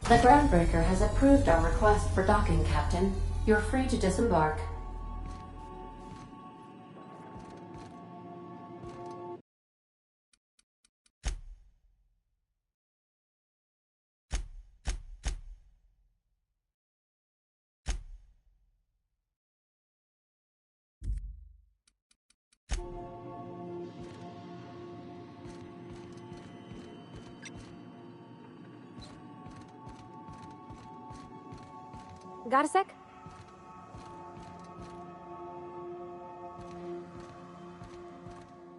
The Groundbreaker has approved our request for docking, Captain. You're free to disembark. Got a sec?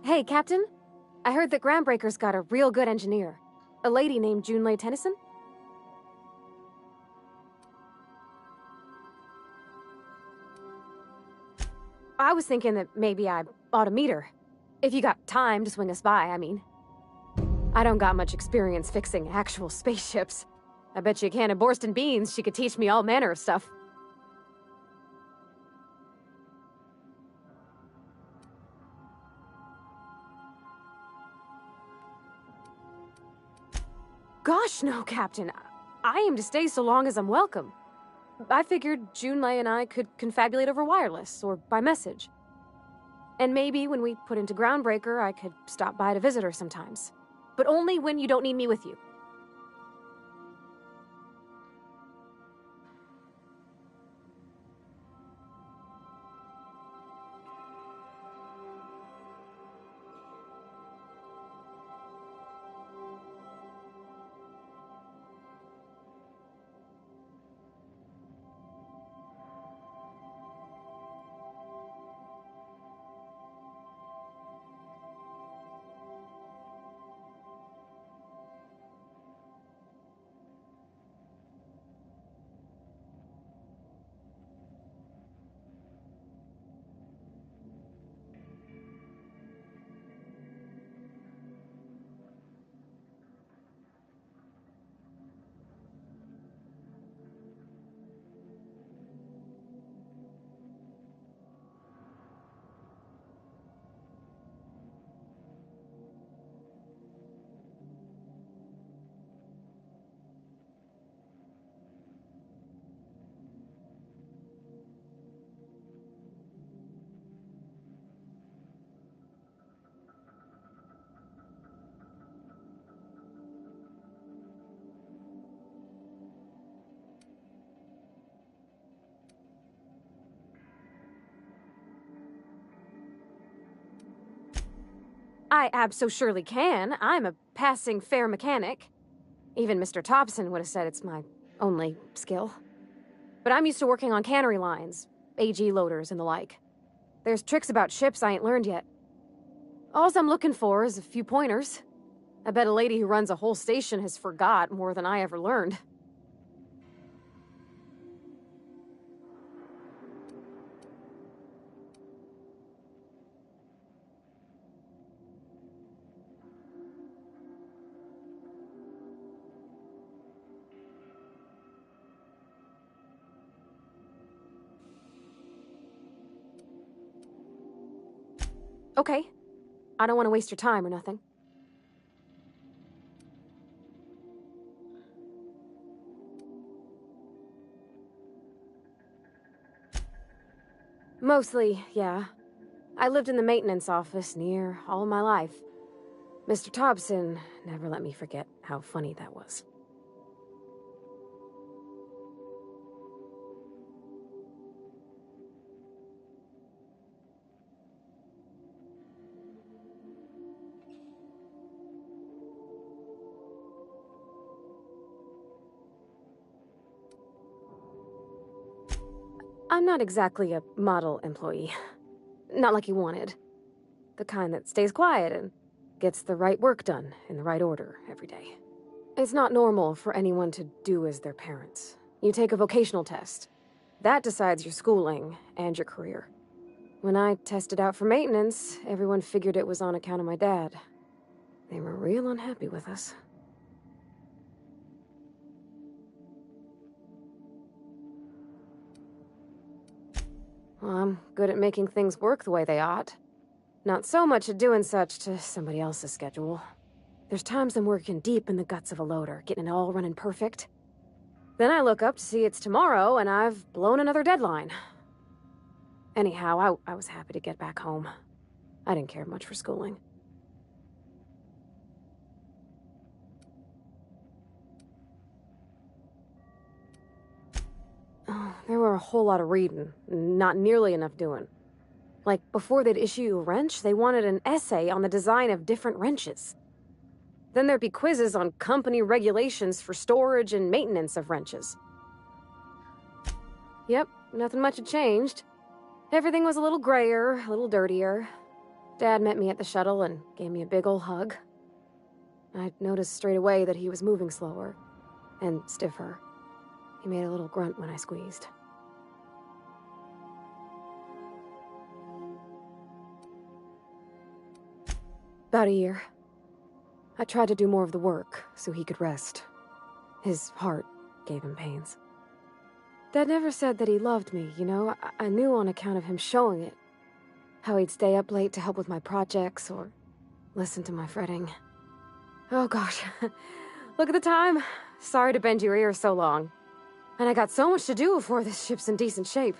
Hey, Captain. I heard that Groundbreaker's got a real good engineer. A lady named Junlei Tennyson? I was thinking that maybe I ought to meet her. If you got time to swing us by, I mean. I don't got much experience fixing actual spaceships. I bet you a can of Borston beans she could teach me all manner of stuff. Gosh, no, Captain. I aim to stay so long as I'm welcome. I figured Junlei and I could confabulate over wireless, or by message. And maybe when we put into Groundbreaker, I could stop by to visit her sometimes. But only when you don't need me with you. I abso-surely can. I'm a passing fair mechanic. Even Mr. Thompson would have said it's my only skill. But I'm used to working on cannery lines, AG loaders, and the like. There's tricks about ships I ain't learned yet. All I'm looking for is a few pointers. I bet a lady who runs a whole station has forgot more than I ever learned. Okay. I don't want to waste your time or nothing. Mostly, yeah. I lived in the maintenance office near all my life. Mr. Thompson never let me forget how funny that was. I'm not exactly a model employee. Not like you wanted. The kind that stays quiet and gets the right work done in the right order every day. It's not normal for anyone to do as their parents. You take a vocational test. That decides your schooling and your career. When I tested out for maintenance, everyone figured it was on account of my dad. They were real unhappy with us. Well, I'm good at making things work the way they ought. Not so much at doing such to somebody else's schedule. There's times I'm working deep in the guts of a loader, getting it all running perfect. Then I look up to see it's tomorrow, and I've blown another deadline. Anyhow, I was happy to get back home. I didn't care much for schooling. Oh, there were a whole lot of reading, not nearly enough doing. Like, before they'd issue you a wrench, they wanted an essay on the design of different wrenches. Then there'd be quizzes on company regulations for storage and maintenance of wrenches. Yep, nothing much had changed. Everything was a little grayer, a little dirtier. Dad met me at the shuttle and gave me a big ol' hug. I noticed straight away that he was moving slower and stiffer. He made a little grunt when I squeezed. About a year. I tried to do more of the work so he could rest. His heart gave him pains. Dad never said that he loved me, you know? I knew on account of him showing it. How he'd stay up late to help with my projects or listen to my fretting. Oh gosh, look at the time. Sorry to bend your ear so long. And I got so much to do before this ship's in decent shape.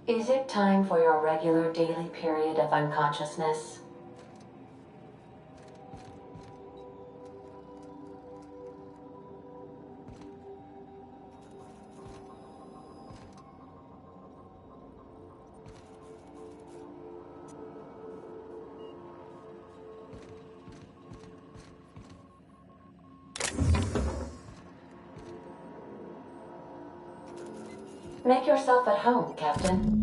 Is it time for your regular daily period of unconsciousness? Make yourself at home, Captain.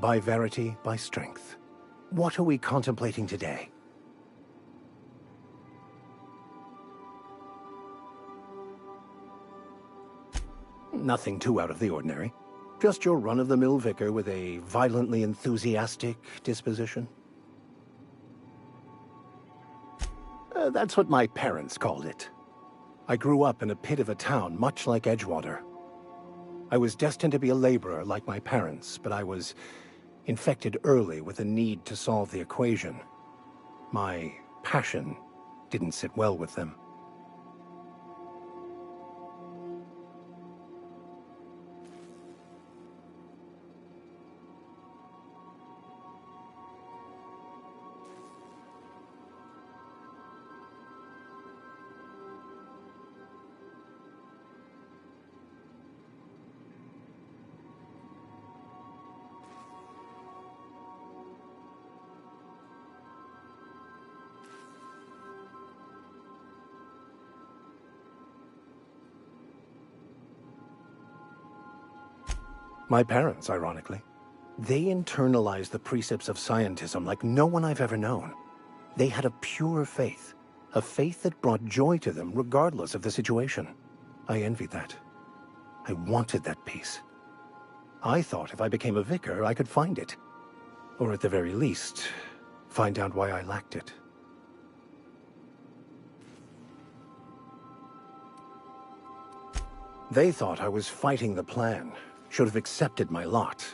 By verity, by strength. What are we contemplating today? Nothing too out of the ordinary. Just your run-of-the-mill vicar with a violently enthusiastic disposition. That's what my parents called it. I grew up in a pit of a town much like Edgewater. I was destined to be a laborer like my parents, but I was infected early with a need to solve the equation. My passion didn't sit well with them. My parents, ironically. They internalized the precepts of scientism like no one I've ever known. They had a pure faith, a faith that brought joy to them regardless of the situation. I envied that. I wanted that peace. I thought if I became a vicar, I could find it. Or at the very least, find out why I lacked it. They thought I was fighting the plan, should have accepted my lot.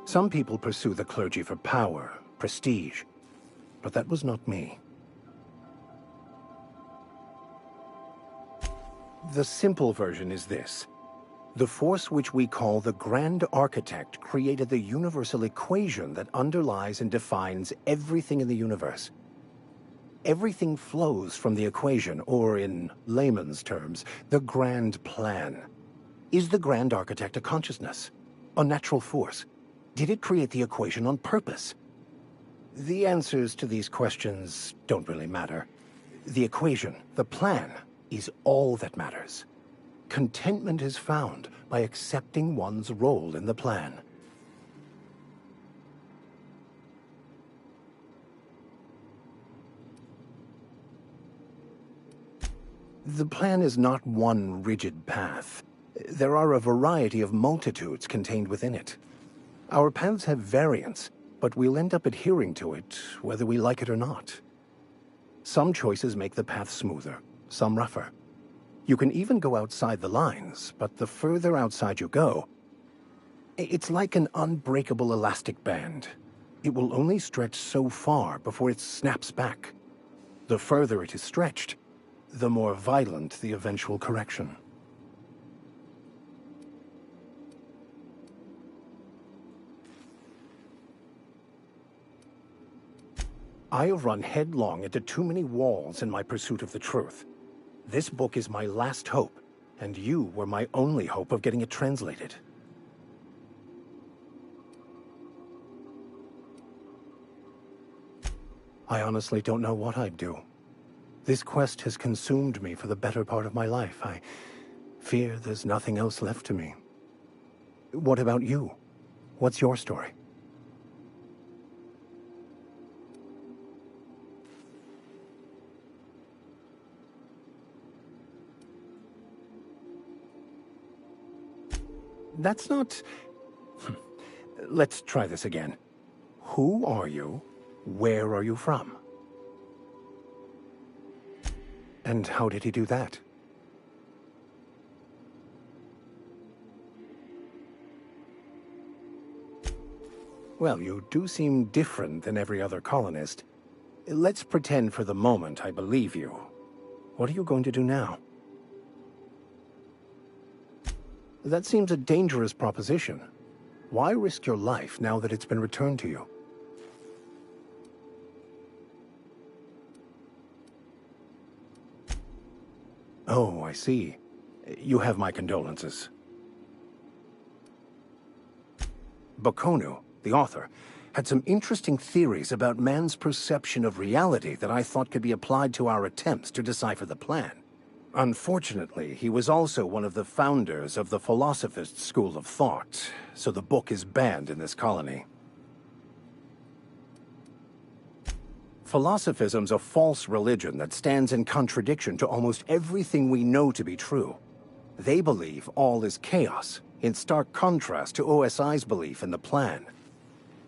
Some people pursue the clergy for power, prestige, but that was not me. The simple version is this. The force which we call the Grand Architect created the universal equation that underlies and defines everything in the universe. Everything flows from the equation, or in layman's terms, the grand plan. Is the Grand Architect a consciousness? A natural force? Did it create the equation on purpose? The answers to these questions don't really matter. The equation, the plan, is all that matters. Contentment is found by accepting one's role in the plan. The plan is not one rigid path. There are a variety of multitudes contained within it. Our paths have variance, but we'll end up adhering to it, whether we like it or not. Some choices make the path smoother, some rougher. You can even go outside the lines, but the further outside you go, it's like an unbreakable elastic band. It will only stretch so far before it snaps back. The further it is stretched, the more violent the eventual correction. I have run headlong into too many walls in my pursuit of the truth. This book is my last hope, and you were my only hope of getting it translated. I honestly don't know what I'd do. This quest has consumed me for the better part of my life. I fear there's nothing else left to me. What about you? What's your story? That's not... Let's try this again. Who are you? Where are you from? And how did he do that? Well, you do seem different than every other colonist. Let's pretend for the moment I believe you. What are you going to do now? That seems a dangerous proposition. Why risk your life now that it's been returned to you? Oh, I see. You have my condolences. Bokonu, the author, had some interesting theories about man's perception of reality that I thought could be applied to our attempts to decipher the plan. Unfortunately, he was also one of the founders of the Philosophist school of thought, so the book is banned in this colony. Philosophism's a false religion that stands in contradiction to almost everything we know to be true. They believe all is chaos, in stark contrast to OSI's belief in the plan.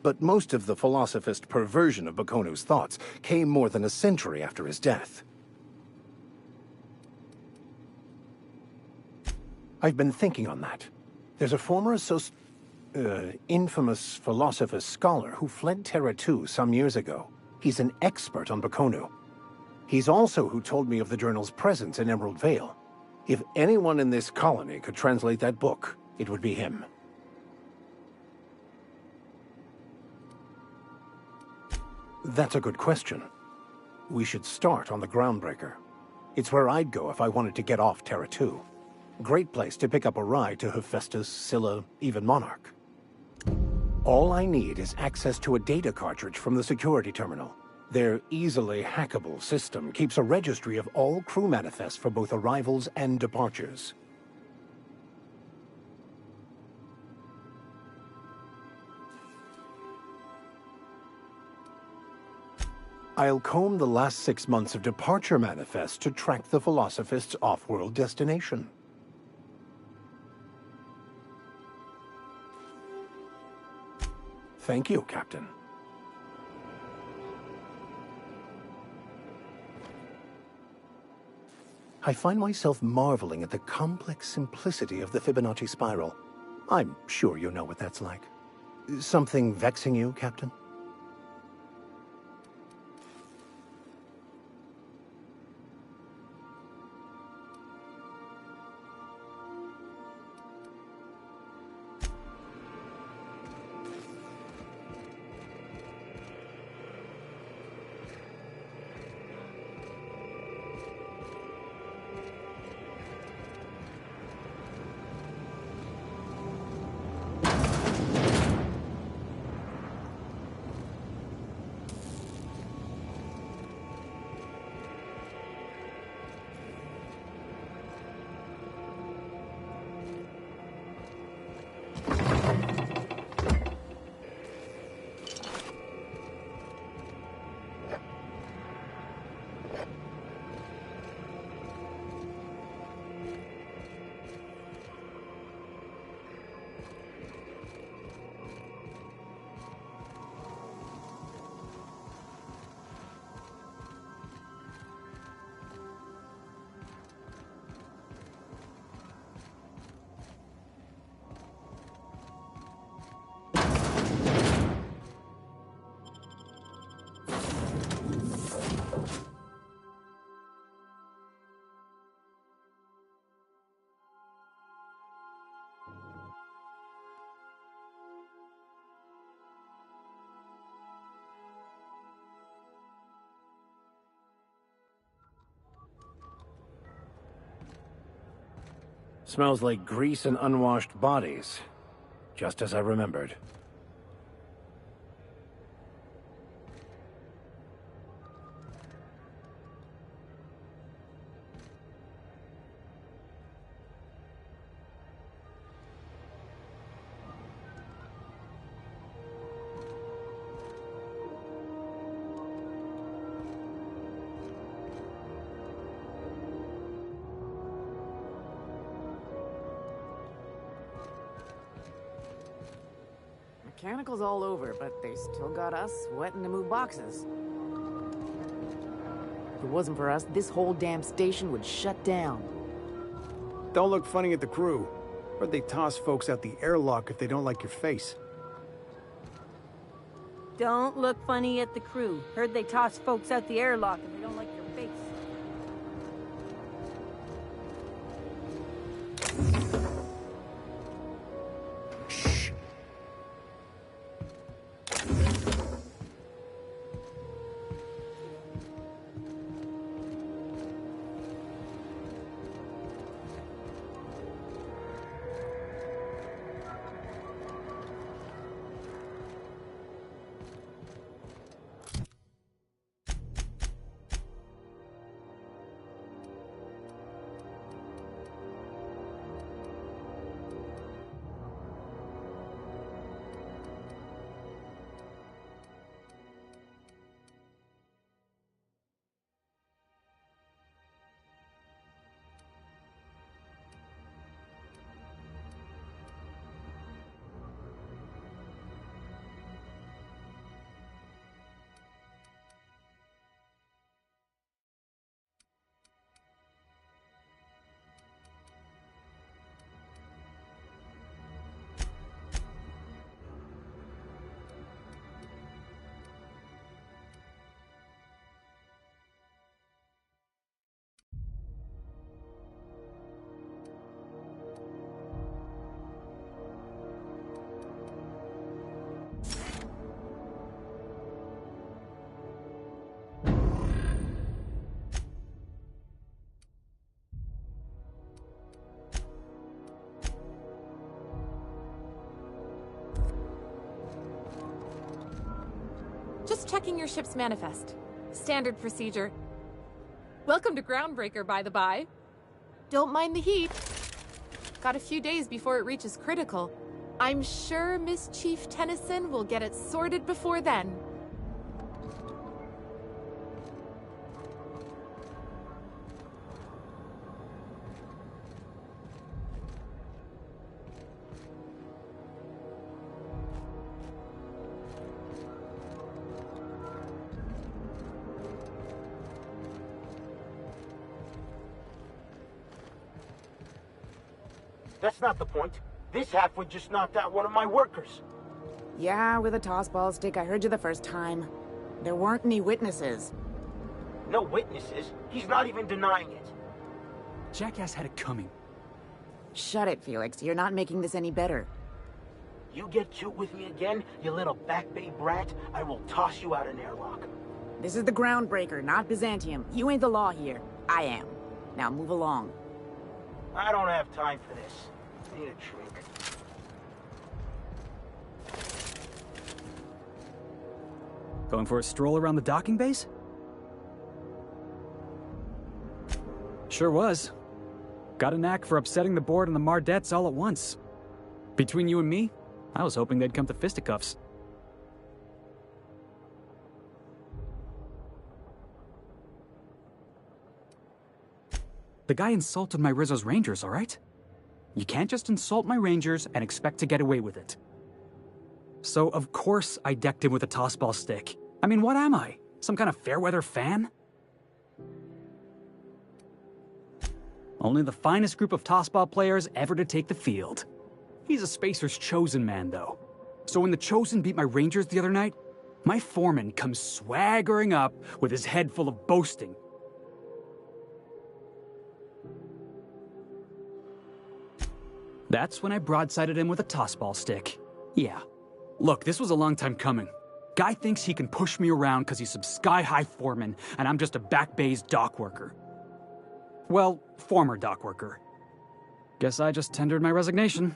But most of the Philosophist perversion of Bakonu's thoughts came more than a century after his death. I've been thinking on that. There's a former infamous Philosophist scholar who fled Terra 2 some years ago. He's an expert on Bakonu. He's also who told me of the journal's presence in Emerald Vale. If anyone in this colony could translate that book, it would be him. That's a good question. We should start on the Groundbreaker. It's where I'd go if I wanted to get off Terra 2. Great place to pick up a ride to Hephaestus, Scylla, even Monarch. All I need is access to a data cartridge from the security terminal. Their easily hackable system keeps a registry of all crew manifests for both arrivals and departures. I'll comb the last 6 months of departure manifests to track the Philosophist's off-world destination. Thank you, Captain. I find myself marveling at the complex simplicity of the Fibonacci spiral. I'm sure you know what that's like. Something vexing you, Captain? Smells like grease and unwashed bodies. Just as I remembered. Mechanicals all over, but they still got us sweating to move boxes. If it wasn't for us, this whole damn station would shut down. Don't look funny at the crew. Or they toss folks out the airlock if they don't like your face. Don't look funny at the crew. Heard they toss folks out the airlock if they don't like your face. Just checking your ship's manifest. Standard procedure. Welcome to Groundbreaker, by the by. Don't mind the heat. Got a few days before it reaches critical. I'm sure Miss Chief Tennyson will get it sorted before then. That's not the point. This halfwit just knocked out one of my workers. Yeah, with a tossball stick. I heard you the first time. There weren't any witnesses. No witnesses? He's not even denying it. Jackass had it coming. Shut it, Felix. You're not making this any better. You get cute with me again, you little Back Bay brat, I will toss you out an airlock. This is the Groundbreaker, not Byzantium. You ain't the law here. I am. Now move along. I don't have time for this. I need a drink. Going for a stroll around the docking base? Sure was. Got a knack for upsetting the board and the Mardettes all at once. Between you and me, I was hoping they'd come to fisticuffs. The guy insulted my Rizzo's Rangers, all right? You can't just insult my Rangers and expect to get away with it. So, of course, I decked him with a tossball stick. I mean, what am I? Some kind of fair-weather fan? Only the finest group of tossball players ever to take the field. He's a Spacer's chosen man, though. So when the Chosen beat my Rangers the other night, my foreman comes swaggering up with his head full of boasting. That's when I broadsided him with a tossball stick. Yeah. Look, this was a long time coming. Guy thinks he can push me around because he's some sky-high foreman, and I'm just a Back Bay's dock worker. Well, former dock worker. Guess I just tendered my resignation.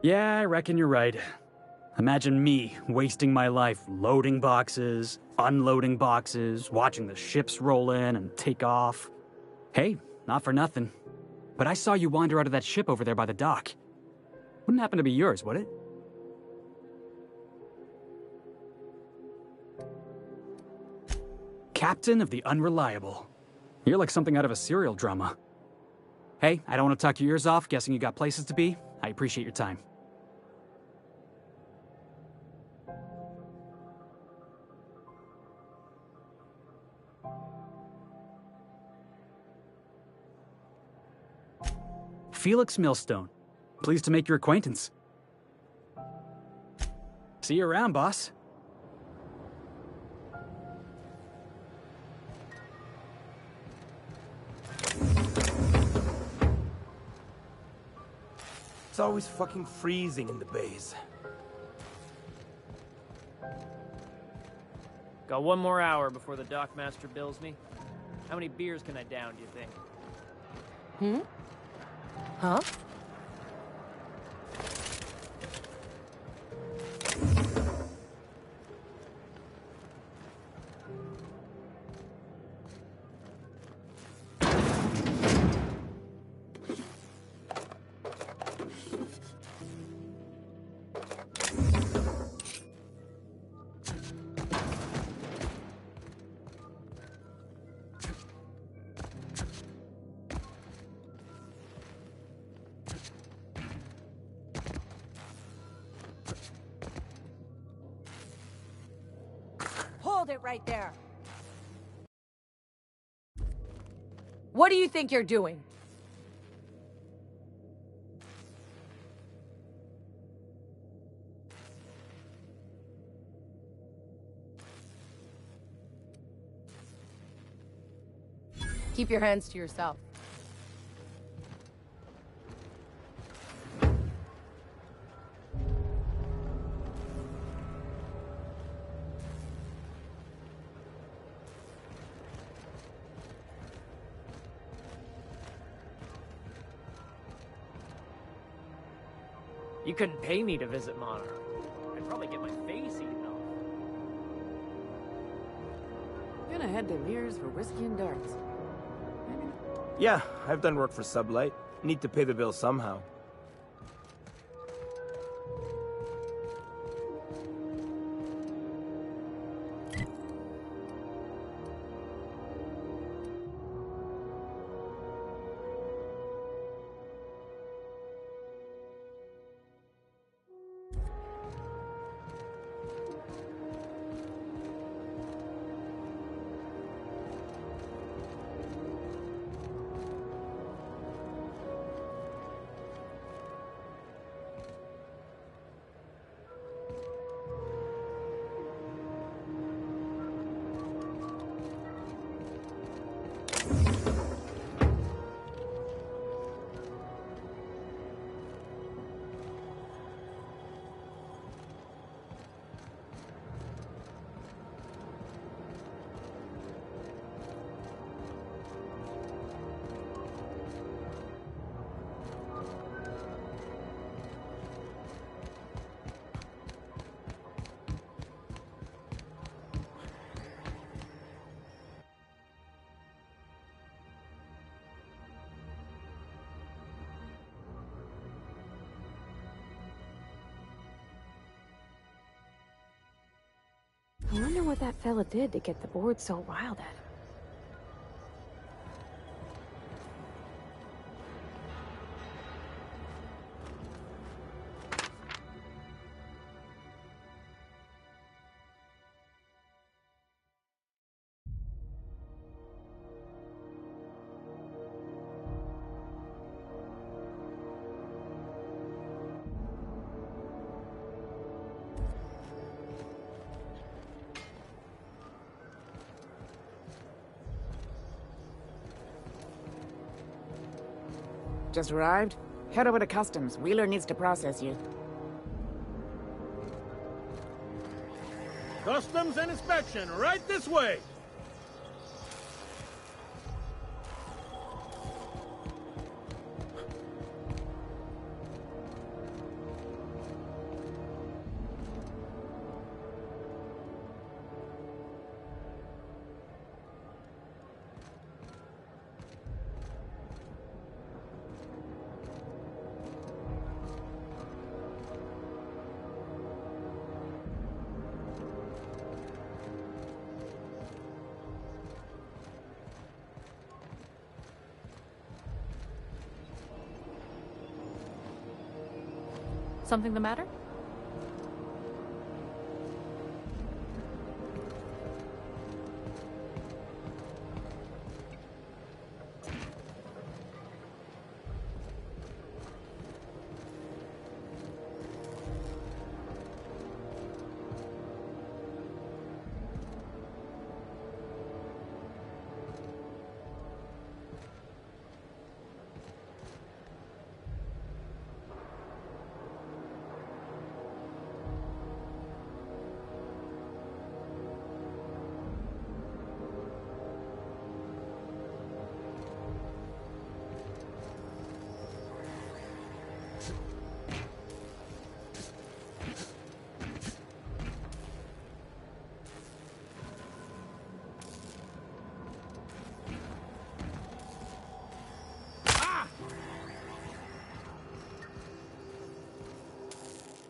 Yeah, I reckon you're right. Imagine me wasting my life loading boxes, unloading boxes, watching the ships roll in and take off. Hey, not for nothing. But I saw you wander out of that ship over there by the dock. Wouldn't happen to be yours, would it? Captain of the Unreliable. You're like something out of a serial drama. Hey, I don't want to talk your ears off, guessing you got places to be. I appreciate your time. Felix Millstone. Pleased to make your acquaintance. See you around, boss. It's always fucking freezing in the bays. Got one more hour before the dockmaster bills me. How many beers can I down, do you think? Huh? Hold it right there. What do you think you're doing? Keep your hands to yourself. You couldn't pay me to visit Monarch. I'd probably get my face eaten off. Gonna head to Mirrors for whiskey and darts. Yeah, I've done work for Sublight. Need to pay the bill somehow. I wonder what that fella did to get the board so riled at him. Just arrived? Head over to Customs. Wheeler needs to process you. Customs and inspection, right this way! Something the matter?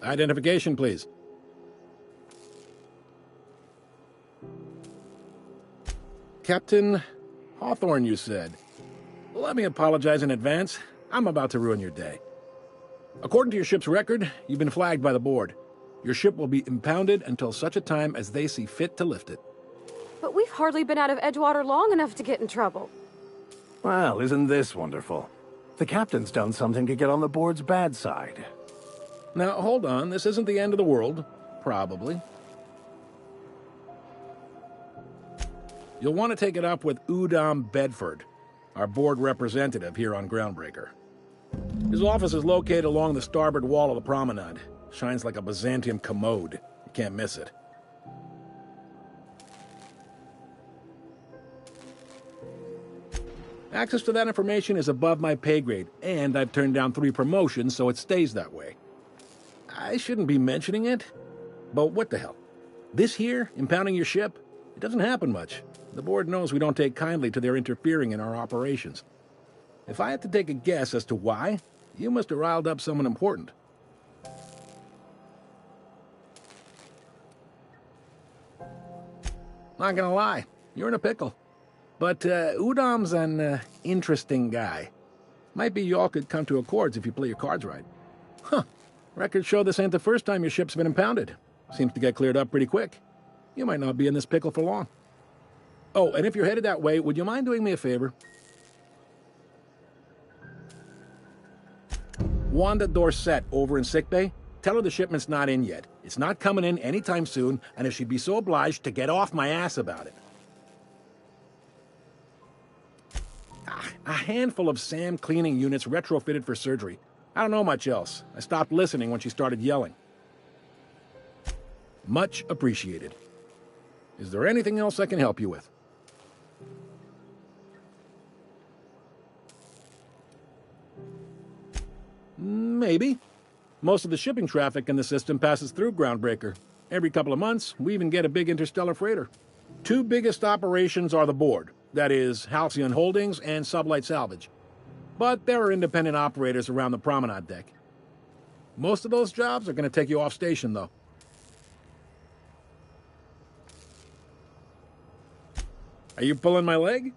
Identification, please. Captain Hawthorne, you said. Let me apologize in advance. I'm about to ruin your day. According to your ship's record, you've been flagged by the board. Your ship will be impounded until such a time as they see fit to lift it. But we've hardly been out of Edgewater long enough to get in trouble. Well, isn't this wonderful? The captain's done something to get on the board's bad side. Now, hold on. This isn't the end of the world. Probably. You'll want to take it up with Udom Bedford, our board representative here on Groundbreaker. His office is located along the starboard wall of the promenade. Shines like a Byzantium commode. You can't miss it. Access to that information is above my pay grade, and I've turned down 3 promotions, so it stays that way. I shouldn't be mentioning it, but what the hell? This here, impounding your ship, it doesn't happen much. The board knows we don't take kindly to their interfering in our operations. If I had to take a guess as to why, you must have riled up someone important. Not gonna lie, you're in a pickle. But Udam's an interesting guy. Might be y'all could come to accords if you play your cards right. Huh. Records show this ain't the first time your ship's been impounded. Seems to get cleared up pretty quick. You might not be in this pickle for long. Oh, and if you're headed that way, would you mind doing me a favor? Wanda Dorset over in sickbay, tell her the shipment's not in yet. It's not coming in anytime soon, and if she'd be so obliged to get off my ass about it. A handful of SAM cleaning units retrofitted for surgery. I don't know much else. I stopped listening when she started yelling. Much appreciated. Is there anything else I can help you with? Maybe. Most of the shipping traffic in the system passes through Groundbreaker. Every couple of months, we even get a big interstellar freighter. Two biggest operations are the board. That is, Halcyon Holdings and Sublight Salvage. But there are independent operators around the promenade deck. Most of those jobs are going to take you off station, though. Are you pulling my leg?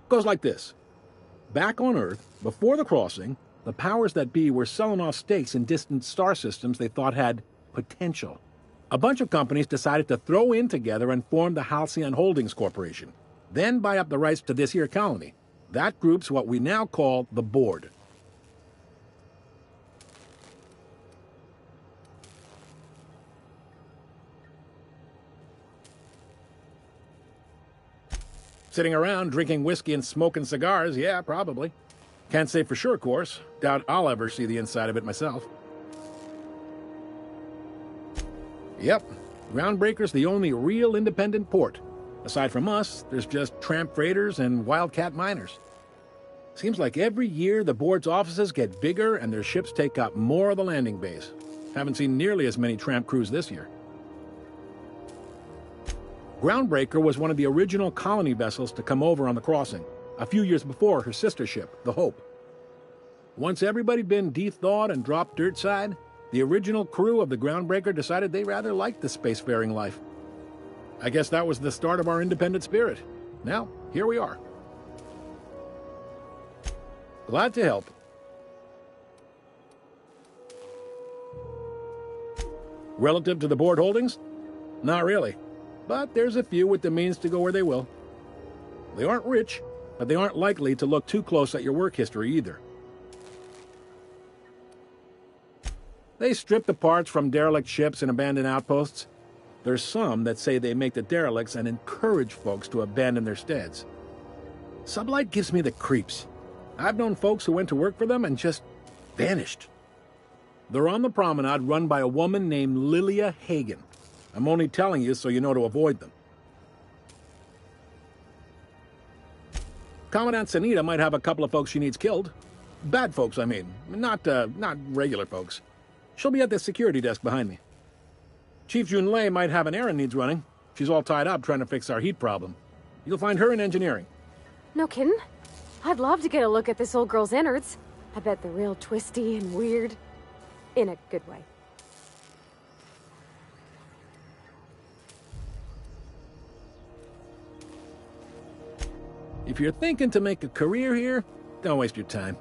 Goes like this. Back on Earth, before the crossing, the powers that be were selling off stakes in distant star systems they thought had potential. A bunch of companies decided to throw in together and form the Halcyon Holdings Corporation, then buy up the rights to this here colony. That group's what we now call the Board. Sitting around drinking whiskey and smoking cigars, yeah, probably. Can't say for sure, of course. Doubt I'll ever see the inside of it myself. Yep, Groundbreaker's the only real independent port. Aside from us, there's just tramp freighters and wildcat miners. Seems like every year the board's offices get bigger and their ships take up more of the landing base. Haven't seen nearly as many tramp crews this year. Groundbreaker was one of the original colony vessels to come over on the crossing, a few years before her sister ship, the Hope. Once everybody'd been de-thawed and dropped dirt side, the original crew of the Groundbreaker decided they rather liked the spacefaring life. I guess that was the start of our independent spirit. Now, here we are. Glad to help. Relative to the board holdings? Not really. But there's a few with the means to go where they will. They aren't rich, but they aren't likely to look too close at your work history either. They strip the parts from derelict ships and abandoned outposts. There's some that say they make the derelicts and encourage folks to abandon their steads. Sublight gives me the creeps. I've known folks who went to work for them and just vanished. They're on the promenade run by a woman named Lilia Hagen. I'm only telling you so you know to avoid them. Commandant Sanita might have a couple of folks she needs killed. Bad folks, I mean. Not regular folks. She'll be at the security desk behind me. Chief Junlei might have an errand needs running. She's all tied up trying to fix our heat problem. You'll find her in engineering. No kidding? I'd love to get a look at this old girl's innards. I bet they're real twisty and weird. In a good way. If you're thinking to make a career here, don't waste your time.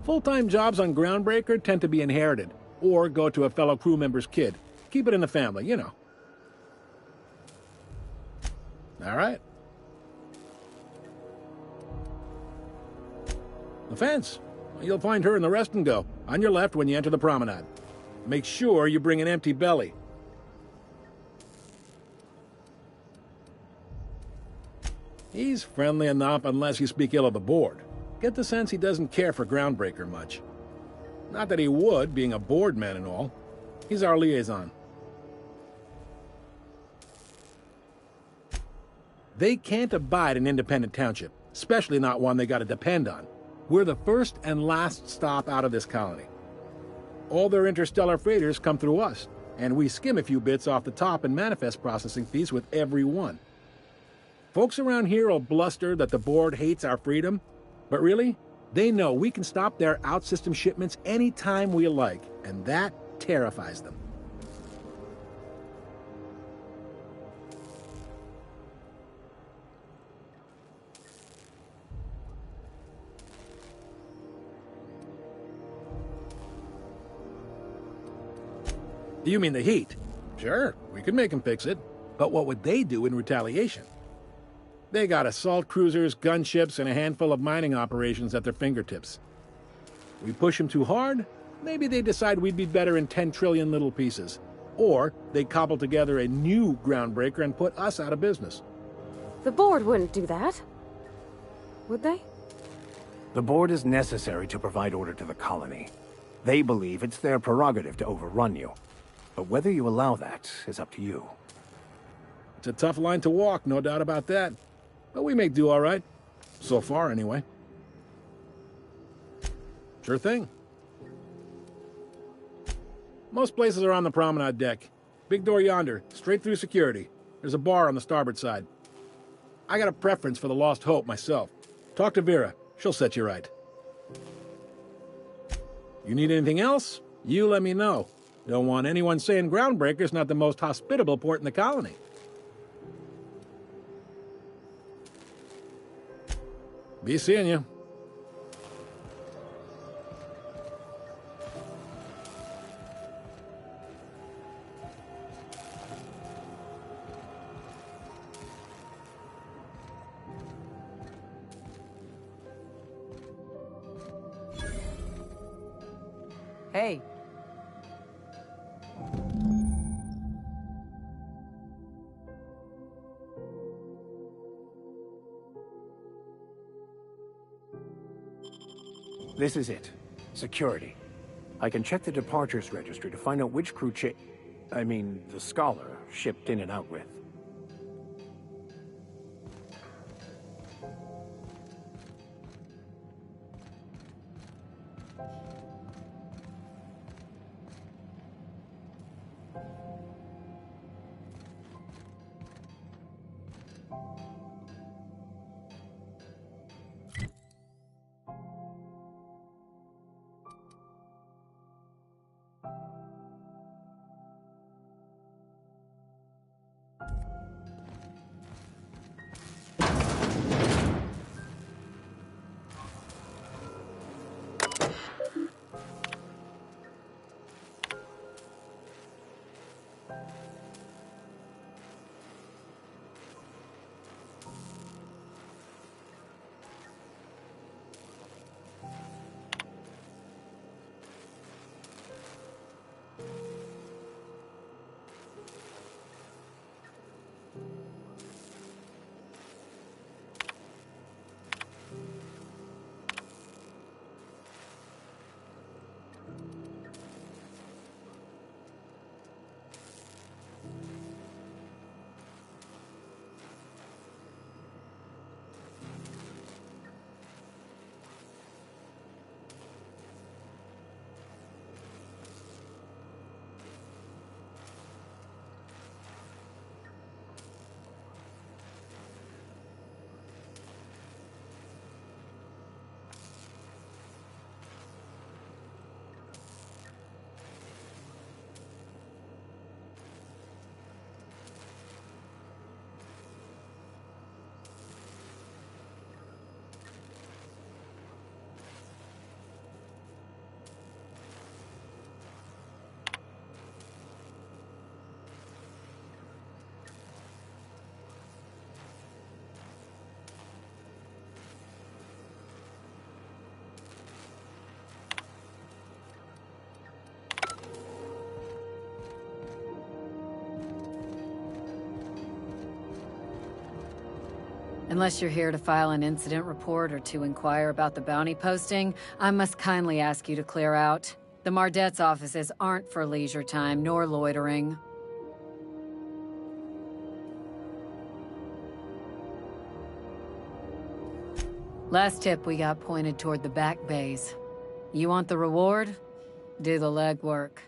Full-time jobs on Groundbreaker tend to be inherited, or go to a fellow crew member's kid. Keep it in the family, you know. All right. The fence. You'll find her in the rest and go, on your left when you enter the promenade. Make sure you bring an empty belly. He's friendly enough unless you speak ill of the board. Get the sense he doesn't care for Groundbreaker much. Not that he would, being a board man and all. He's our liaison. They can't abide an independent township. especially not one they gotta depend on. We're the first and last stop out of this colony. All their interstellar freighters come through us, and we skim a few bits off the top in manifest processing fees with every one. Folks around here will bluster that the board hates our freedom, but really, they know we can stop their out-system shipments anytime we like, and that terrifies them. You mean the heat? Sure, we could make them fix it. But what would they do in retaliation? They got assault cruisers, gunships, and a handful of mining operations at their fingertips. We push them too hard, maybe they decide we'd be better in 10 trillion little pieces. Or they cobble together a new groundbreaker and put us out of business. The board wouldn't do that. Would they? The board is necessary to provide order to the colony. They believe it's their prerogative to overrun you. But whether you allow that is up to you. It's a tough line to walk, no doubt about that. But we make do all right. So far, anyway. Sure thing. Most places are on the promenade deck. Big door yonder, straight through security. There's a bar on the starboard side. I got a preference for the Lost Hope myself. Talk to Vera. She'll set you right. You need anything else? You let me know. Don't want anyone saying Groundbreaker's not the most hospitable port in the colony. Be seeing you. Hey. This is it. Security. I can check the departures registry to find out which crew the Scholar shipped in and out with. Unless you're here to file an incident report or to inquire about the bounty posting, I must kindly ask you to clear out. The Mardet's offices aren't for leisure time nor loitering. Last tip we got pointed toward the back bays. You want the reward? Do the legwork.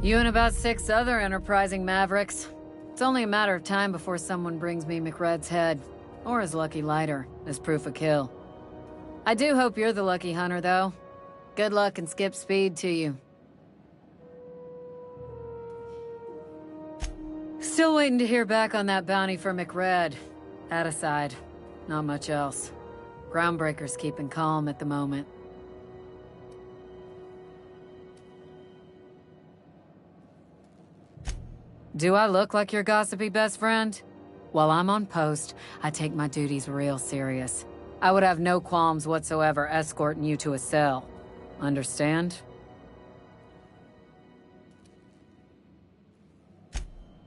You and about 6 other enterprising mavericks. It's only a matter of time before someone brings me McRed's head, or his lucky lighter, as proof of kill. I do hope you're the lucky hunter, though. Good luck and skip speed to you. Still waiting to hear back on that bounty for McRed. That aside, not much else. Groundbreaker's keeping calm at the moment. Do I look like your gossipy best friend? While I'm on post, I take my duties real serious. I would have no qualms whatsoever escorting you to a cell. Understand?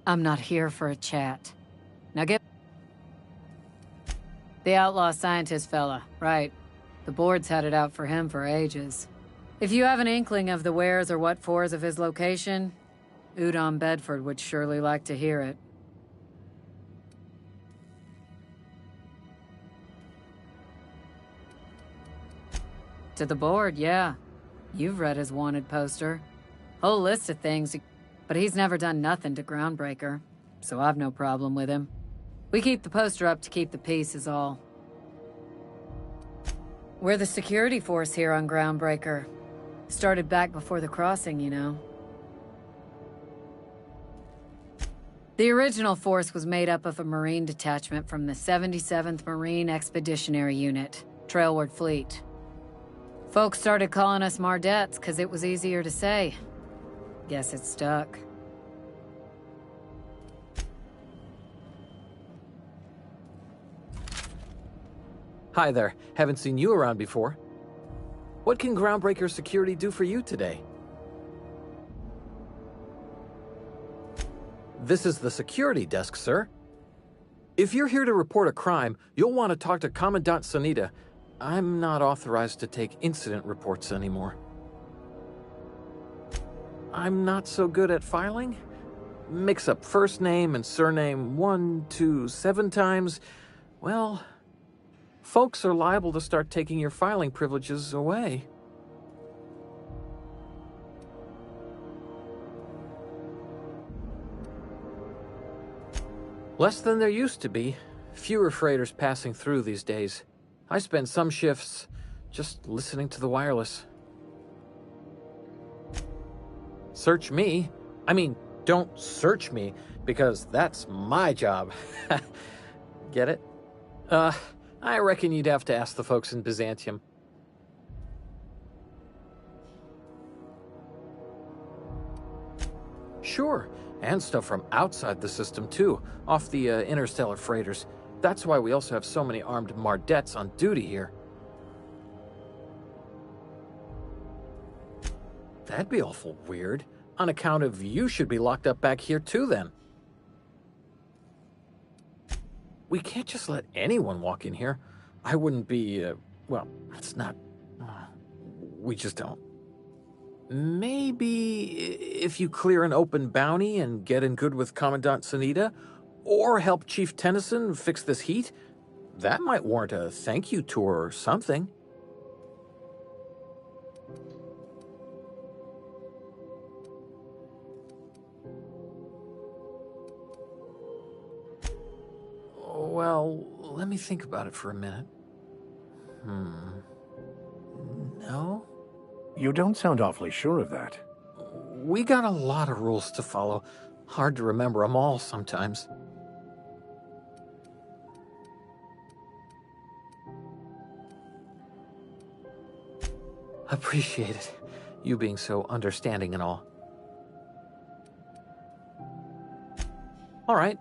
I'm not here for a chat. Now get... The outlaw scientist fella, right. The board's had it out for him for ages. If you have an inkling of the wheres or what fors of his location, Udon Bedford would surely like to hear it. To the board, yeah. You've read his wanted poster. Whole list of things, but he's never done nothing to Groundbreaker, so I've no problem with him. We keep the poster up to keep the peace is all. We're the security force here on Groundbreaker. Started back before the crossing, you know. The original force was made up of a Marine detachment from the 77th Marine Expeditionary Unit, Trailward Fleet. Folks started calling us Mardettes because it was easier to say. Guess it stuck. Hi there. Haven't seen you around before. What can Groundbreaker Security do for you today? This is the security desk, sir. If you're here to report a crime, you'll want to talk to Commandant Sanita. I'm not authorized to take incident reports anymore. I'm not so good at filing. Mix up first name and surname 1, 2, 7 times. Well, folks are liable to start taking your filing privileges away. Less than there used to be. Fewer freighters passing through these days. I spend some shifts just listening to the wireless. Search me? I mean, don't search me, because that's my job. Get it? I reckon you'd have to ask the folks in Byzantium. Sure, and stuff from outside the system too, off the interstellar freighters. That's why we also have so many armed Mardettes on duty here. That'd be awful weird. On account of you should be locked up back here too then. We can't just let anyone walk in here. I wouldn't be, well, it's not... we just don't. Maybe if you clear an open bounty and get in good with Commandant Sanita, or help Chief Tennyson fix this heat, that might warrant a thank you tour or something. Well, let me think about it for a minute. No? You don't sound awfully sure of that. We got a lot of rules to follow. Hard to remember them all sometimes. Appreciate it. You being so understanding and all. All right.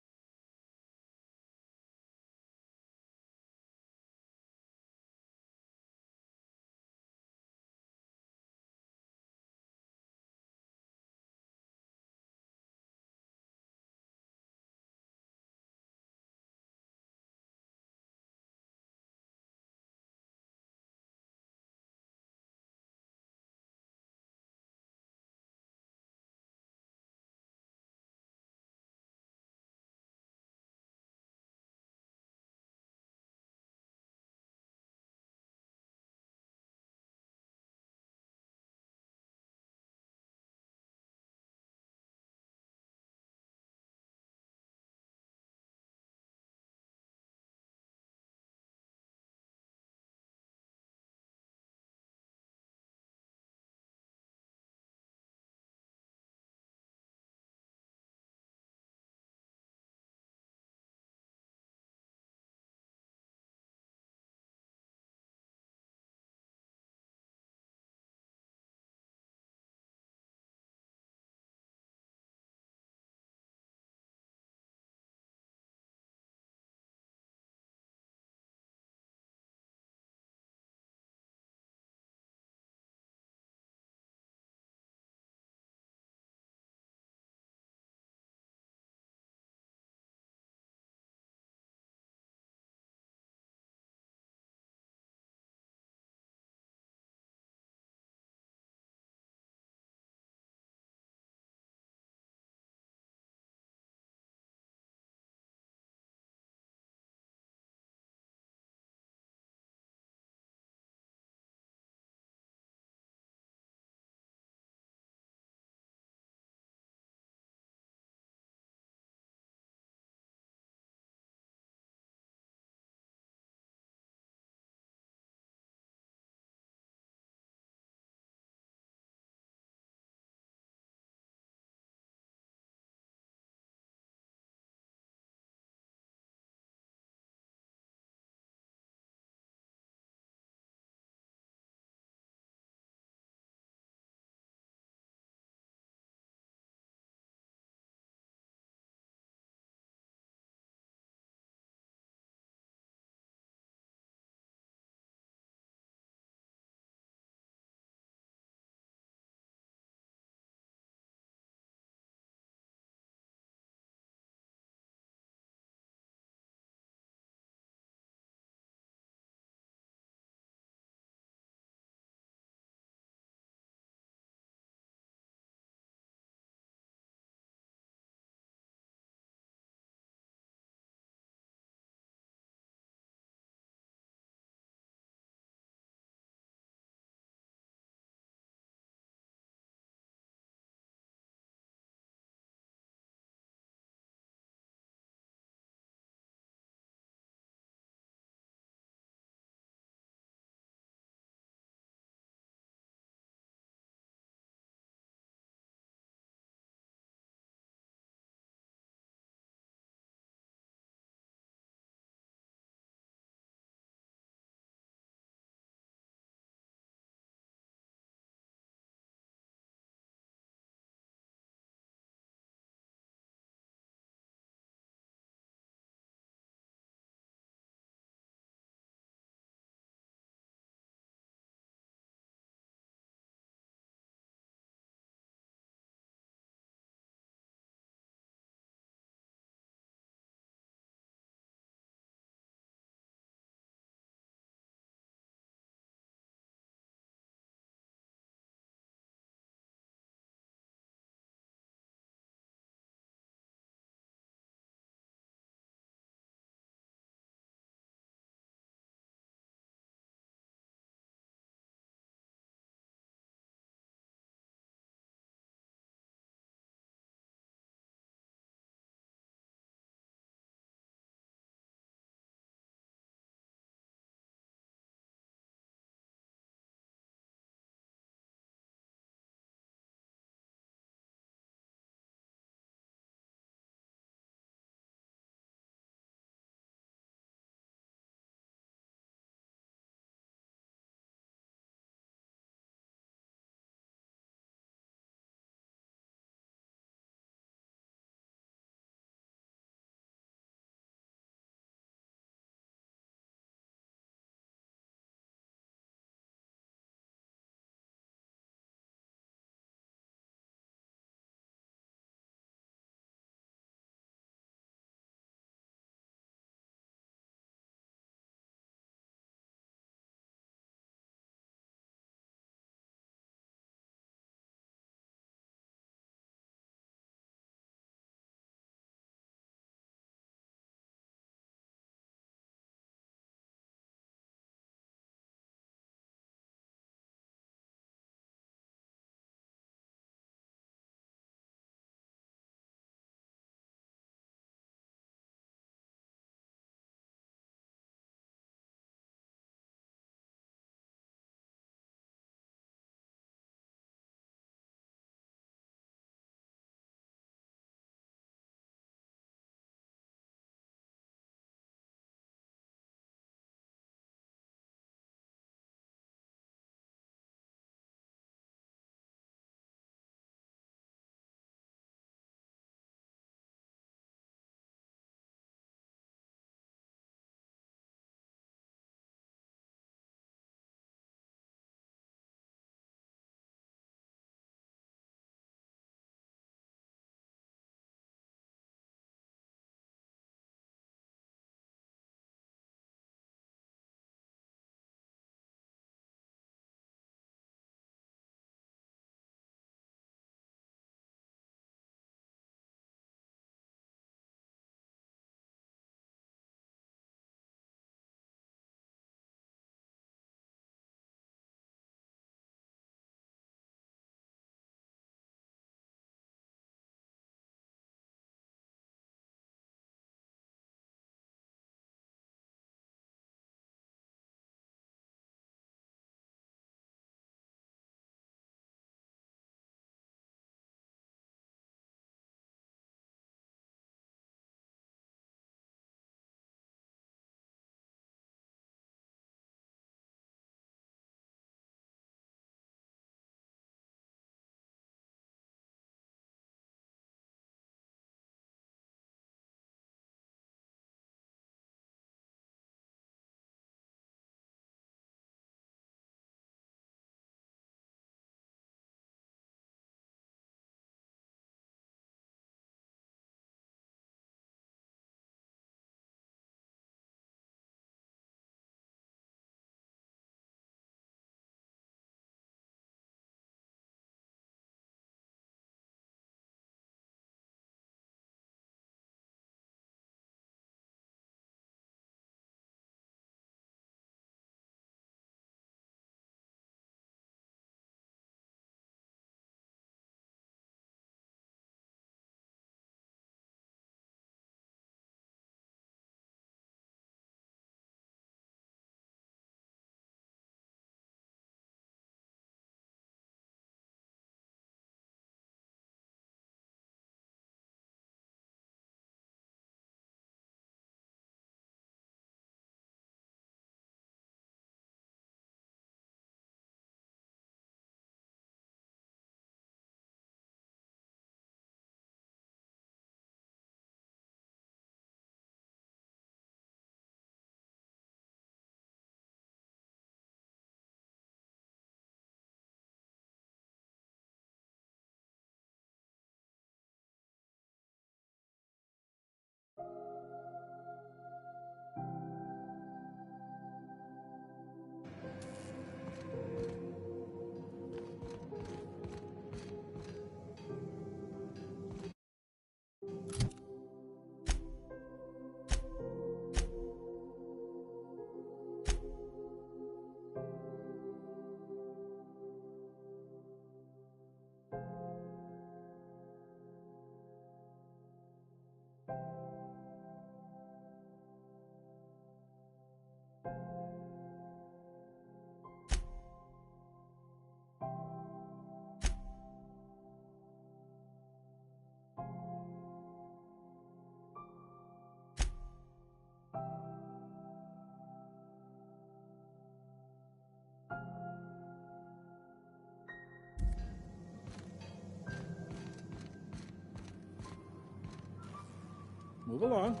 Move along.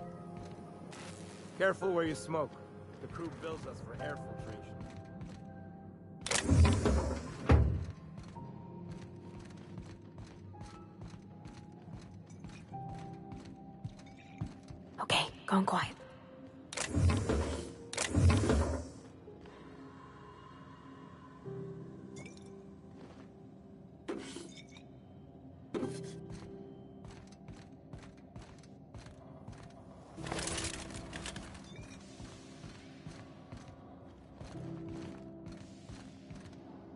Careful where you smoke. The crew bills us for air filtration. Okay, gone quiet.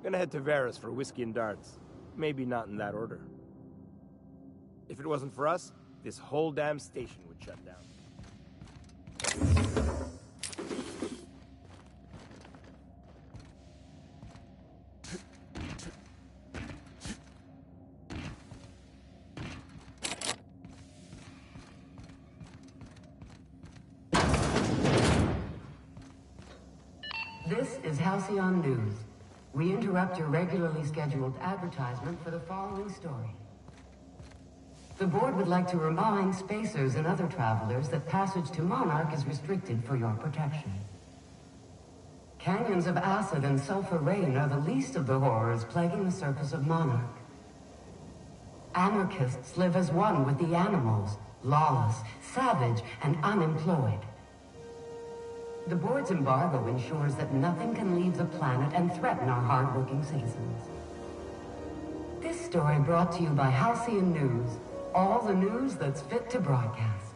Gonna head to Varus for whiskey and darts. Maybe not in that order. If it wasn't for us, this whole damn station would shut down. This is Halcyon News. We interrupt your regularly scheduled advertisement for the following story. The board would like to remind spacers and other travelers that passage to Monarch is restricted for your protection. Canyons of acid and sulfur rain are the least of the horrors plaguing the surface of Monarch. Anarchists live as one with the animals, lawless, savage, and unemployed. The board's embargo ensures that nothing can leave the planet and threaten our hardworking citizens. This story brought to you by Halcyon News. All the news that's fit to broadcast.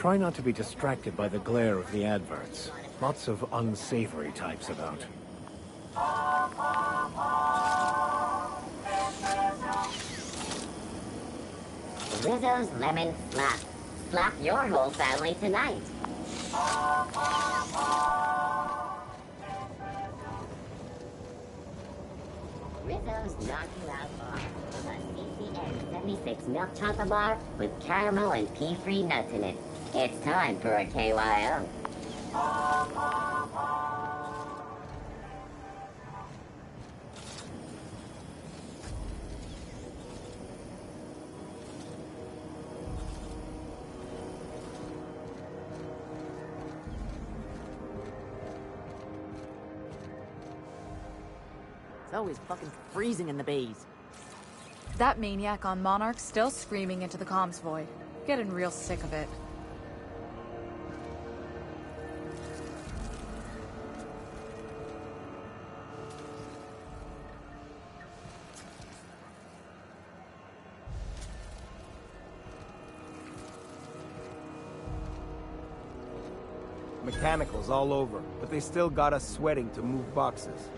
Try not to be distracted by the glare of the adverts. Lots of unsavory types about. Rizzo's Lemon Slap. Slap your whole family tonight. Rizzo's Knock You Out Bar. A CCN 76 milk chocolate bar with caramel and pea-free nuts in it. It's time for a KYO. It's always fucking freezing in the bays. That maniac on Monarch's still screaming into the comms void. Getting real sick of it. Mechanicals all over, but they still got us sweating to move boxes.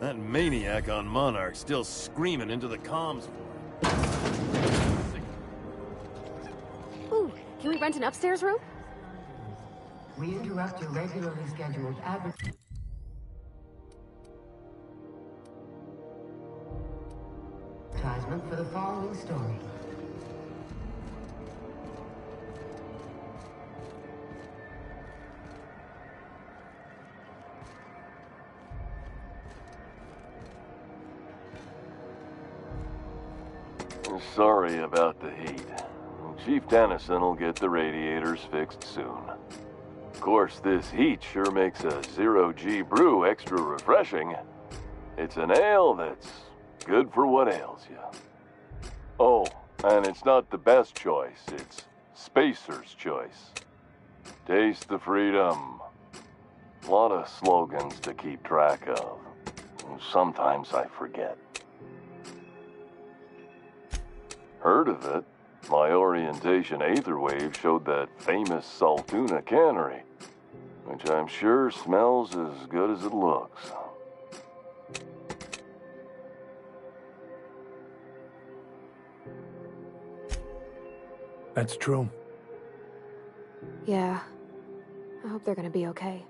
That maniac on Monarch still screaming into the comms for it. Ooh, can we rent an upstairs room? We interrupt your regularly scheduled advertisement for the following story. Sorry about the heat. Chief Dennison will get the radiators fixed soon. Of course, this heat sure makes a zero-G brew extra refreshing. It's an ale that's good for what ails you. Oh, and it's not the best choice, it's Spacer's choice. Taste the freedom. A lot of slogans to keep track of. Sometimes I forget. Heard of it? My orientation Aetherwave showed that famous Saltuna cannery, which I'm sure smells as good as it looks. That's true. Yeah. I hope they're gonna be okay.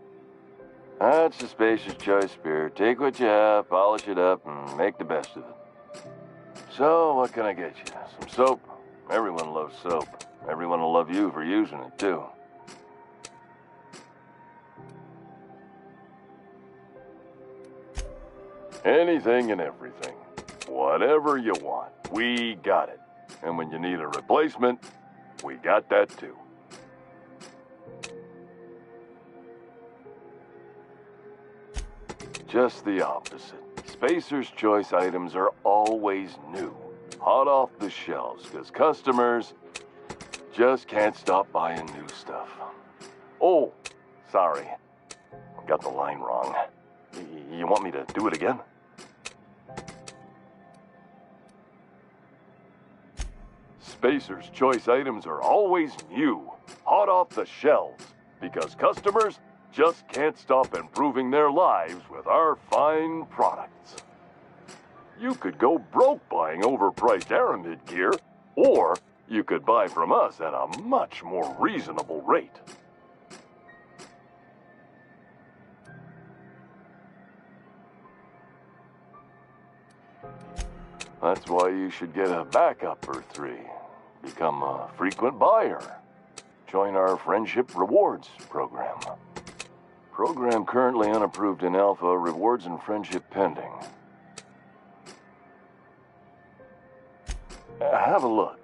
That's a Spacer's choice beer. Take what you have, polish it up, and make the best of it. So, what can I get you? Some soap? Everyone loves soap. Everyone will love you for using it, too. Anything and everything. Whatever you want, we got it. And when you need a replacement, we got that, too. Just the opposite. Spacer's Choice items are always new. Hot off the shelves, because customers just can't stop buying new stuff. Oh, sorry. Got the line wrong. You want me to do it again? Spacer's Choice items are always new, hot off the shelves, because customers just can't stop improving their lives with our fine products. You could go broke buying overpriced Aramid gear, or you could buy from us at a much more reasonable rate. That's why you should get a backup or three. Become a frequent buyer. Join our Friendship Rewards program. Program currently unapproved in Alpha, rewards and friendship pending. Have a look.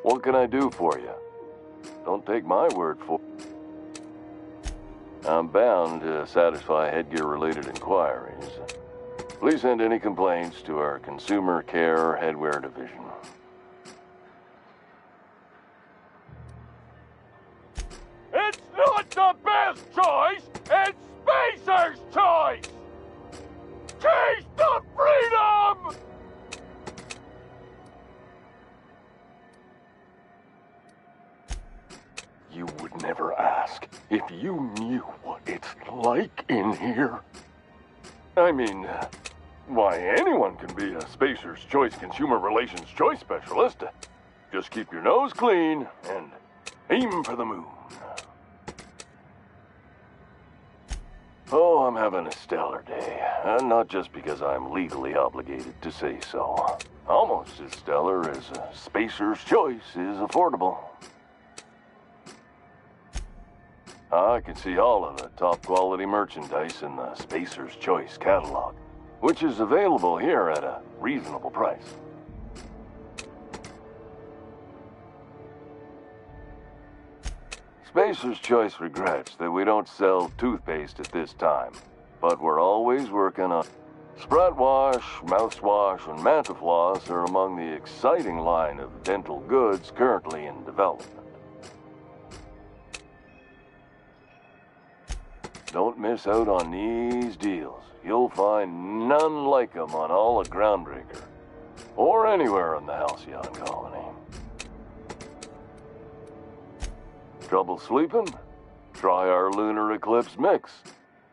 What can I do for you? Don't take my word for it. I'm bound to satisfy headgear-related inquiries. Please send any complaints to our Consumer Care Headwear Division. It's not the best choice! It's Spacer's choice! Taste the freedom! You would never ask if you knew what it's like in here. I mean, why, anyone can be a Spacer's Choice Consumer Relations Choice Specialist. Just keep your nose clean and aim for the moon. Oh, I'm having a stellar day. And not just because I'm legally obligated to say so. Almost as stellar as a Spacer's Choice is affordable. I can see all of the top quality merchandise in the Spacer's Choice catalog, which is available here at a reasonable price. Spacer's Choice regrets that we don't sell toothpaste at this time, but we're always working on Sprat Wash, Mouthwash, and Mantafloss are among the exciting line of dental goods currently in development. Don't miss out on these deals. You'll find none like them on all of Groundbreaker, or anywhere in the Halcyon Colony. Trouble sleeping? Try our Lunar Eclipse Mix.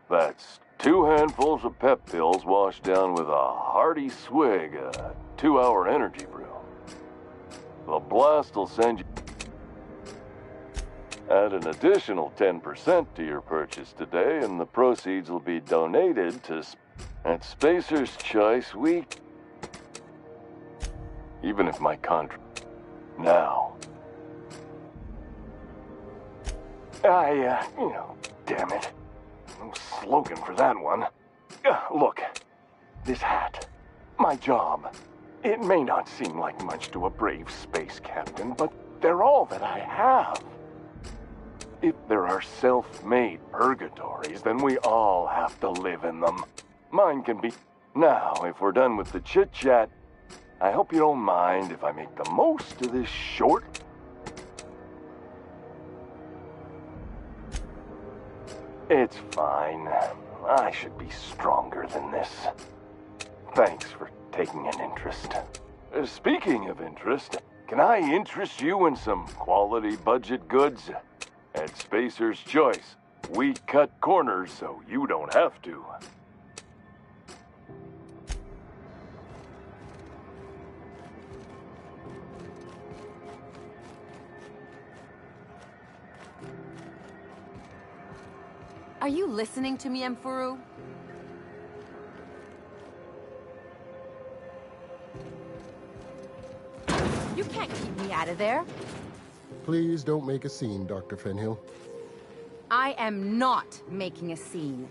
That's 2 handfuls of pep pills washed down with a hearty swig of 2-hour energy brew. The blast will send you... Add an additional 10% to your purchase today, and the proceeds will be donated to... At Spacer's Choice, even if my contract... Now... damn it. No slogan for that one. Look, this hat, my job. It may not seem like much to a brave space captain, but they're all that I have. If there are self-made purgatories, then we all have to live in them. Mine can be... Now, if we're done with the chit-chat, I hope you don't mind if I make the most of this short... It's fine. I should be stronger than this. Thanks for taking an interest. Speaking of interest, can I interest you in some quality budget goods? At Spacer's Choice, we cut corners so you don't have to. Are you listening to me, M'Furu? You can't keep me out of there. Please don't make a scene, Dr. Fenhill. I am not making a scene.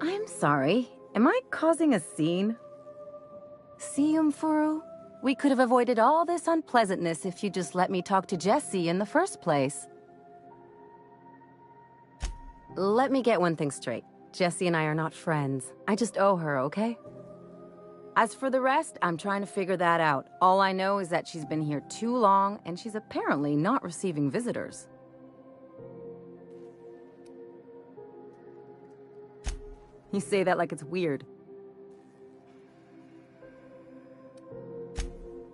I'm sorry. Am I causing a scene? See, M'Furu? We could have avoided all this unpleasantness if you just let me talk to Jessie in the first place. Let me get one thing straight. Jessie and I are not friends. I just owe her, okay? As for the rest, I'm trying to figure that out. All I know is that she's been here too long, and she's apparently not receiving visitors. You say that like it's weird.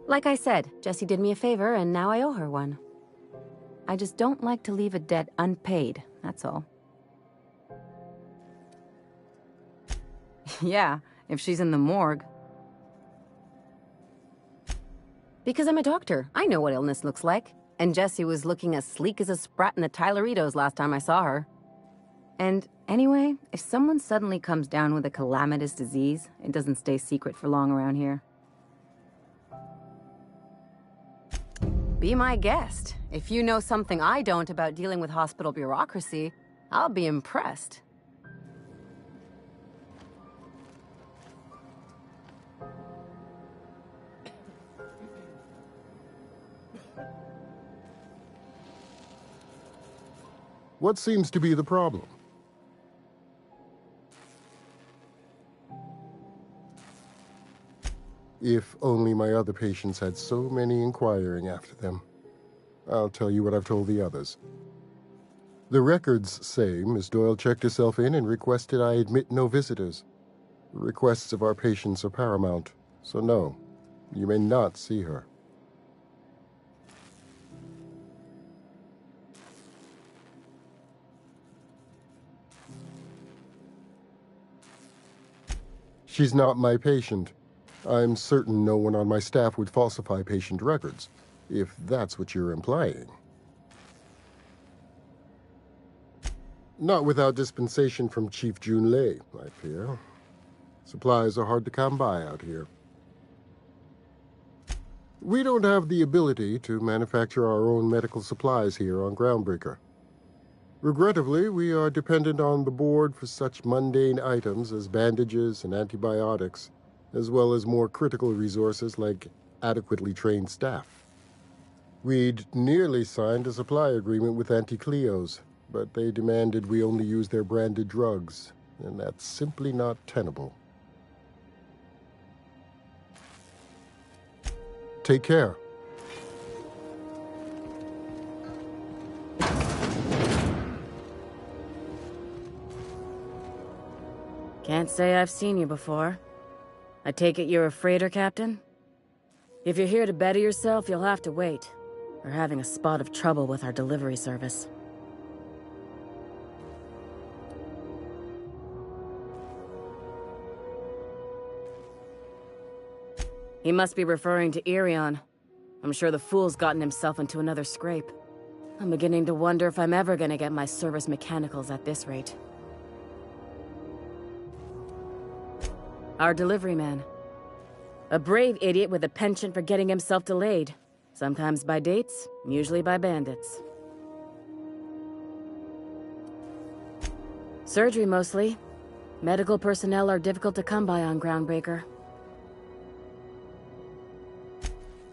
Like I said, Jessie did me a favor, and now I owe her one. I just don't like to leave a debt unpaid, that's all. Yeah, if she's in the morgue. Because I'm a doctor. I know what illness looks like. And Jessie was looking as sleek as a sprat in the Tyleritos last time I saw her. And anyway, if someone suddenly comes down with a calamitous disease, it doesn't stay secret for long around here. Be my guest. If you know something I don't about dealing with hospital bureaucracy, I'll be impressed. What seems to be the problem? If only my other patients had so many inquiring after them. I'll tell you what I've told the others. The records say Miss Doyle checked herself in and requested I admit no visitors. The requests of our patients are paramount, so no, you may not see her. She's not my patient. I'm certain no one on my staff would falsify patient records, if that's what you're implying. Not without dispensation from Chief Junlei, I fear. Supplies are hard to come by out here. We don't have the ability to manufacture our own medical supplies here on Groundbreaker. Regrettably, we are dependent on the board for such mundane items as bandages and antibiotics, as well as more critical resources like adequately trained staff. We'd nearly signed a supply agreement with Anti-Cleos, but they demanded we only use their branded drugs, and that's simply not tenable. Take care. Can't say I've seen you before. I take it you're a freighter captain? If you're here to better yourself, you'll have to wait. We're having a spot of trouble with our delivery service. He must be referring to Irion. I'm sure the fool's gotten himself into another scrape. I'm beginning to wonder if I'm ever gonna get my service mechanicals at this rate. Our delivery man. A brave idiot with a penchant for getting himself delayed. Sometimes by dates, usually by bandits. Surgery mostly. Medical personnel are difficult to come by on Groundbreaker.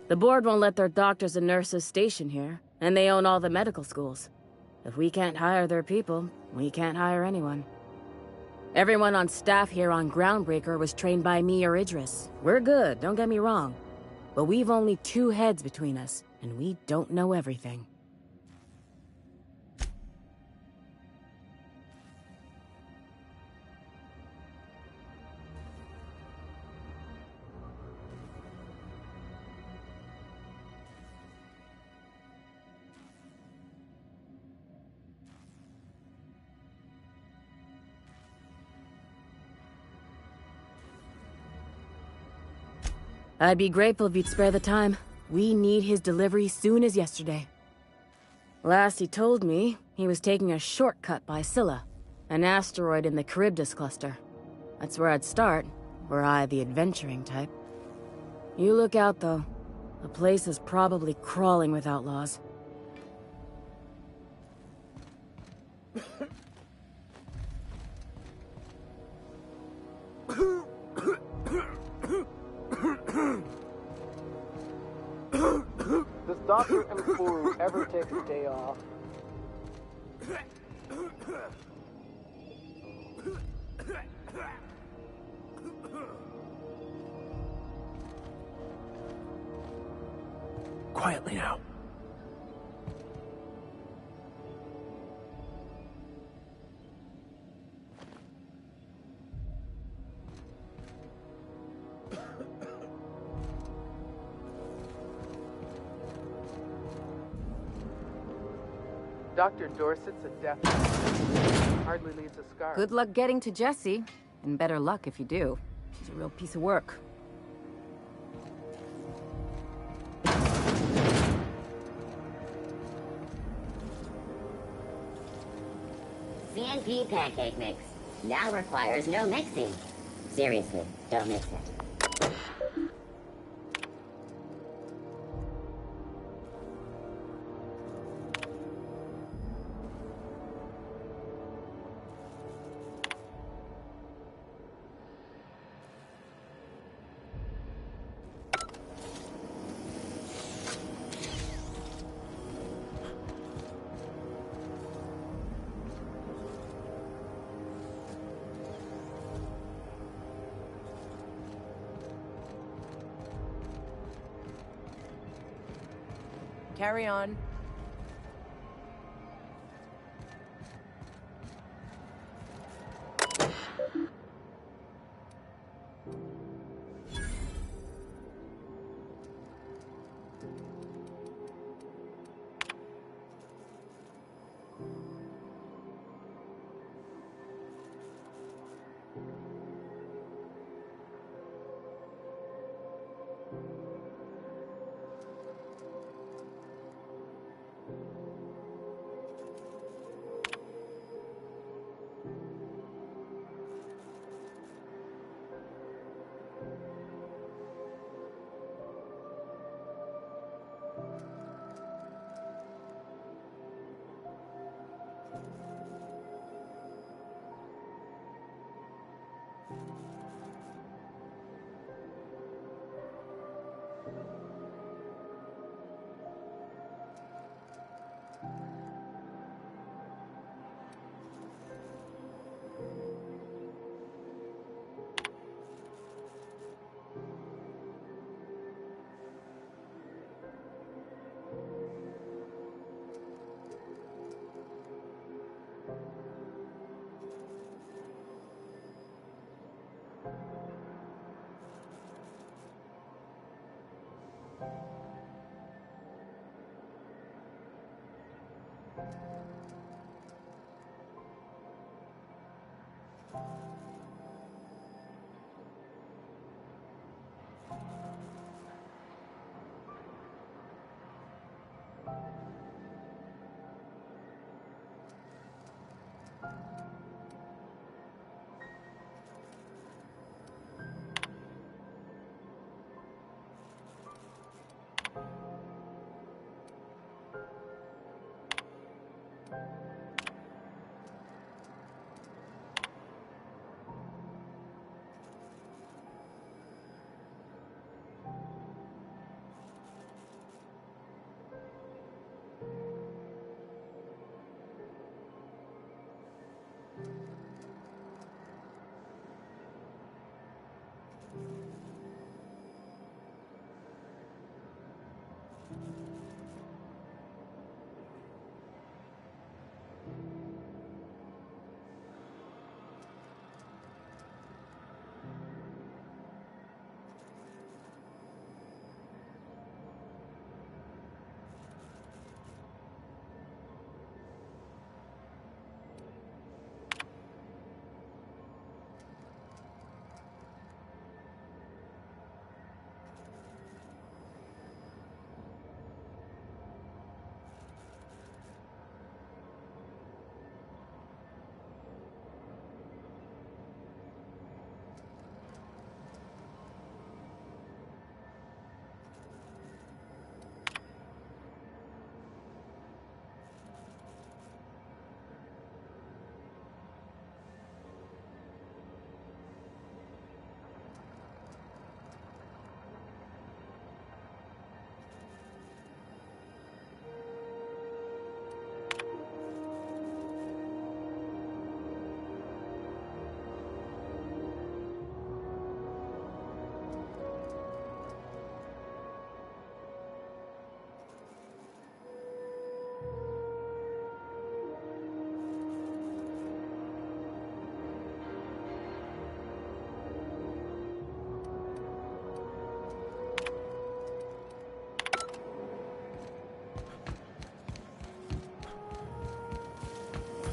The board won't let their doctors and nurses station here, and they own all the medical schools. If we can't hire their people, we can't hire anyone. Everyone on staff here on Groundbreaker was trained by me or Idris. We're good, don't get me wrong. But we've only 2 heads between us, and we don't know everything. I'd be grateful if you'd spare the time. We need his delivery soon as yesterday. Last he told me, he was taking a shortcut by Scylla, an asteroid in the Charybdis cluster. That's where I'd start, were I the adventuring type. You look out, though. The place is probably crawling with outlaws. Does Dr. Mkuru ever take a day off? Quietly now. Dr. Dorset's a death. Hardly leaves a scar. Good luck getting to Jessie, and better luck if you do. She's a real piece of work. CNP pancake mix. Now requires no mixing. Seriously, don't mix it. Carry on.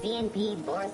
CNP Boris.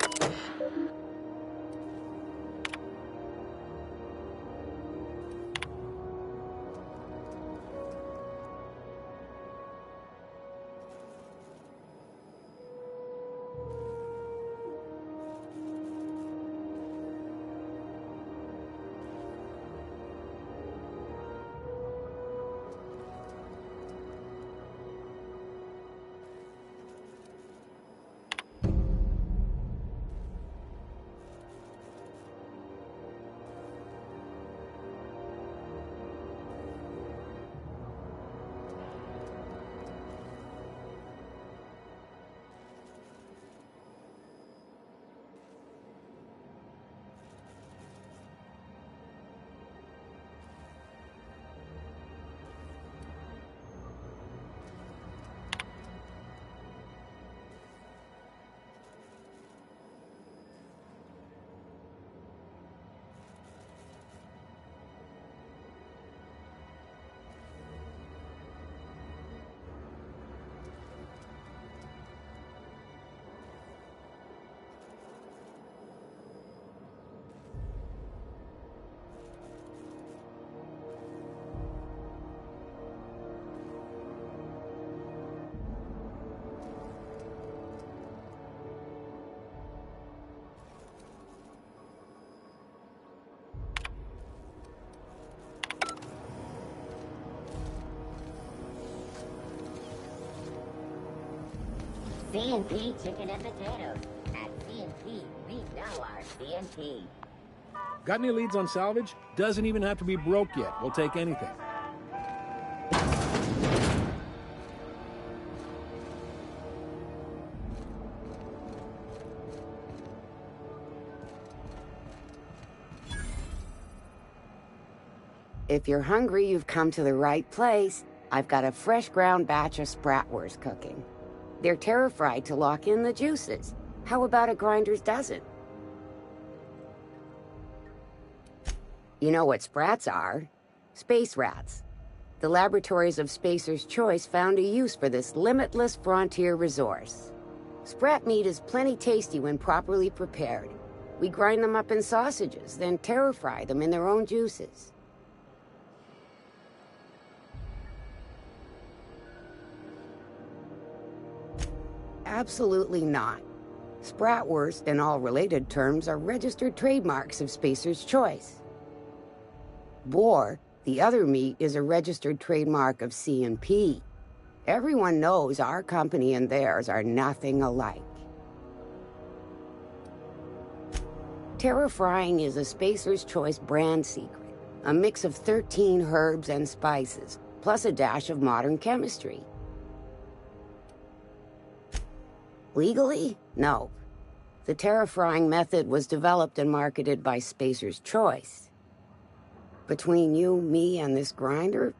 C&P chicken and potatoes. At C&P, we know our C&P. Got any leads on salvage? Doesn't even have to be broke yet. We'll take anything. If you're hungry, you've come to the right place. I've got a fresh ground batch of spratwurst cooking. They're terra-fried to lock in the juices. How about a grinder's dozen? You know what sprats are? Space rats. The laboratories of Spacer's Choice found a use for this limitless frontier resource. Sprat meat is plenty tasty when properly prepared. We grind them up in sausages, then terra-fry them in their own juices. Absolutely not. Spratwurst and all related terms are registered trademarks of Spacer's Choice. Boar, the other meat, is a registered trademark of C&P. Everyone knows our company and theirs are nothing alike. Terra-frying is a Spacer's Choice brand secret, a mix of 13 herbs and spices, plus a dash of modern chemistry. Legally? No. The terra-frying method was developed and marketed by Spacer's Choice. Between you, me, and this grinder,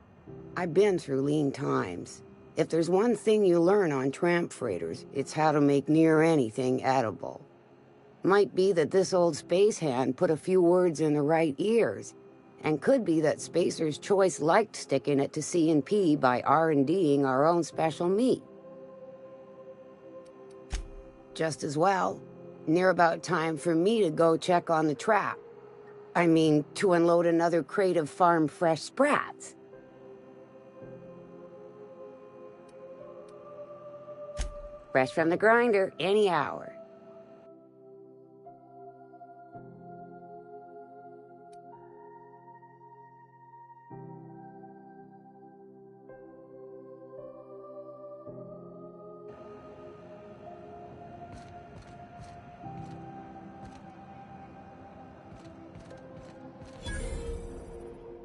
I've been through lean times. If there's one thing you learn on tramp freighters, it's how to make near anything edible. Might be that this old space hand put a few words in the right ears, and could be that Spacer's Choice liked sticking it to C&P by R&D'ing our own special meat. Just as well, near about time for me to go check on the trap. I mean, to unload another crate of farm-fresh sprats. Fresh from the grinder, any hour.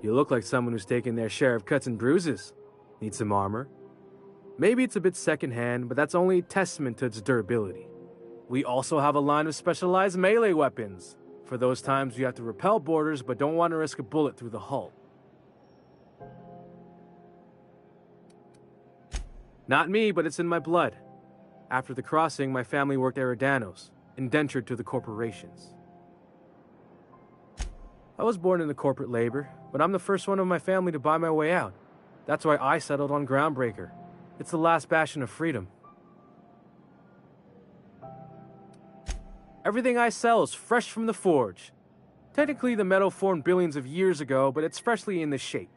You look like someone who's taken their share of cuts and bruises. Need some armor? Maybe it's a bit secondhand, but that's only a testament to its durability. We also have a line of specialized melee weapons, for those times you have to repel boarders but don't want to risk a bullet through the hull. Not me, but it's in my blood. After the crossing, my family worked Eridanos, indentured to the corporations. I was born into corporate labor, but I'm the first one of my family to buy my way out. That's why I settled on Groundbreaker. It's the last bastion of freedom. Everything I sell is fresh from the forge. Technically, the metal formed billions of years ago, but it's freshly in this shape.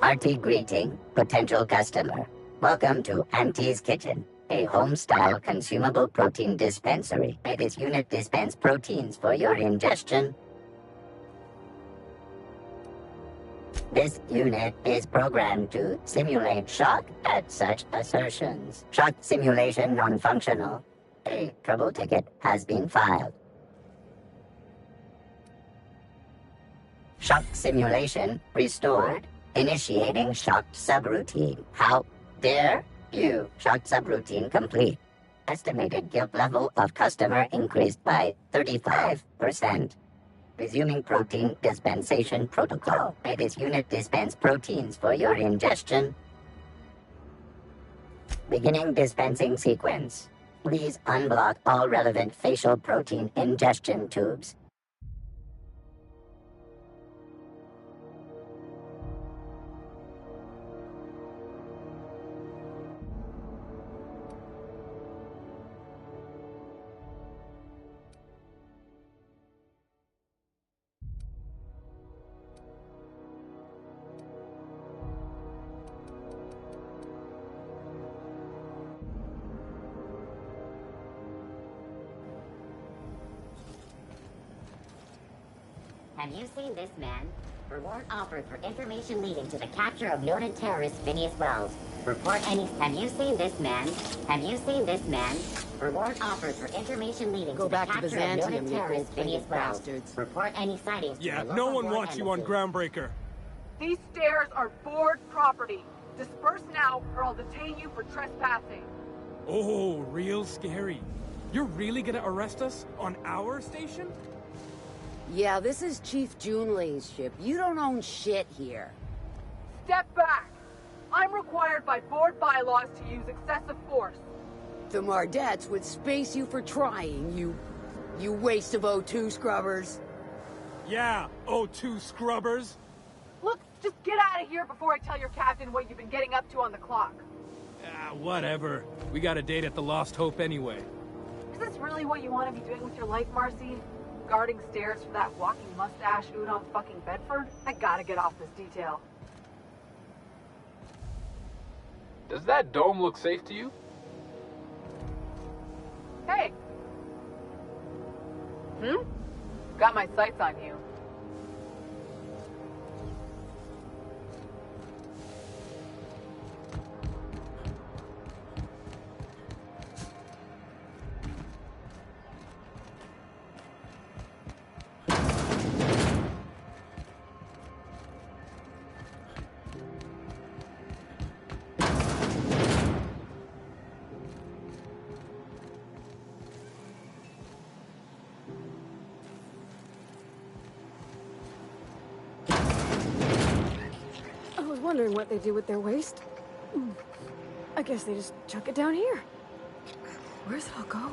Hearty greeting, potential customer. Welcome to Auntie's Kitchen, a home-style consumable protein dispensary. May this unit dispense proteins for your ingestion. This unit is programmed to simulate shock at such assertions. Shock simulation non-functional. A trouble ticket has been filed. Shock simulation restored. Initiating shocked subroutine. How dare you? Shocked subroutine complete. Estimated guilt level of customer increased by 35%. Resuming protein dispensation protocol. May this unit dispense proteins for your ingestion. Beginning dispensing sequence. Please unblock all relevant facial protein ingestion tubes. Have you seen this man? Reward offered for information leading to the capture of noted terrorist Phineas Wells. Report any... Have you seen this man? Have you seen this man? Reward offered for information leading to the capture of noted terrorist Phineas Wells. Report any sightings. Yeah, no one wants you on Groundbreaker. These stairs are board property. Disperse now or I'll detain you for trespassing. Oh, real scary. You're really gonna arrest us on our station? Yeah, this is Chief Junlei's ship. You don't own shit here. Step back! I'm required by board bylaws to use excessive force. The Mardettes would space you for trying, you waste of O2 scrubbers. Yeah, O2 scrubbers. Look, just get out of here before I tell your captain what you've been getting up to on the clock. Whatever. We got a date at the Lost Hope anyway. Is this really what you want to be doing with your life, Marcy? Guarding stairs for that walking mustache Udon fucking Bedford? I gotta get off this detail. Does that dome look safe to you? Hey! Got my sights on you. Wondering what they do with their waste. I guess they just chuck it down here. Where's it all go?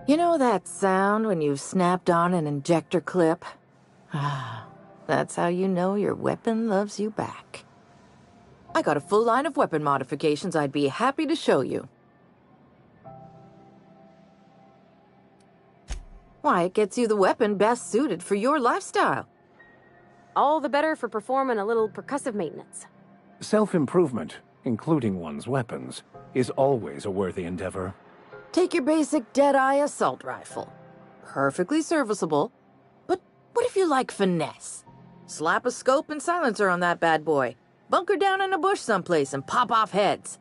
You know that sound when you've snapped on an injector clip? That's how you know your weapon loves you back. I got a full line of weapon modifications I'd be happy to show you. Why, it gets you the weapon best suited for your lifestyle. All the better for performing a little percussive maintenance. Self-improvement, including one's weapons, is always a worthy endeavor. Take your basic Deadeye assault rifle. Perfectly serviceable. But what if you like finesse? Slap a scope and silencer on that bad boy. Bunker down in a bush someplace and pop off heads.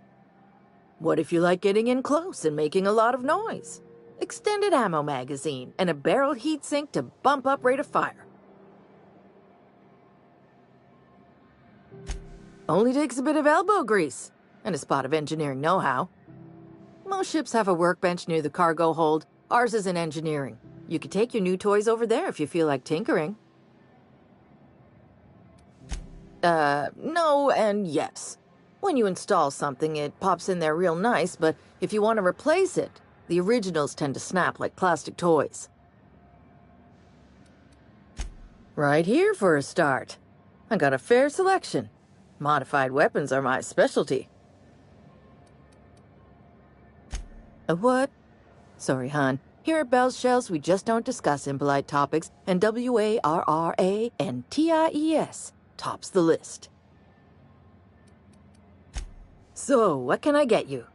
What if you like getting in close and making a lot of noise? Extended ammo magazine and a barrel heatsink to bump up rate of fire. Only takes a bit of elbow grease and a spot of engineering know-how. Most ships have a workbench near the cargo hold. Ours is in engineering. You could take your new toys over there if you feel like tinkering. No and yes. When you install something, it pops in there real nice, but if you want to replace it, the originals tend to snap like plastic toys. Right here for a start. I got a fair selection. Modified weapons are my specialty. A what? Sorry, hon. Here at Bell's Shells, we just don't discuss impolite topics, and WARRANTIES tops the list. So, what can I get you?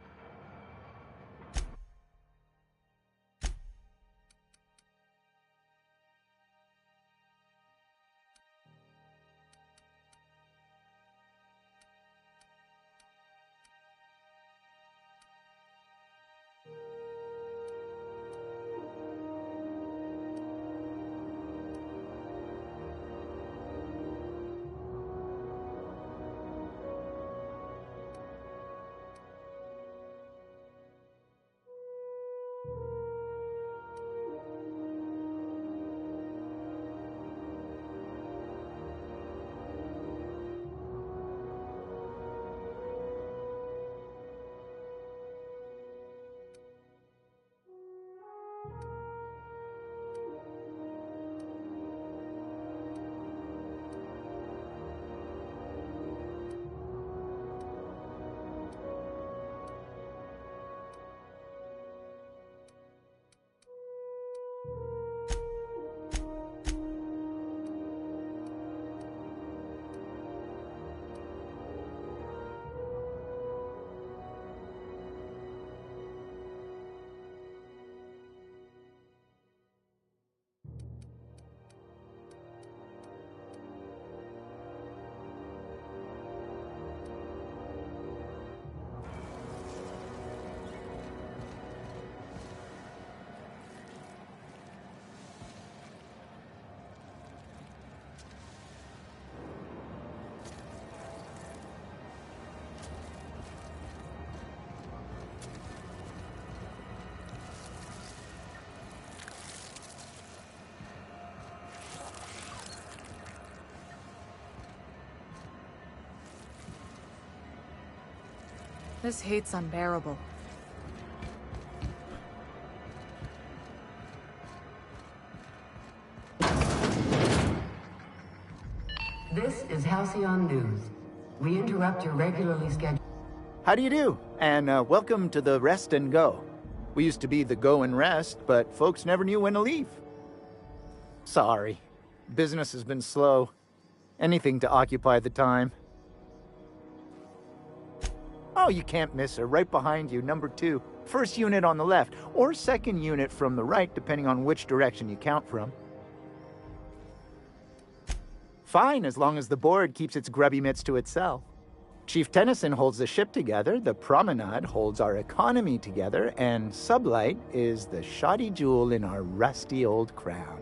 This heat's unbearable. This is Halcyon News. We interrupt your regularly scheduled... How do you do? And welcome to the Rest and Go. We used to be the Go and Rest, but folks never knew when to leave. Sorry. Business has been slow. Anything to occupy the time. Oh, you can't miss her. Right behind you, number 2. First unit on the left, or second unit from the right, depending on which direction you count from. Fine, as long as the board keeps its grubby mitts to itself. Chief Tennyson holds the ship together, the Promenade holds our economy together, and Sublight is the shoddy jewel in our rusty old crown.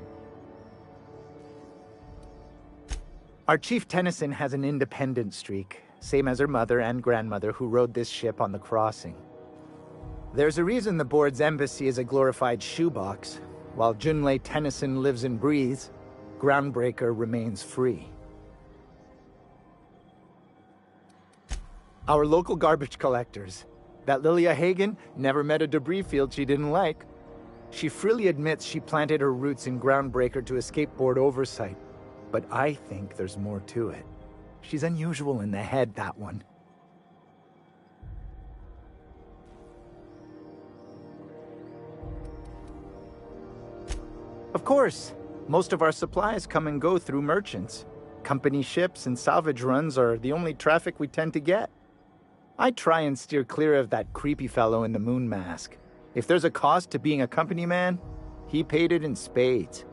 Our Chief Tennyson has an independent streak, same as her mother and grandmother who rode this ship on the crossing. There's a reason the board's embassy is a glorified shoebox. While Junlei Tennyson lives and breathes, Groundbreaker remains free. Our local garbage collectors. That Lilia Hagen never met a debris field she didn't like. She freely admits she planted her roots in Groundbreaker to escape board oversight. But I think there's more to it. She's unusual in the head, that one. Of course, most of our supplies come and go through merchants. Company ships and salvage runs are the only traffic we tend to get. I try and steer clear of that creepy fellow in the moon mask. If there's a cost to being a company man, he paid it in spades.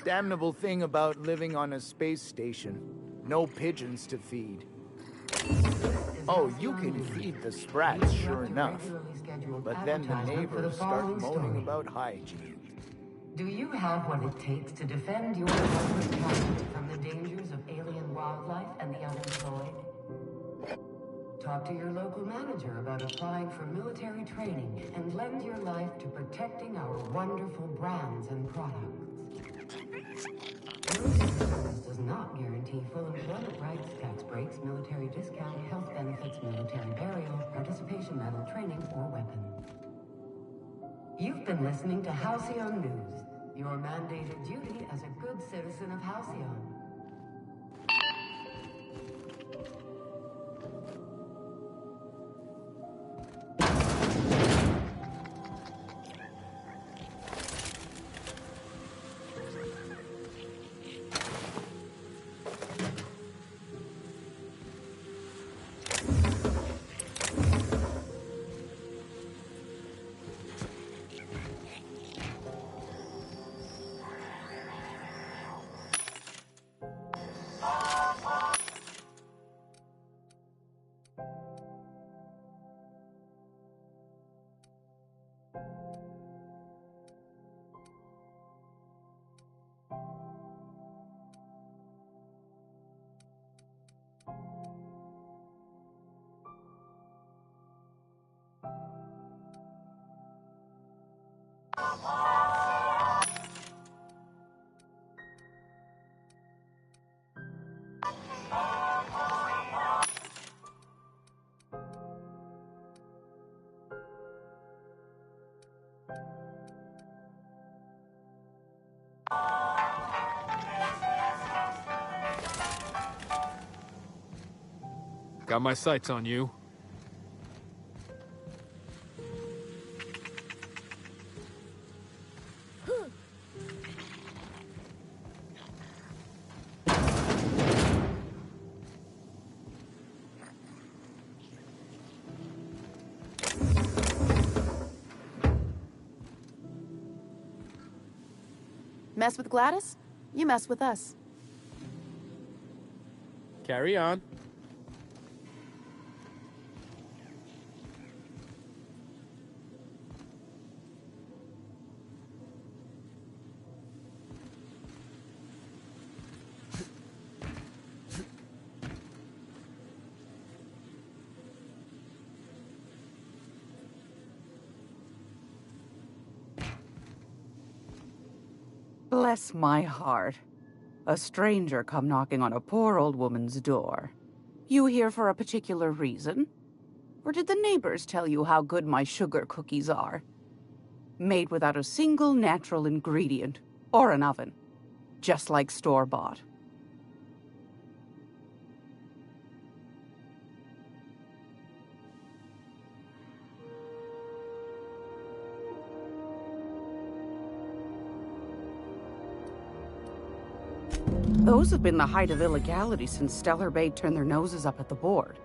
damnable thing about living on a space station. No pigeons to feed. Oh, you can feed the sprats, sure enough. But then the neighbors start moaning about hygiene. Do you have what it takes to defend your helpless captive from the dangers of alien wildlife and the unemployed? Talk to your local manager about applying for military training and lend your life to protecting our wonderful brands and products. Military service does not guarantee full employment rights, tax breaks, military discount, health benefits, military burial, participation medal, training, or weapons. You've been listening to Halcyon News, your mandated duty as a good citizen of Halcyon. Got my sights on you. Mess with Gladys? You mess with us. Carry on. Bless my heart. A stranger come knocking on a poor old woman's door. You here for a particular reason? Or did the neighbors tell you how good my sugar cookies are? Made without a single natural ingredient, or an oven. Just like store-bought. Those have been the height of illegality since Stellar Bay turned their noses up at the board.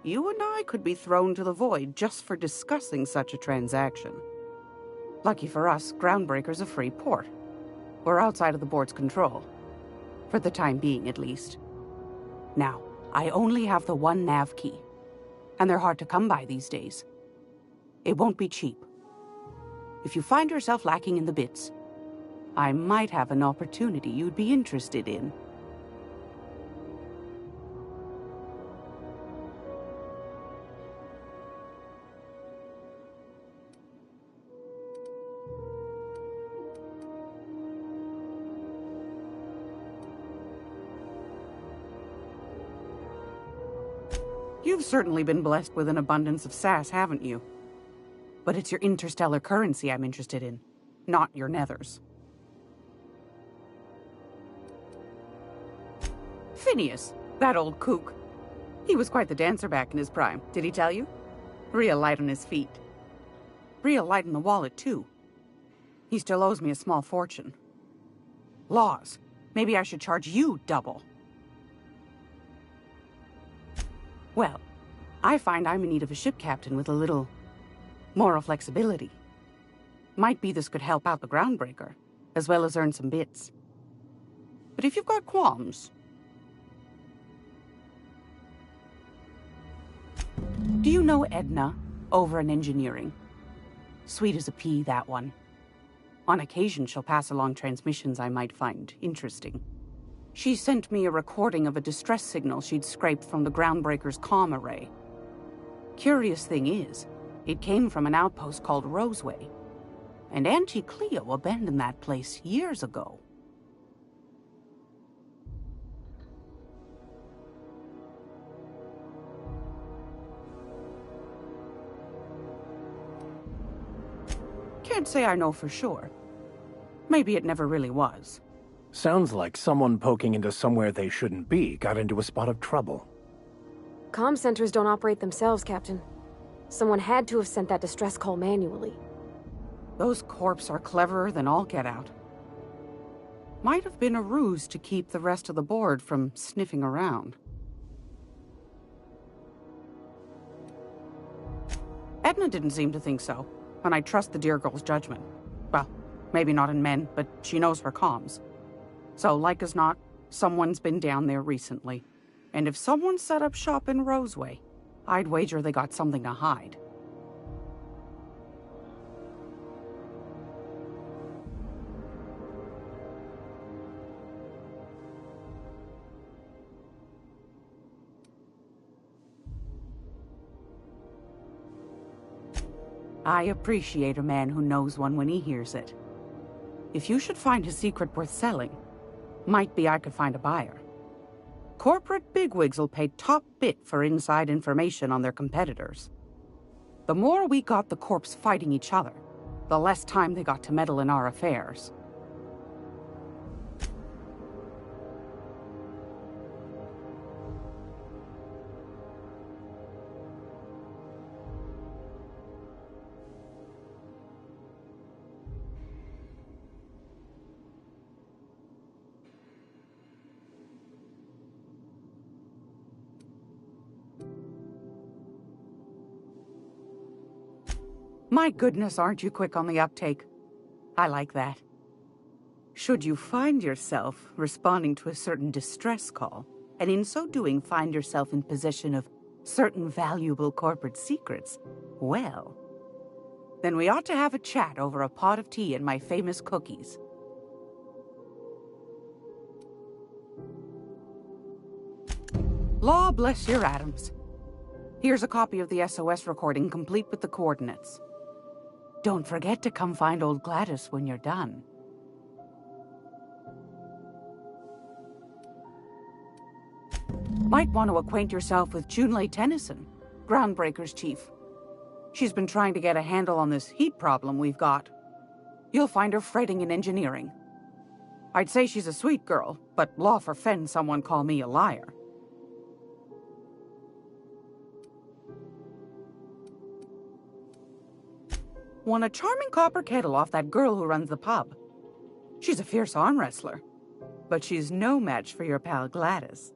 You and I could be thrown to the void just for discussing such a transaction. Lucky for us, Groundbreaker's a free port. We're outside of the board's control. For the time being, at least. Now, I only have the one nav key. And they're hard to come by these days. It won't be cheap. If you find yourself lacking in the bits, I might have an opportunity you'd be interested in. You've certainly been blessed with an abundance of sass, haven't you? But it's your interstellar currency I'm interested in, not your nethers. Phineas, that old kook. He was quite the dancer back in his prime, did he tell you? Real light on his feet. Real light in the wallet, too. He still owes me a small fortune. Laws. Maybe I should charge you double. Well, I find I'm in need of a ship captain with a little moral flexibility. Might be this could help out the Groundbreaker, as well as earn some bits. But if you've got qualms... Do you know Edna, over in engineering? Sweet as a pea, that one. On occasion, she'll pass along transmissions I might find interesting. She sent me a recording of a distress signal she'd scraped from the Groundbreaker's comm array. Curious thing is, it came from an outpost called Roseway. And Auntie Cleo abandoned that place years ago. Can't say I know for sure. Maybe it never really was. Sounds like someone poking into somewhere they shouldn't be got into a spot of trouble. Comm centers don't operate themselves, Captain. Someone had to have sent that distress call manually. Those corps are cleverer than all get out. Might have been a ruse to keep the rest of the board from sniffing around. Edna didn't seem to think so, and I trust the dear girl's judgment. Well, maybe not in men, but she knows her comms. So, like as not, someone's been down there recently. And if someone set up shop in Roseway, I'd wager they got something to hide. I appreciate a man who knows one when he hears it. If you should find his secret worth selling, might be I could find a buyer. Corporate bigwigs will pay top bit for inside information on their competitors. The more we got the corps fighting each other, the less time they got to meddle in our affairs. My goodness, aren't you quick on the uptake? I like that. Should you find yourself responding to a certain distress call, and in so doing find yourself in possession of certain valuable corporate secrets, well, then we ought to have a chat over a pot of tea and my famous cookies. Law bless your atoms. Here's a copy of the SOS recording complete with the coordinates. Don't forget to come find old Gladys when you're done. Might want to acquaint yourself with Junlei Tennyson, Groundbreaker's chief. She's been trying to get a handle on this heat problem we've got. You'll find her fretting in engineering. I'd say she's a sweet girl, but law forfend someone call me a liar. Won a charming copper kettle off that girl who runs the pub. She's a fierce arm wrestler, but she's no match for your pal Gladys.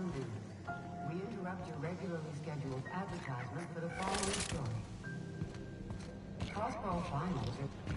Undo. We interrupt your regularly scheduled advertisement for the following story. Crossbow finals are...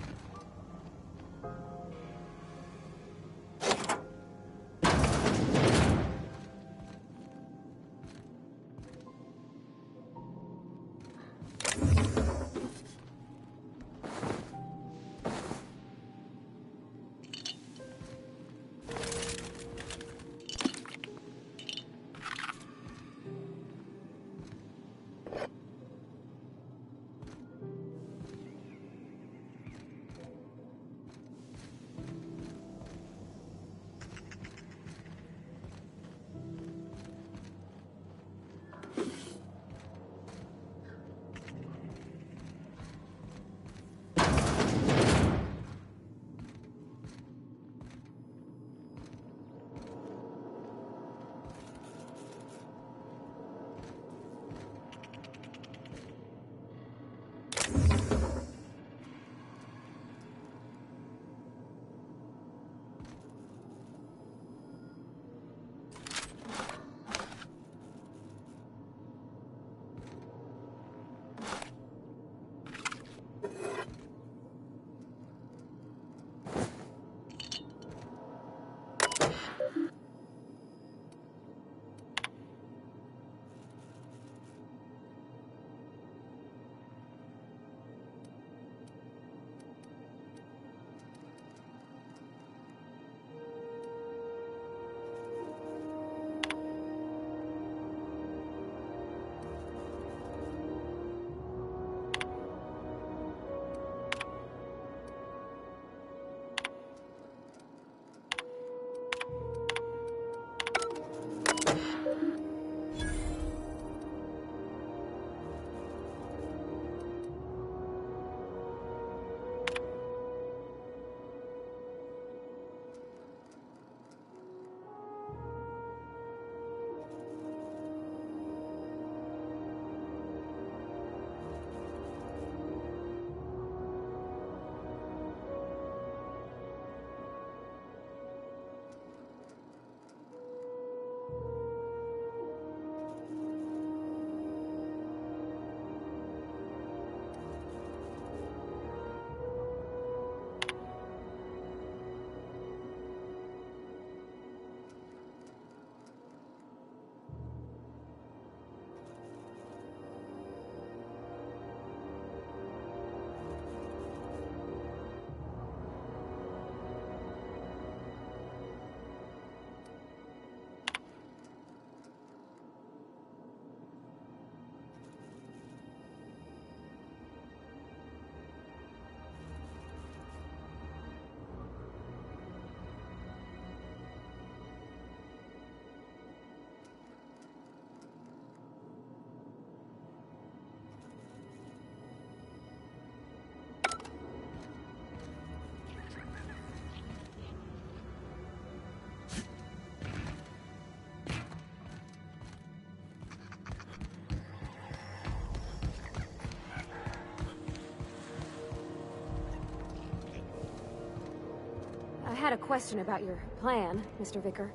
I had a question about your plan, Mr. Vicker.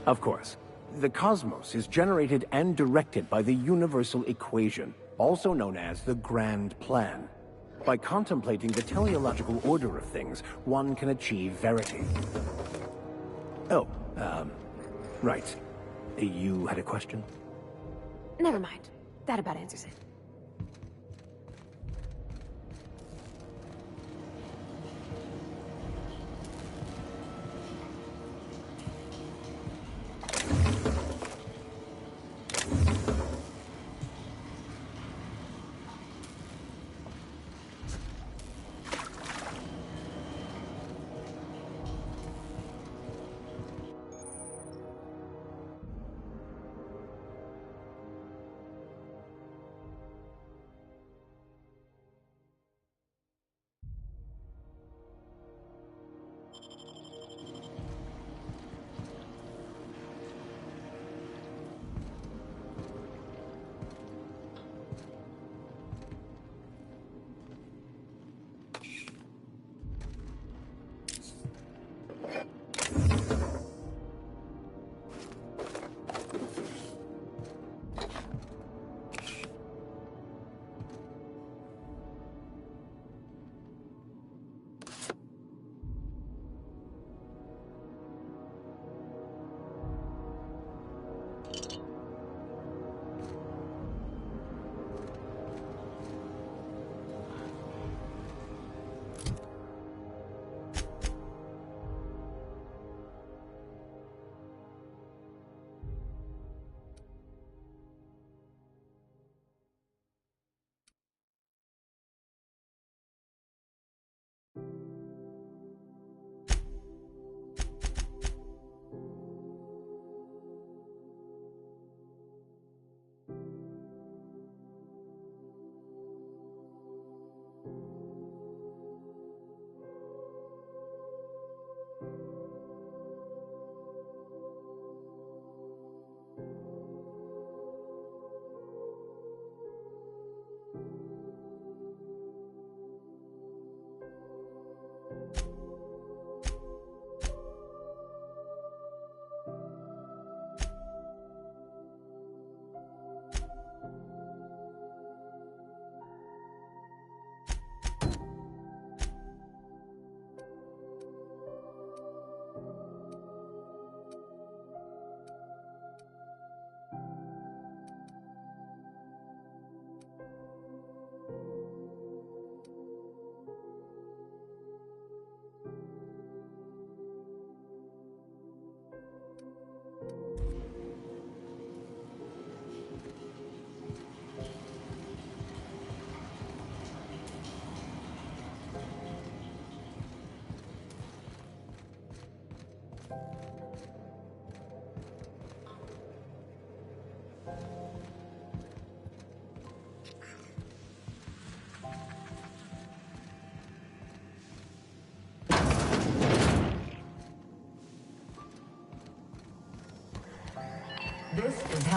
Of course. The cosmos is generated and directed by the universal equation, also known as the Grand Plan. By contemplating the teleological order of things, one can achieve verity. Oh, right. You had a question? Never mind. That about answers it.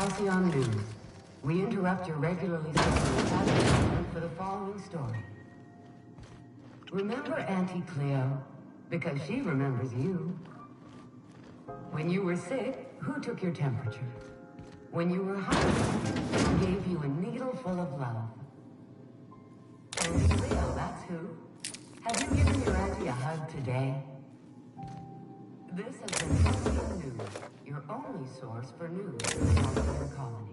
Halcyon News. We interrupt your regularly scheduled advertisement for the following story. Remember Auntie Cleo? Because she remembers you. When you were sick, who took your temperature? When you were hungry, who gave you a needle full of love? Auntie Cleo, that's who. Have you given your auntie a hug today? This has been Halcyon News, your only source for news in the Halcyon Colony.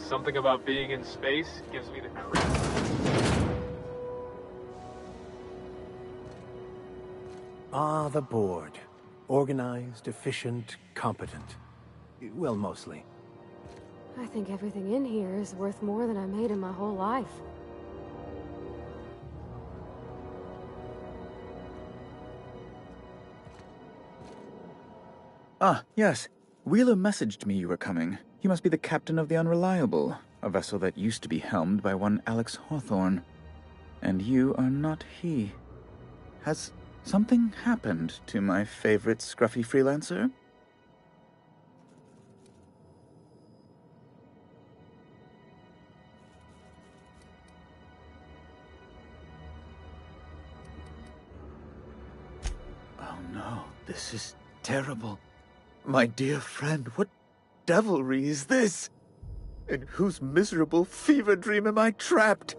Something about being in space gives me the creeps. Ah, the board. Organized, efficient, competent. Well, mostly. I think everything in here is worth more than I made in my whole life. Ah, yes. Wheeler messaged me you were coming. He must be the captain of the Unreliable, a vessel that used to be helmed by one Alex Hawthorne. And you are not he. Has something happened to my favorite scruffy freelancer? Oh no, this is terrible. My dear friend, what devilry is this? In whose miserable fever dream am I trapped?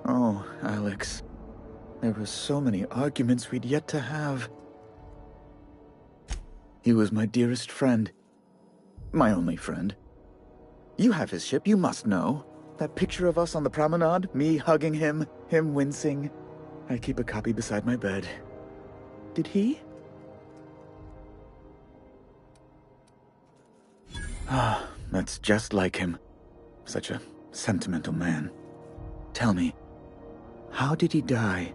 Oh, Alex. There were so many arguments we'd yet to have. He was my dearest friend. My only friend. You have his ship, you must know. That picture of us on the promenade, me hugging him, him wincing. I keep a copy beside my bed. Did he? Ah, that's just like him. Such a sentimental man. Tell me, how did he die?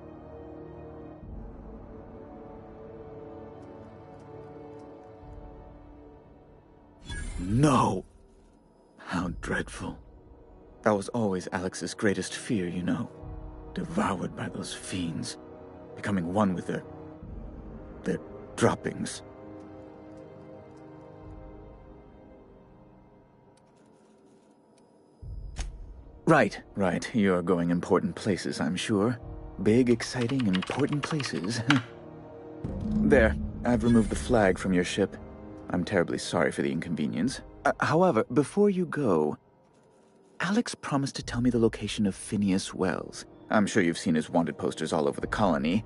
No! How dreadful. That was always Alex's greatest fear, you know. Devoured by those fiends. Becoming one with their droppings. Right. You're going important places, I'm sure. Big, exciting, important places. There, I've removed the flag from your ship. I'm terribly sorry for the inconvenience. However, before you go, Alex promised to tell me the location of Phineas Wells. I'm sure you've seen his wanted posters all over the colony.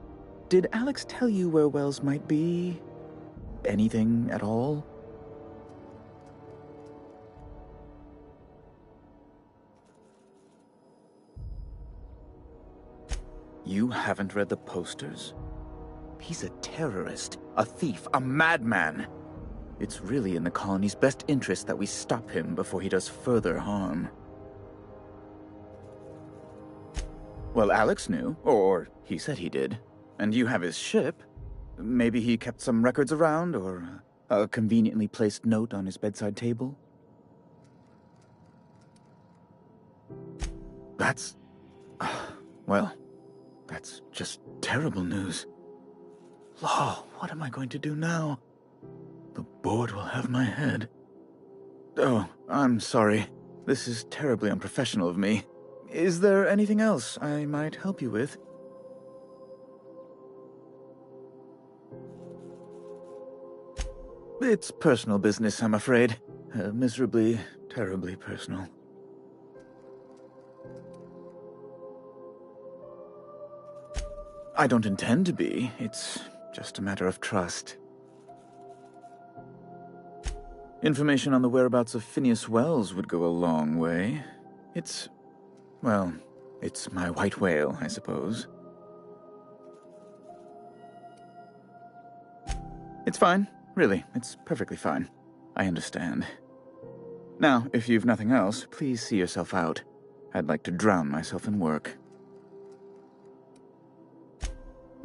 Did Alex tell you where Wells might be? Anything at all? You haven't read the posters? He's a terrorist, a thief, a madman. It's really in the colony's best interest that we stop him before he does further harm. Well, Alex knew, or he said he did. And you have his ship. Maybe he kept some records around, or a conveniently placed note on his bedside table? That's... well, that's just terrible news. Law, what am I going to do now? The board will have my head. Oh, I'm sorry. This is terribly unprofessional of me. Is there anything else I might help you with? It's personal business, I'm afraid. Miserably, terribly personal. I don't intend to be. It's just a matter of trust. Information on the whereabouts of Phineas Wells would go a long way. Well, it's my white whale, I suppose. It's fine. Really, it's perfectly fine. I understand. Now, if you've nothing else, please see yourself out. I'd like to drown myself in work.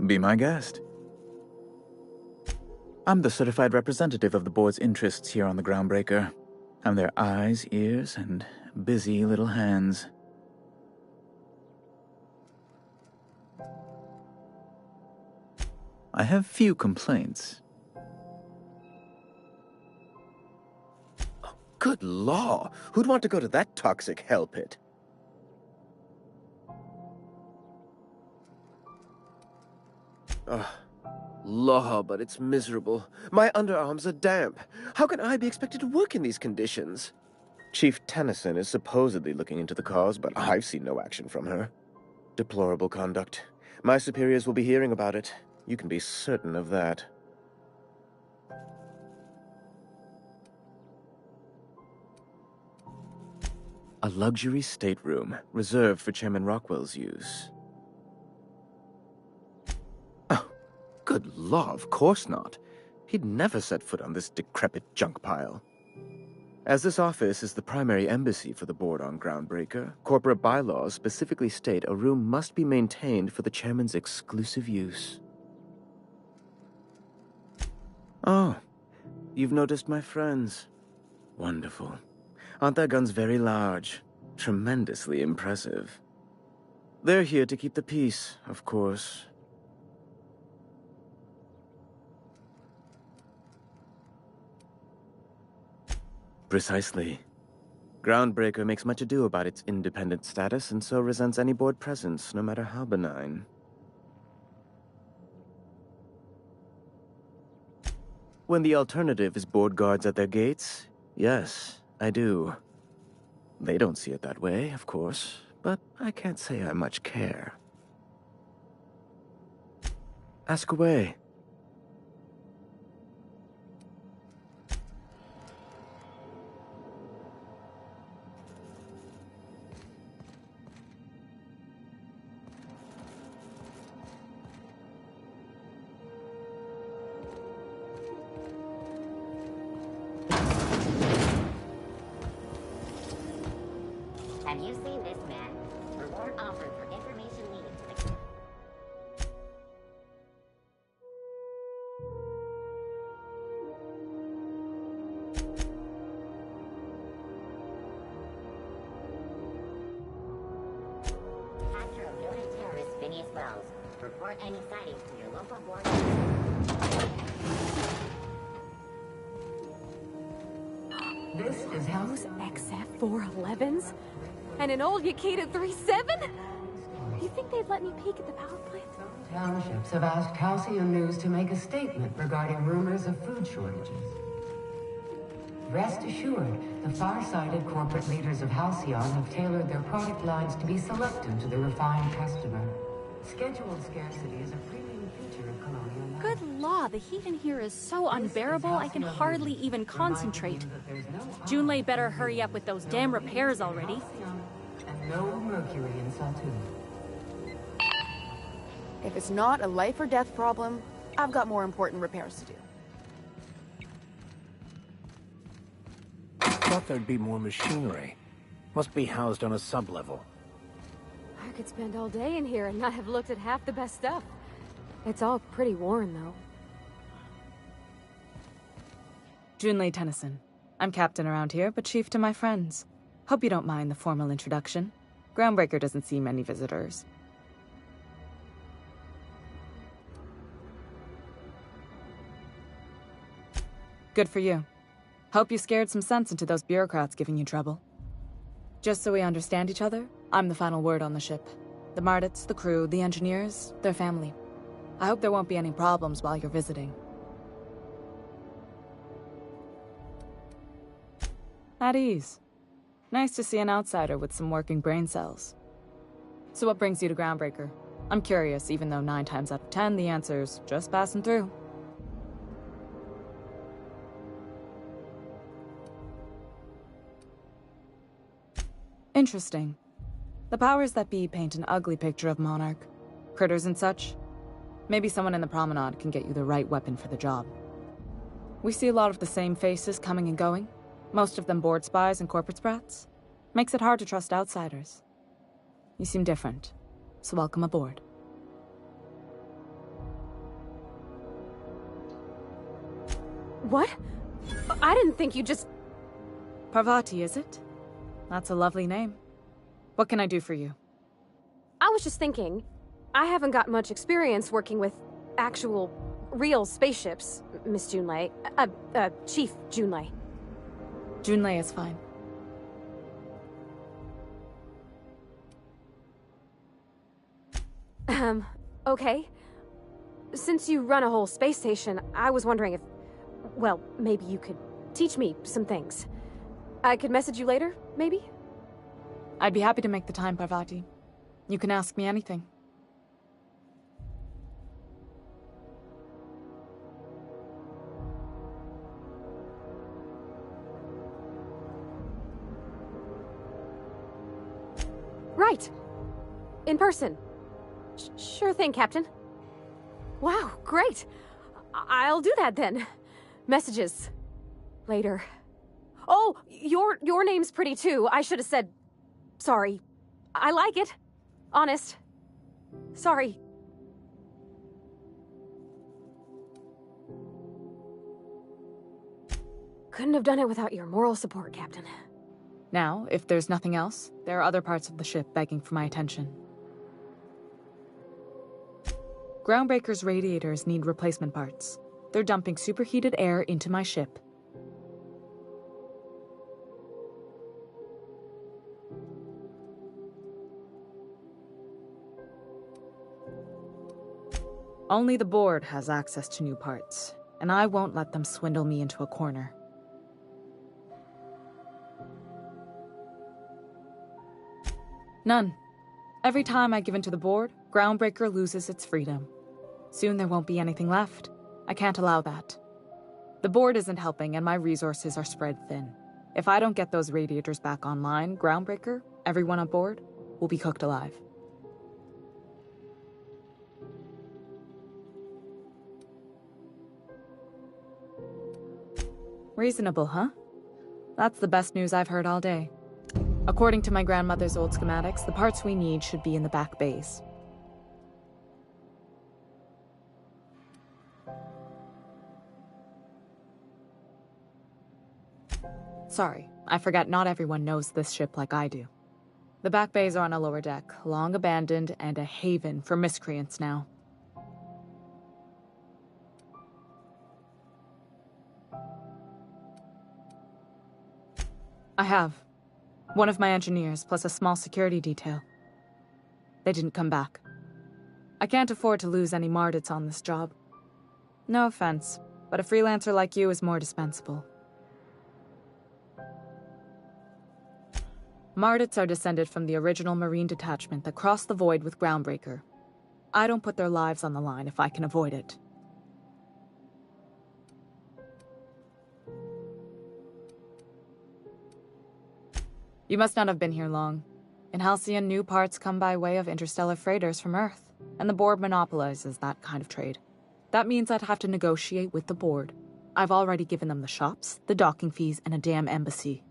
Be my guest. I'm the certified representative of the board's interests here on the Groundbreaker. I'm their eyes, ears, and busy little hands. I have few complaints. Oh, good law! Who'd want to go to that toxic hell pit? Law, but it's miserable. My underarms are damp. How can I be expected to work in these conditions? Chief Tennyson is supposedly looking into the cause, but I've seen no action from her. Deplorable conduct. My superiors will be hearing about it. You can be certain of that. A luxury stateroom, reserved for Chairman Rockwell's use. Good law, of course not. He'd never set foot on this decrepit junk pile. As this office is the primary embassy for the board on Groundbreaker, corporate bylaws specifically state a room must be maintained for the chairman's exclusive use. Oh, you've noticed my friends. Wonderful. Aren't their guns very large? Tremendously impressive. They're here to keep the peace, of course. Precisely. Groundbreaker makes much ado about its independent status and so resents any board presence, no matter how benign. When the alternative is board guards at their gates, yes, I do. They don't see it that way, of course, but I can't say I much care. Ask away. Have you seen this man? Reward offered for information needed to the... Capture of noted terrorist Phineas Wells. Report any sightings to your local board. This is Those XF-411s? And an old Yakita 3.7? You think they'd let me peek at the power plant? Townships have asked Halcyon News to make a statement regarding rumors of food shortages. Rest assured, The far-sighted corporate leaders of Halcyon have tailored their product lines to be selective to the refined customer. Scheduled scarcity is a premium feature of Colonial Life. Good law, the heat in here is so unbearable I can hardly even concentrate. Junlei better hurry up with those damn repairs already. And no mercury in Satu. If it's not a life or death problem, I've got more important repairs to do. Thought there'd be more machinery. Must be housed on a sub-level. I could spend all day in here and not have looked at half the best stuff. It's all pretty worn, though. Junlei Tennyson. I'm captain around here, but chief to my friends. Hope you don't mind the formal introduction. Groundbreaker doesn't see many visitors. Good for you. Hope you scared some sense into those bureaucrats giving you trouble. Just so we understand each other, I'm the final word on the ship. The Mardits, the crew, the engineers, their family. I hope there won't be any problems while you're visiting. At ease. Nice to see an outsider with some working brain cells. So what brings you to Groundbreaker? I'm curious, even though 9 times out of 10 the answer's just passing through. Interesting. The powers that be paint an ugly picture of Monarch. Critters and such. Maybe someone in the promenade can get you the right weapon for the job. We see a lot of the same faces coming and going. Most of them board spies and corporate sprats. Makes it hard to trust outsiders. You seem different, so welcome aboard. What? I didn't think you just... Parvati, is it? That's a lovely name. What can I do for you? I was just thinking, I haven't got much experience working with actual, real spaceships, Miss Junlei. Chief Junlei. Junlei is fine. Okay. Since you run a whole space station, I was wondering if... Well, maybe you could teach me some things. I could message you later, maybe? I'd be happy to make the time, Parvati. You can ask me anything. Right. In person. Sure thing, Captain. Wow, great. I'll do that then. Messages. Later. Oh, your name's pretty too. I should have said... Sorry. I like it. Honest. Sorry. Couldn't have done it without your moral support, Captain. Now, if there's nothing else, there are other parts of the ship begging for my attention. Groundbreaker's radiators need replacement parts. They're dumping superheated air into my ship. Only the board has access to new parts, and I won't let them swindle me into a corner. None. Every time I give in to the board, Groundbreaker loses its freedom. Soon there won't be anything left. I can't allow that. The board isn't helping, and my resources are spread thin. If I don't get those radiators back online, Groundbreaker, everyone on board, will be cooked alive. Reasonable, huh? That's the best news I've heard all day. According to my grandmother's old schematics, the parts we need should be in the back bays. Sorry, I forgot not everyone knows this ship like I do. The back bays are on a lower deck, long abandoned and a haven for miscreants now. I have. One of my engineers, plus a small security detail. They didn't come back. I can't afford to lose any Mardits on this job. No offense, but a freelancer like you is more dispensable. Mardits are descended from the original Marine detachment that crossed the void with Groundbreaker. I don't put their lives on the line if I can avoid it. You must not have been here long. In Halcyon, new parts come by way of interstellar freighters from Earth, and the board monopolizes that kind of trade. That means I'd have to negotiate with the board. I've already given them the shops, the docking fees, and a damn embassy.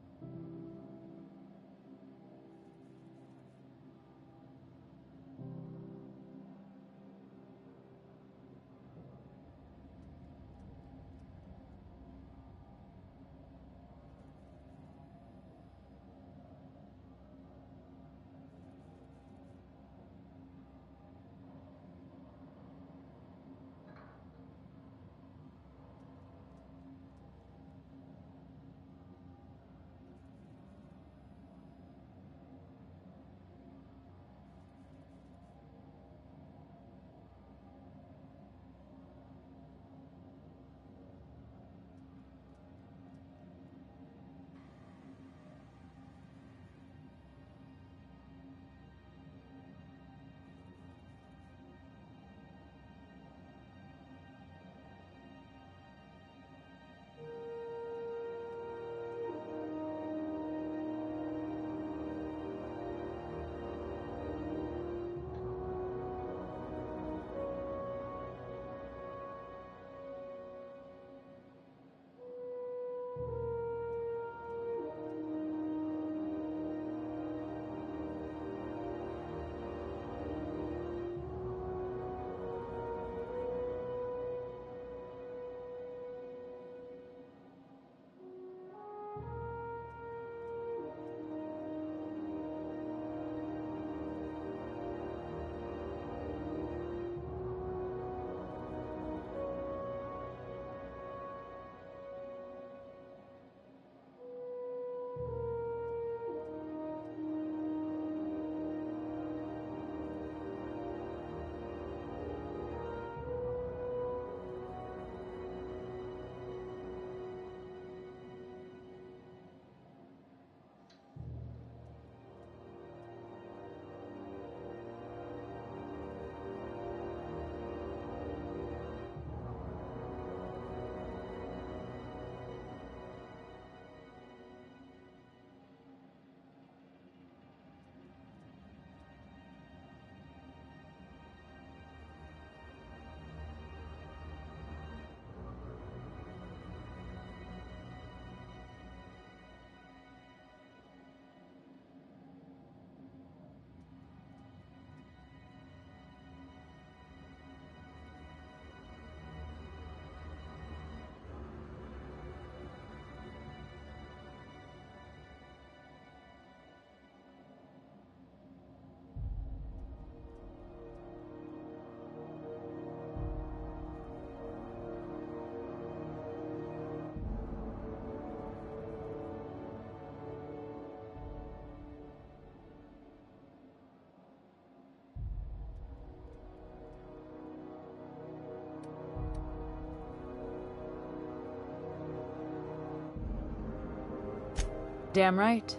Damn right.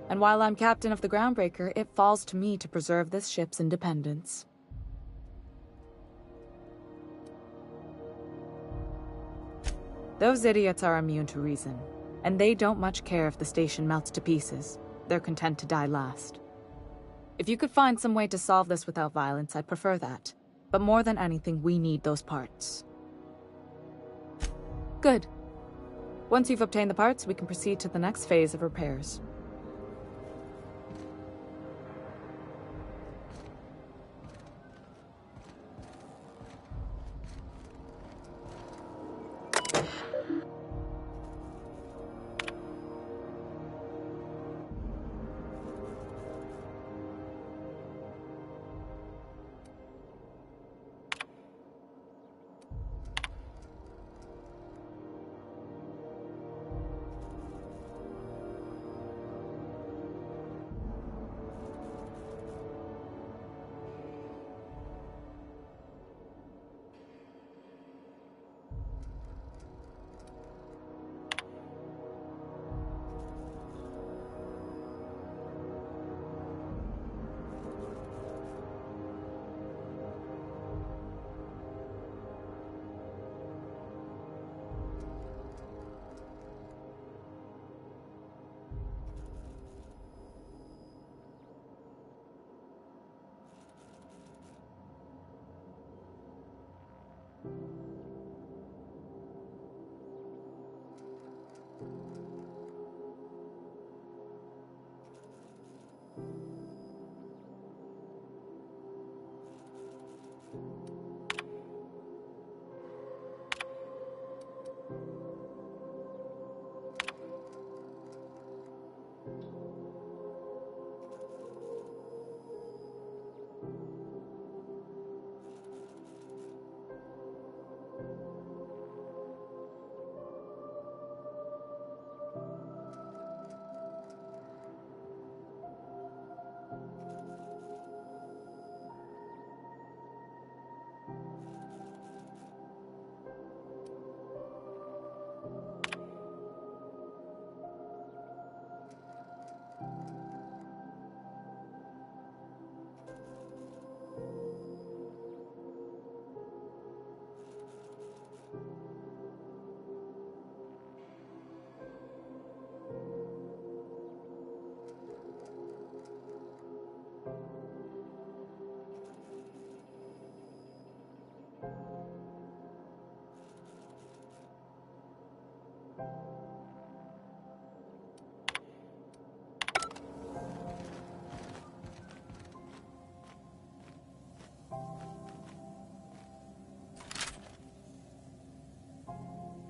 And while I'm captain of the Groundbreaker, it falls to me to preserve this ship's independence. Those idiots are immune to reason, and they don't much care if the station melts to pieces. They're content to die last. If you could find some way to solve this without violence, I'd prefer that. But more than anything, we need those parts. Good. Once you've obtained the parts, we can proceed to the next phase of repairs.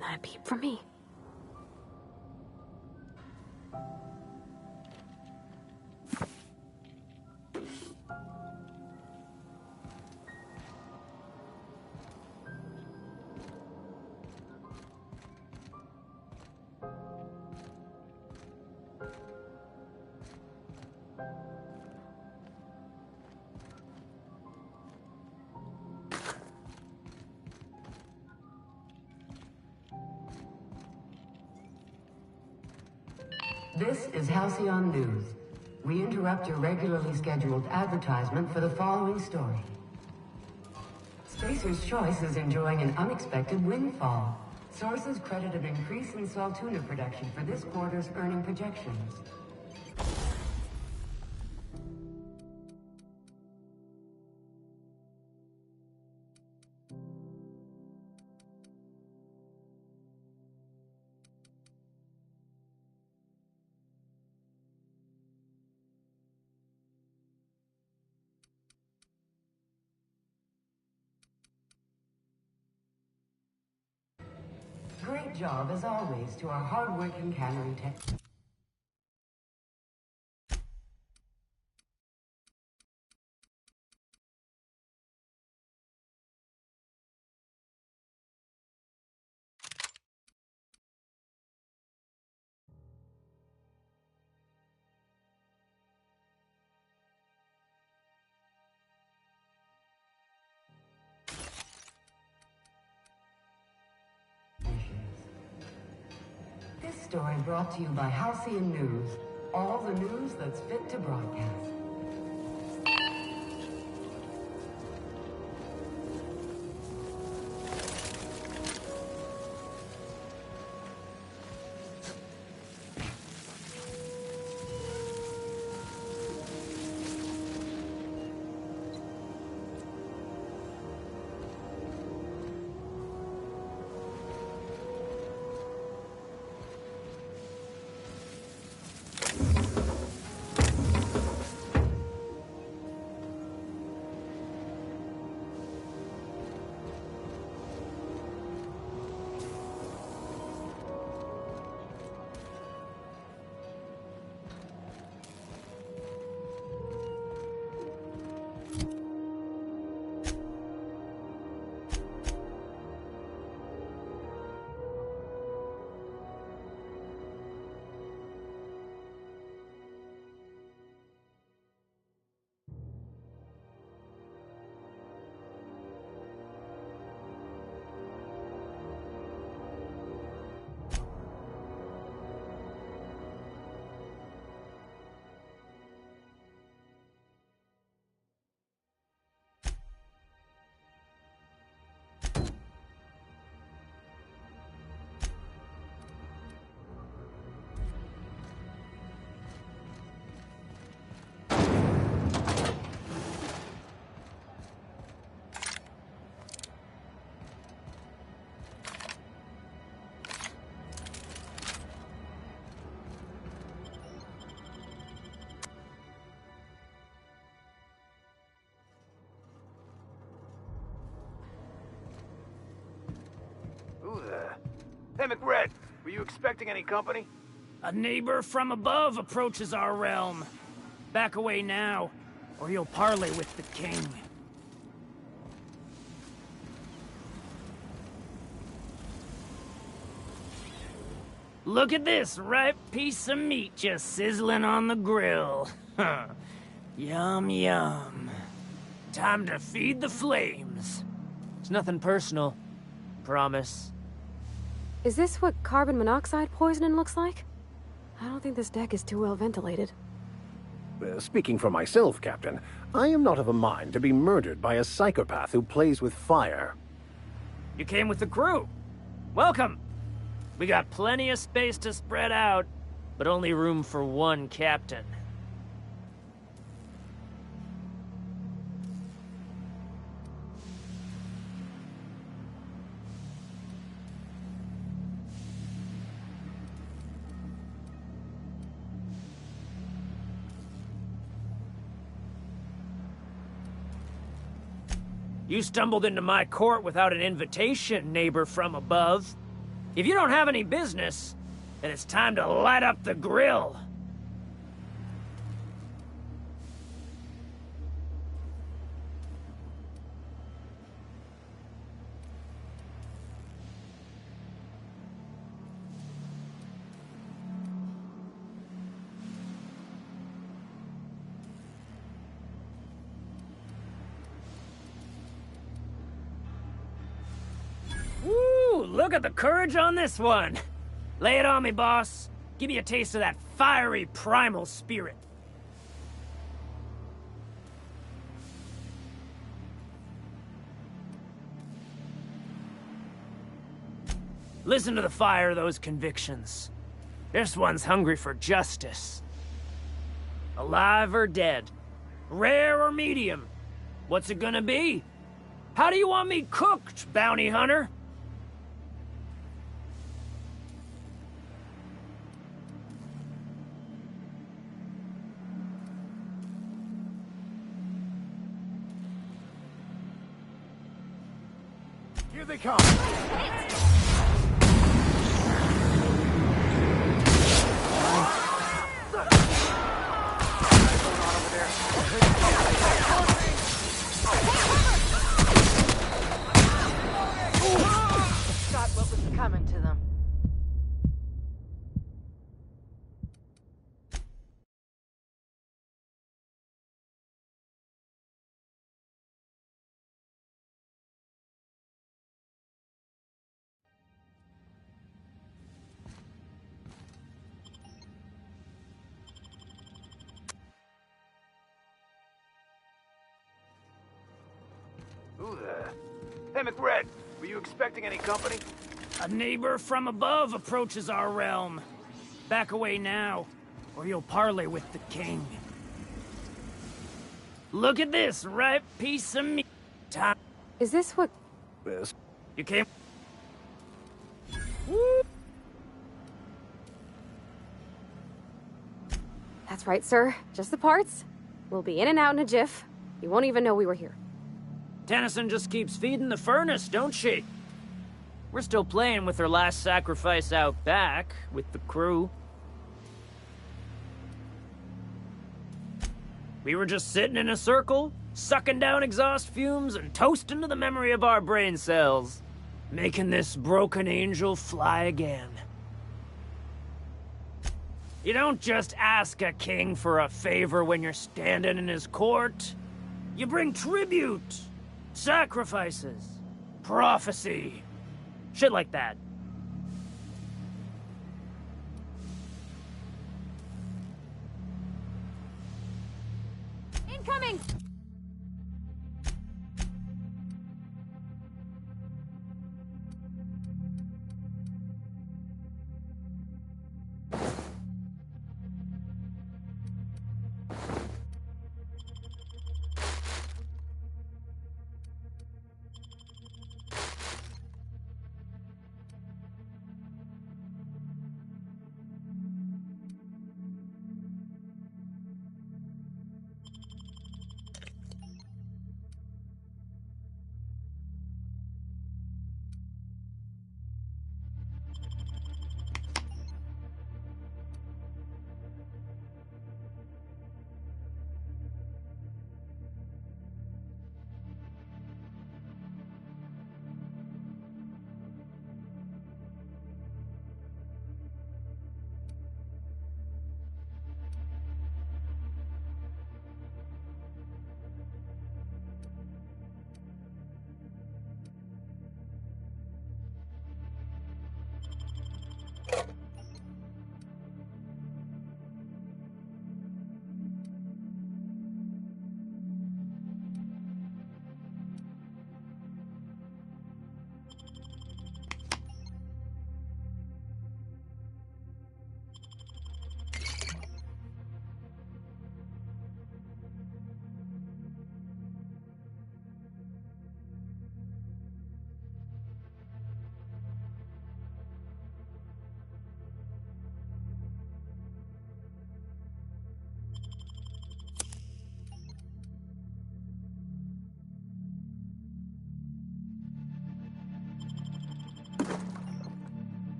Not a peep from me. This is Halcyon News. We interrupt your regularly scheduled advertisement for the following story. Spacer's Choice is enjoying an unexpected windfall. Sources credit an increase in salt-tuna production for this quarter's earning projections. Great job, as always, to our hard-working cannery tech. This story brought to you by Halcyon News. All the news that's fit to broadcast. Who the... Hey, McRed, were you expecting any company? A neighbor from above approaches our realm. Back away now, or you'll parley with the king. Look at this ripe piece of meat just sizzling on the grill. Yum, yum. Time to feed the flames. It's nothing personal. Promise. Is this what carbon monoxide poisoning looks like? I don't think this deck is too well ventilated. Speaking for myself, Captain, I am not of a mind to be murdered by a psychopath who plays with fire. You came with the crew. Welcome. We got plenty of space to spread out, but only room for one captain. You stumbled into my court without an invitation, neighbor from above. If you don't have any business, then it's time to light up the grill. Look at the courage on this one. Lay it on me, boss. Give me a taste of that fiery primal spirit. Listen to the fire of those convictions. This one's hungry for justice. Alive or dead? Rare or medium? What's it gonna be? How do you want me cooked, bounty hunter? Here they come! Got what was coming to them. Who the... Hey, McRed, were you expecting any company? A neighbor from above approaches our realm. Back away now, or you'll parley with the king. Look at this ripe piece of meat. Time. Is this what... Yes. You came... That's right, sir. Just the parts. We'll be in and out in a jiff. You won't even know we were here. Tennyson just keeps feeding the furnace, don't she? We're still playing with her last sacrifice out back, with the crew. We were just sitting in a circle, sucking down exhaust fumes and toasting to the memory of our brain cells, making this broken angel fly again. You don't just ask a king for a favor when you're standing in his court. You bring tribute, sacrifices, prophecy, shit like that. Incoming!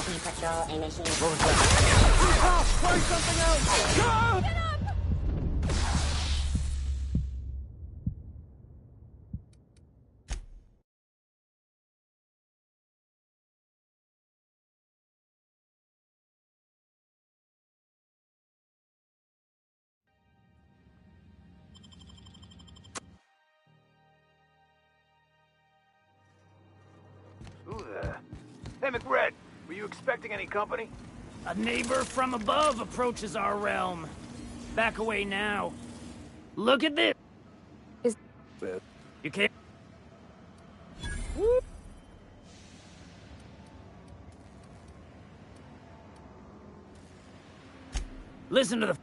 Patrol initiated. What was that? Try something else! God! Who the... Hey, McRed, were you expecting any company? A neighbor from above approaches our realm. Back away now. Look at this! You can't... Listen to the...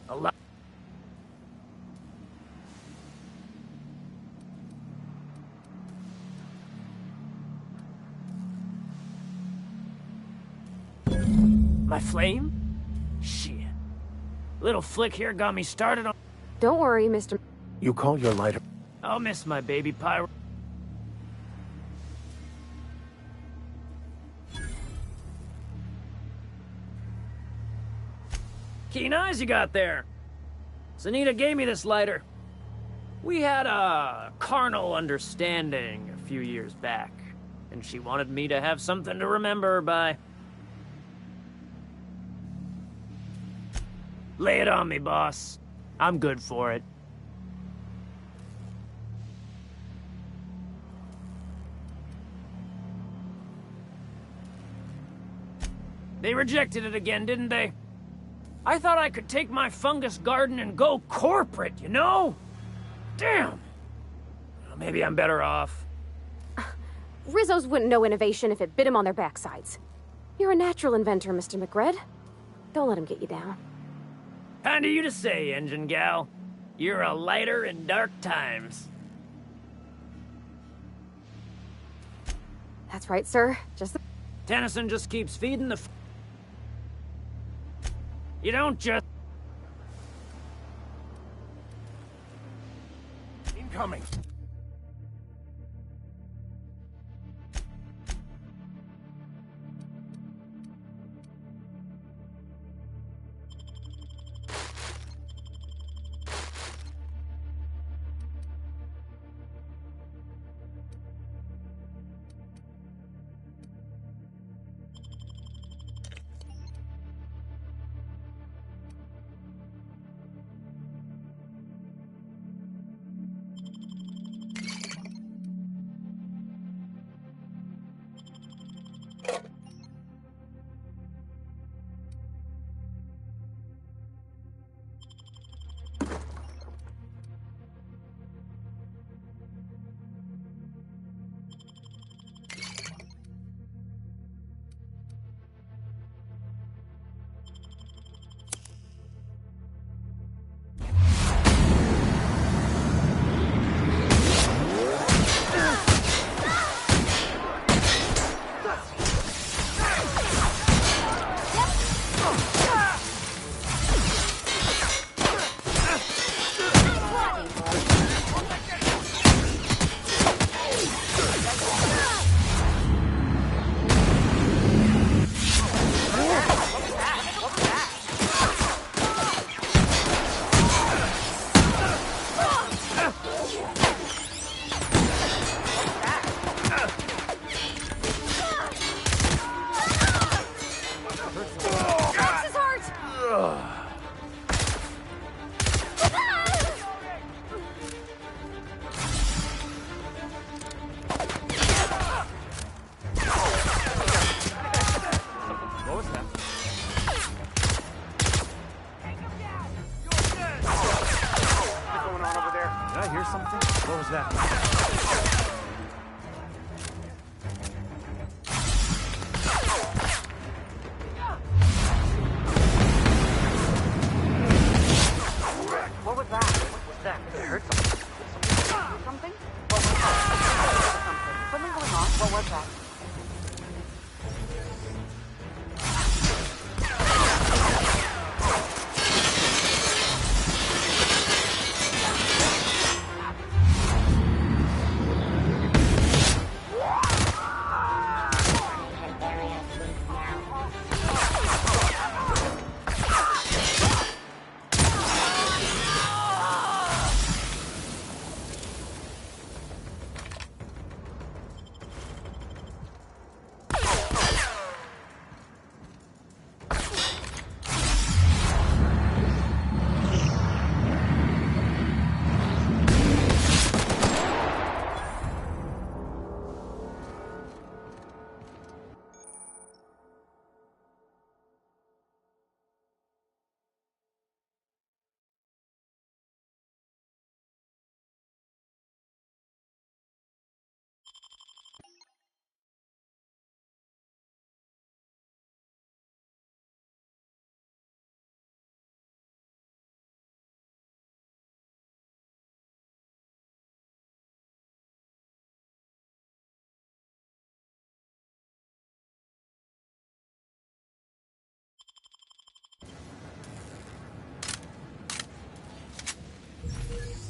A lot... My flame? Shit. Little flick here got me started on... Don't worry, Mr. You call your lighter... I'll miss my baby pyro. Keen eyes you got there. Sunita gave me this lighter. We had a carnal understanding a few years back, and she wanted me to have something to remember her by. Lay it on me, boss. I'm good for it. They rejected it again, didn't they? I thought I could take my fungus garden and go corporate, you know? Damn! Well, maybe I'm better off. Rizzos wouldn't know innovation if it bit him on their backsides. You're a natural inventor, Mr. McRed. Don't let him get you down. Kind of you to say, engine gal. You're a lighter in dark times. That's right, sir. Tennyson just keeps feeding the... You don't just... Incoming.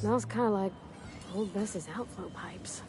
Smells kind of like old Bess's outflow pipes.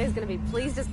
Is gonna be pleased as...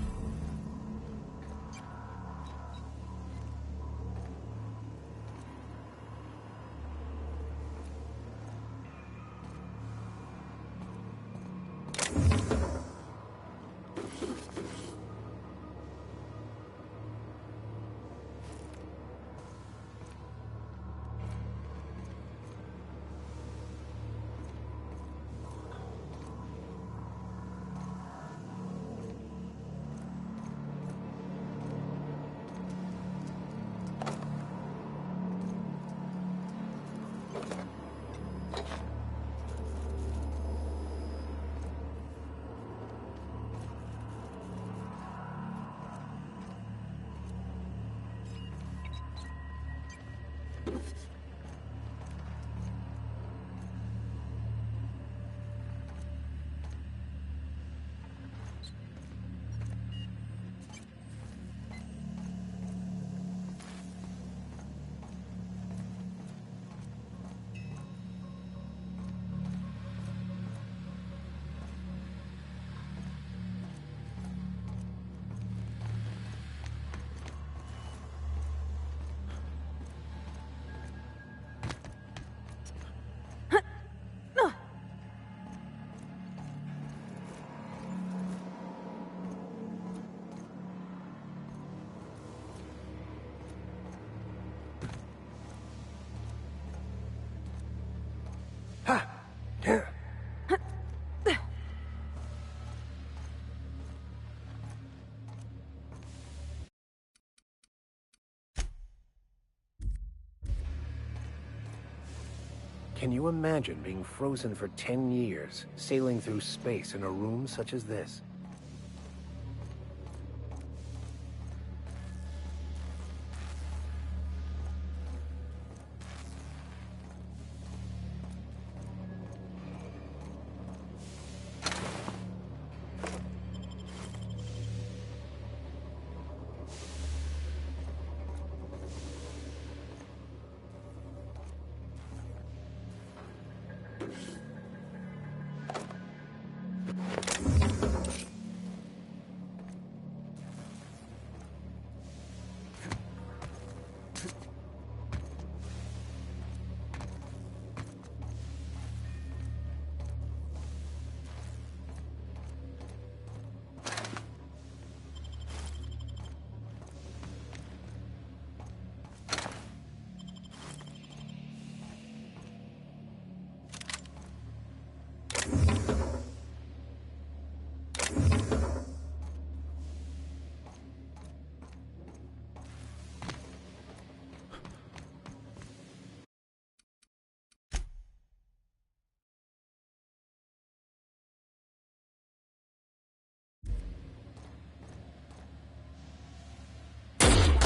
Can you imagine being frozen for 10 years, sailing through space in a room such as this?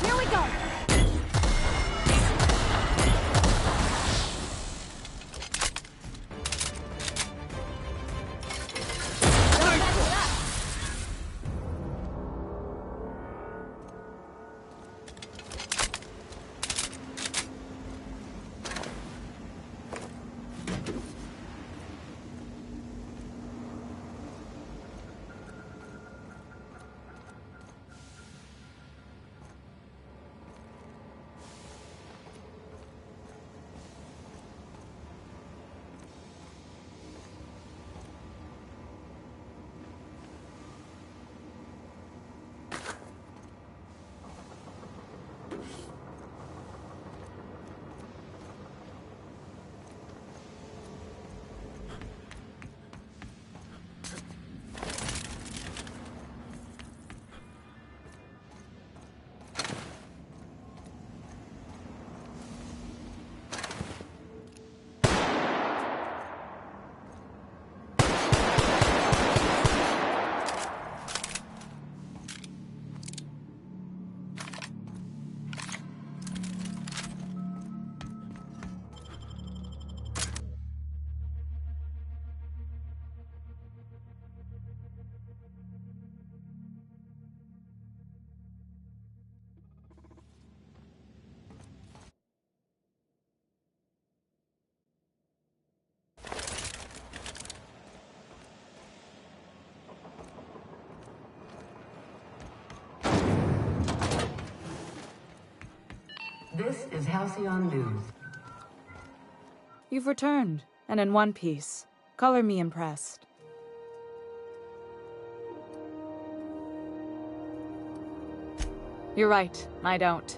Here we go! This is Halcyon News. You've returned, and in one piece. Color me impressed. You're right, I don't.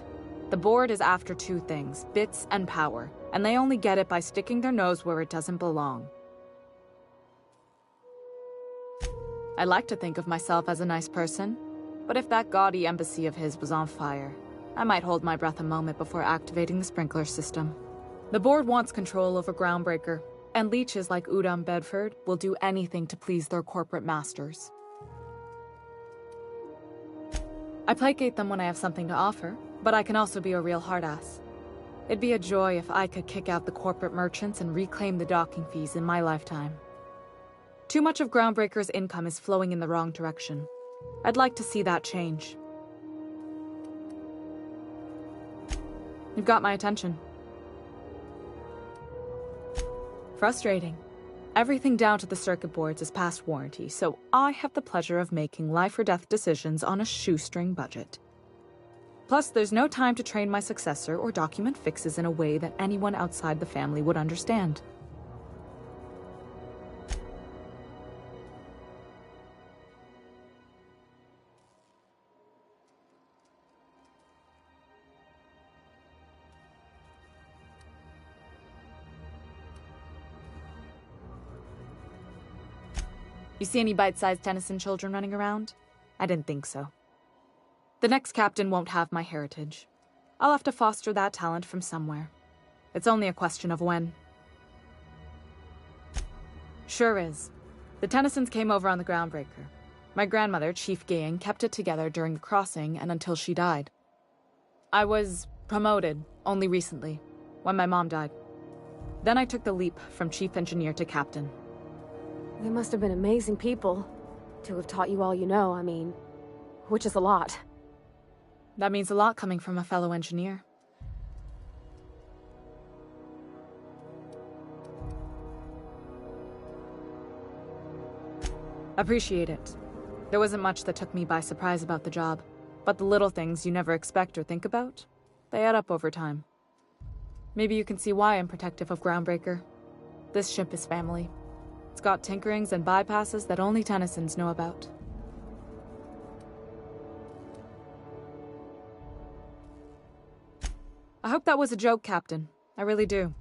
The board is after two things, bits and power, and they only get it by sticking their nose where it doesn't belong. I like to think of myself as a nice person, but if that gaudy embassy of his was on fire, I might hold my breath a moment before activating the sprinkler system. The board wants control over Groundbreaker, and leeches like Udom Bedford will do anything to please their corporate masters. I placate them when I have something to offer, but I can also be a real hard-ass. It'd be a joy if I could kick out the corporate merchants and reclaim the docking fees in my lifetime. Too much of Groundbreaker's income is flowing in the wrong direction. I'd like to see that change. You've got my attention. Frustrating. Everything down to the circuit boards is past warranty, so I have the pleasure of making life or death decisions on a shoestring budget. Plus, there's no time to train my successor or document fixes in a way that anyone outside the family would understand. You see any bite-sized Tennyson children running around? I didn't think so. The next captain won't have my heritage. I'll have to foster that talent from somewhere. It's only a question of when. Sure is. The Tennysons came over on the Groundbreaker. My grandmother, Chief Gayan, kept it together during the crossing and until she died. I was promoted only recently, when my mom died. Then I took the leap from chief engineer to captain. They must have been amazing people to have taught you all you know, I mean, which is a lot. That means a lot coming from a fellow engineer. Appreciate it. There wasn't much that took me by surprise about the job, but the little things you never expect or think about, they add up over time. Maybe you can see why I'm protective of Groundbreaker. This ship is family. It's got tinkerings and bypasses that only Tennysons know about. I hope that was a joke, Captain. I really do.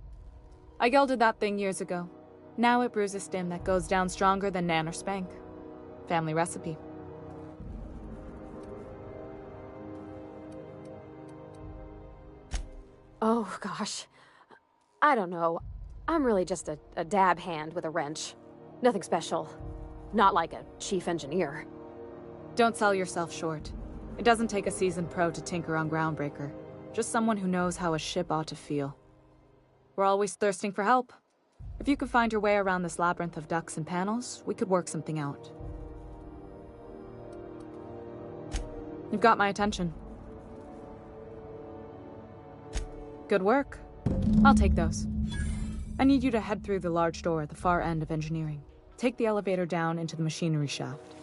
I gelded that thing years ago. Now it brews a stim that goes down stronger than Nan or Spank. Family recipe. Oh, gosh. I don't know. I'm really just a dab hand with a wrench. Nothing special. Not like a chief engineer. Don't sell yourself short. It doesn't take a seasoned pro to tinker on Groundbreaker. Just someone who knows how a ship ought to feel. We're always thirsting for help. If you could find your way around this labyrinth of ducts and panels, we could work something out. You've got my attention. Good work. I'll take those. I need you to head through the large door at the far end of engineering. Take the elevator down into the machinery shaft.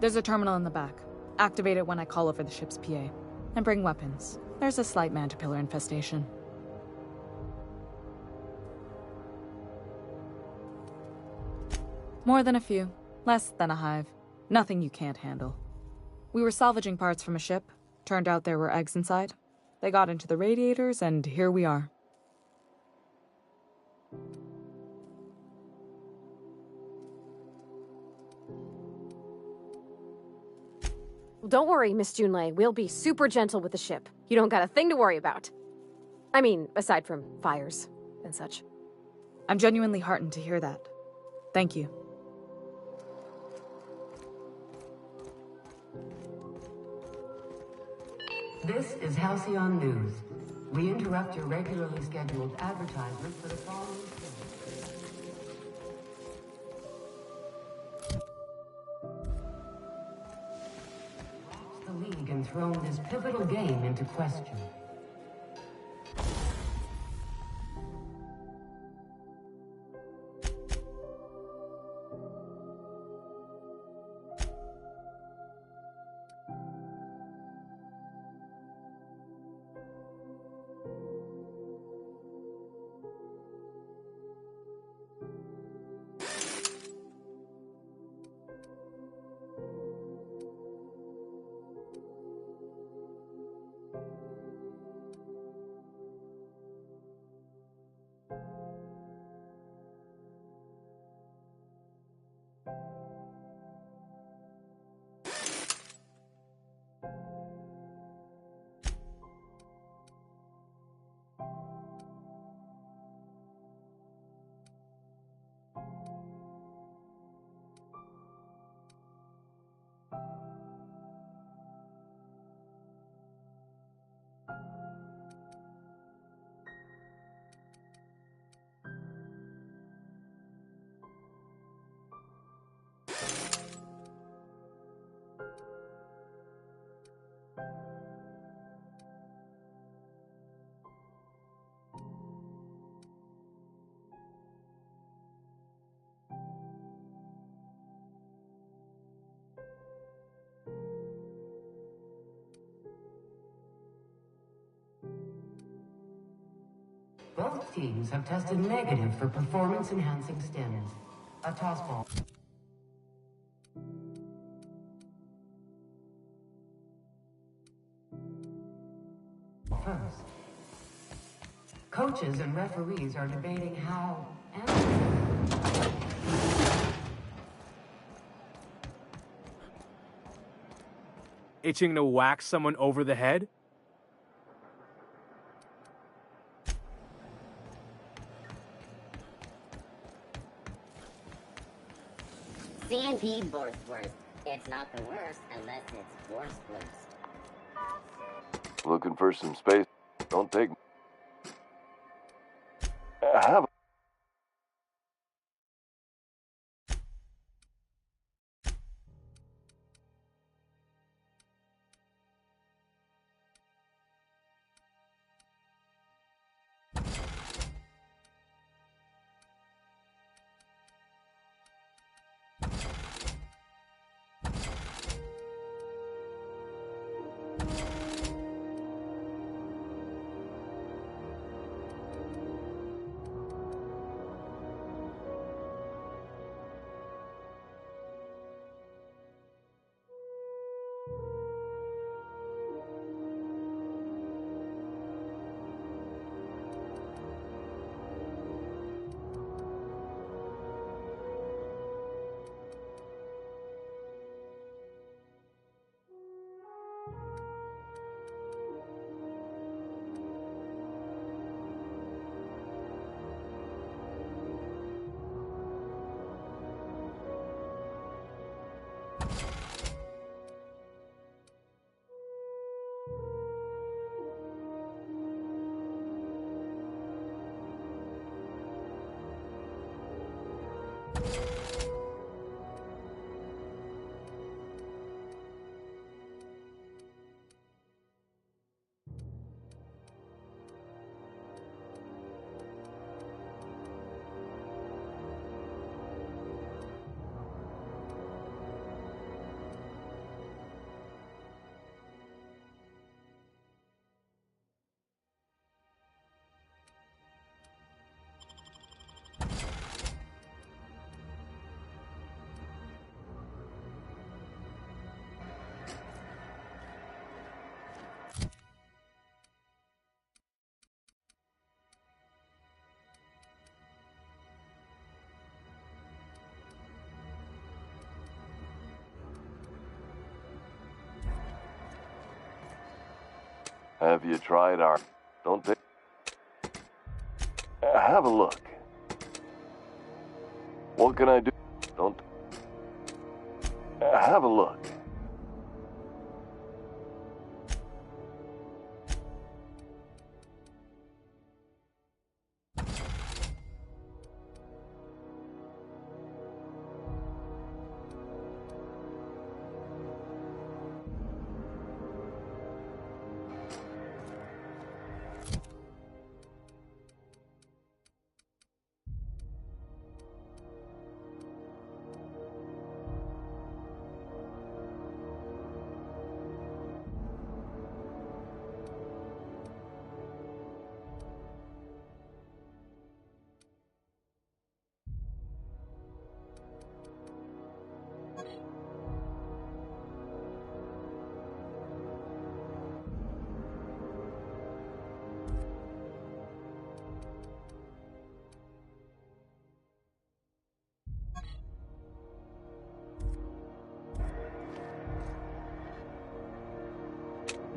There's a terminal in the back. Activate it when I call over the ship's PA. And bring weapons. There's a slight mantipillar infestation. More than a few. Less than a hive. Nothing you can't handle. We were salvaging parts from a ship. Turned out there were eggs inside. They got into the radiators, and here we are. Don't worry, Miss Junlei. We'll be super gentle with the ship. You don't got a thing to worry about. I mean, aside from fires and such. I'm genuinely heartened to hear that. Thank you. This is Halcyon News. We interrupt your regularly scheduled advertisement for the following. The league and thrown this pivotal game into question. Both teams have tested negative for performance-enhancing stims. A toss ball. First, coaches and referees are debating how and Itching to whack someone over the head? CNP Borstwurst. It's not the worst unless it's Borstwurst. Looking for some space? Don't take... Have you tried our... Don't take... Have a look. What can I do? Don't... Have a look.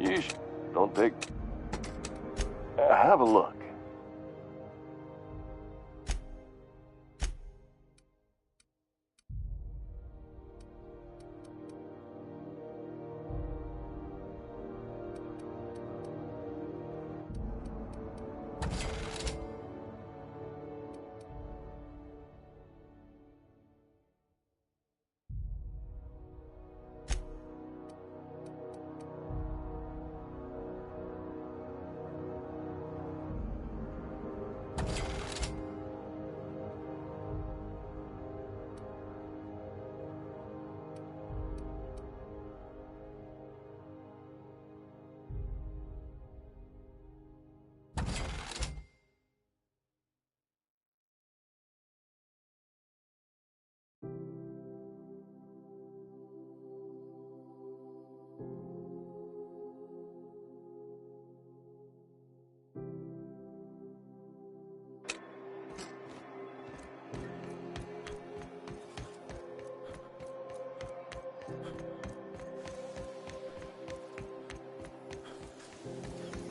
Yeesh. Don't take... Have a look.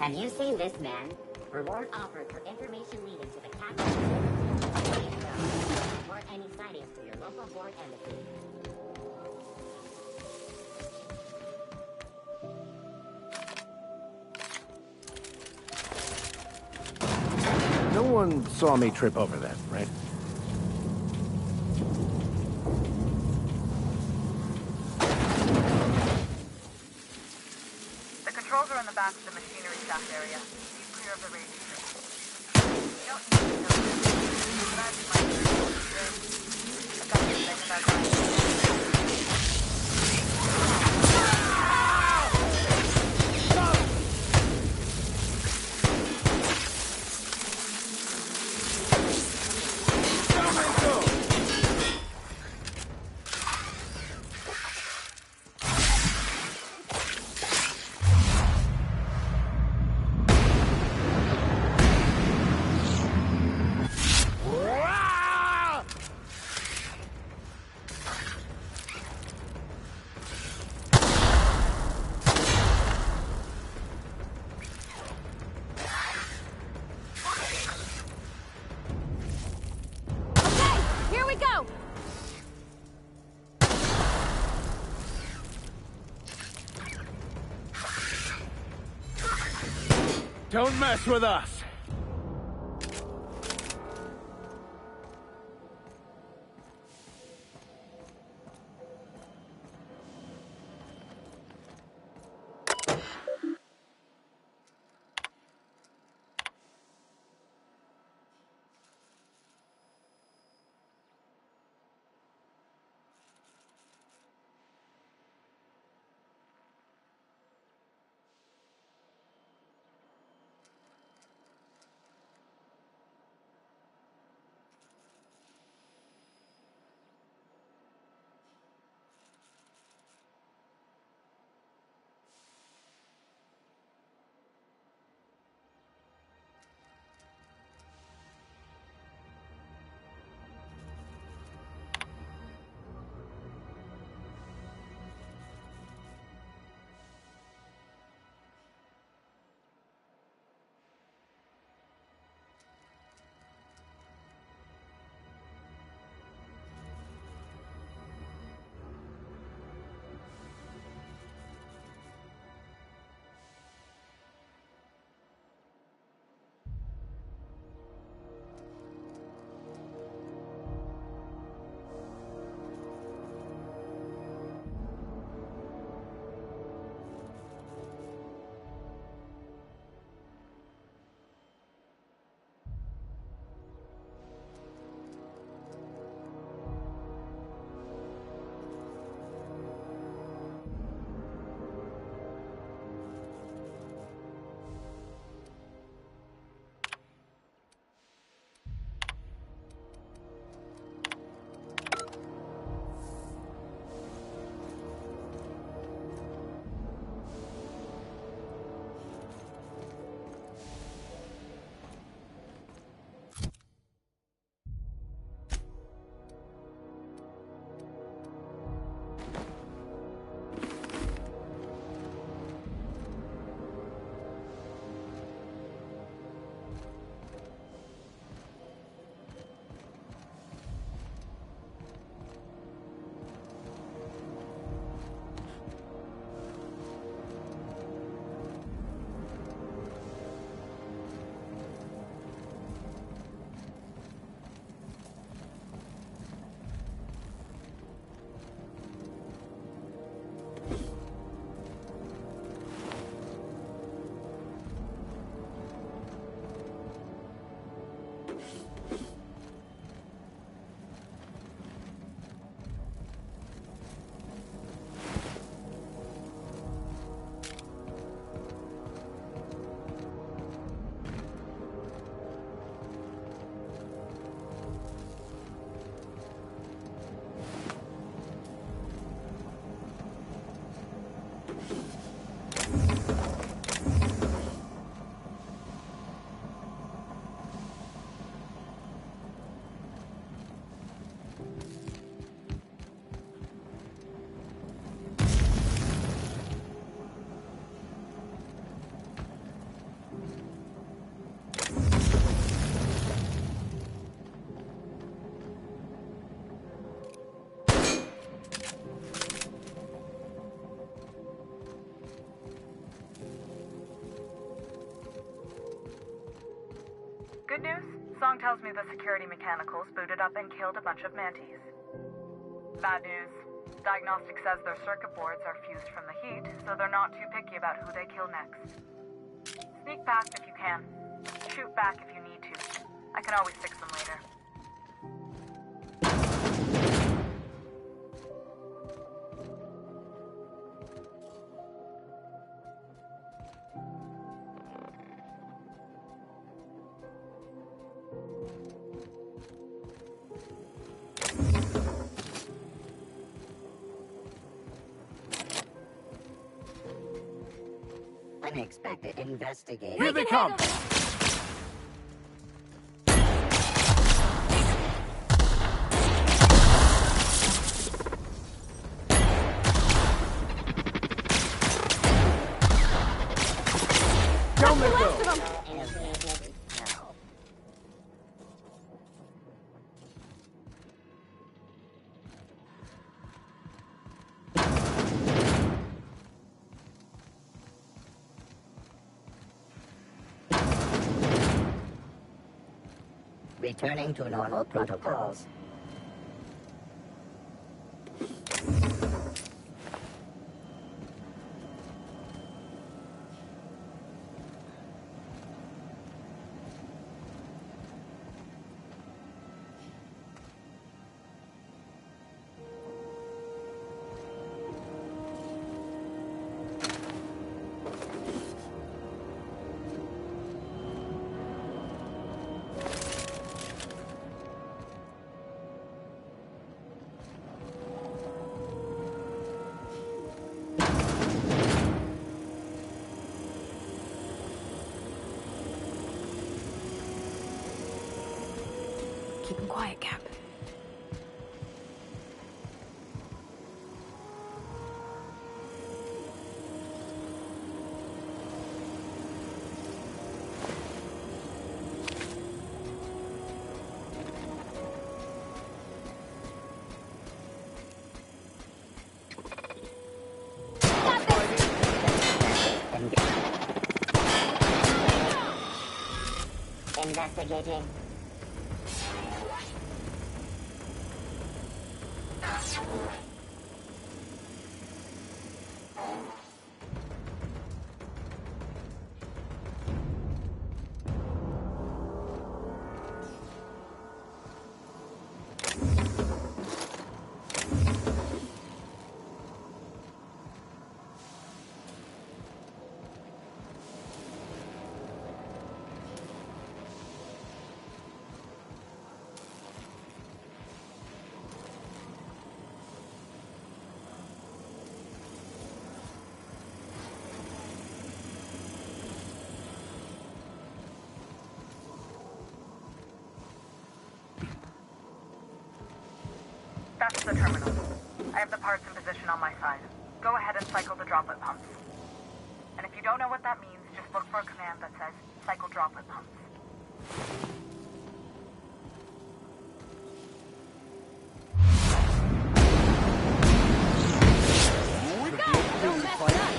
Have you seen this man? Reward offered for information leading to the capital. Report any sightings to your local board embassy. one saw me trip over that, right? The controls are in the back of the machinery shaft area. Keep clear of the radiator. You don't need to know this, but I'd be mindful. I've got to think about that. Here we go! Don't mess with us! Good news? Song tells me the security mechanicals booted up and killed a bunch of mantis. Bad news. Diagnostic says their circuit boards are fused from the heat, so they're not too picky about who they kill next. Sneak past if you can. Shoot back if you need to. I can always fix them later. Unexpected investigator. Here they come! Don't let go! Returning to normal protocols. Keep him quiet, Cap. Investigating. That's the terminal. I have the parts in position on my side. Go ahead and cycle the droplet pumps. And if you don't know what that means, just look for a command that says, cycle droplet pumps. Don't mess it up!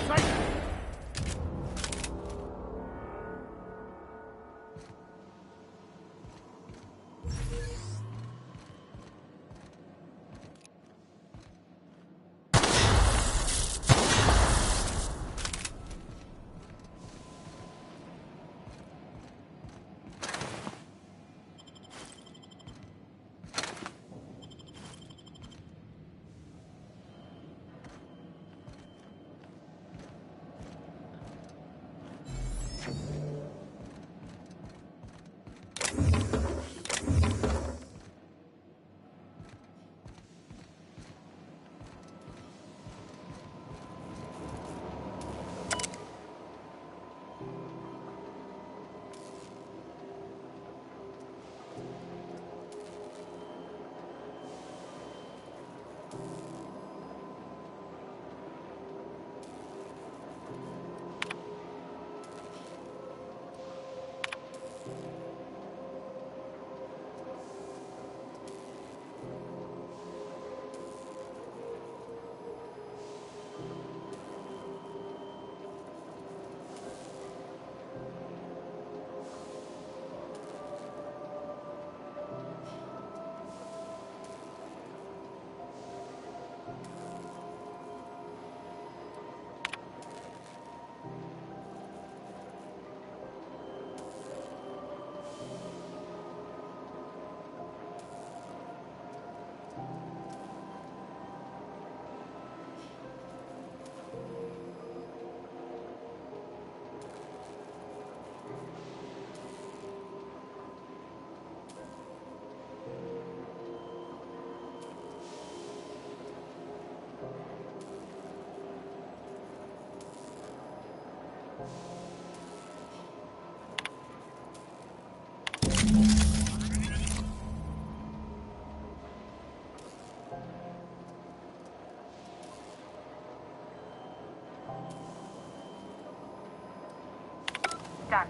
Done.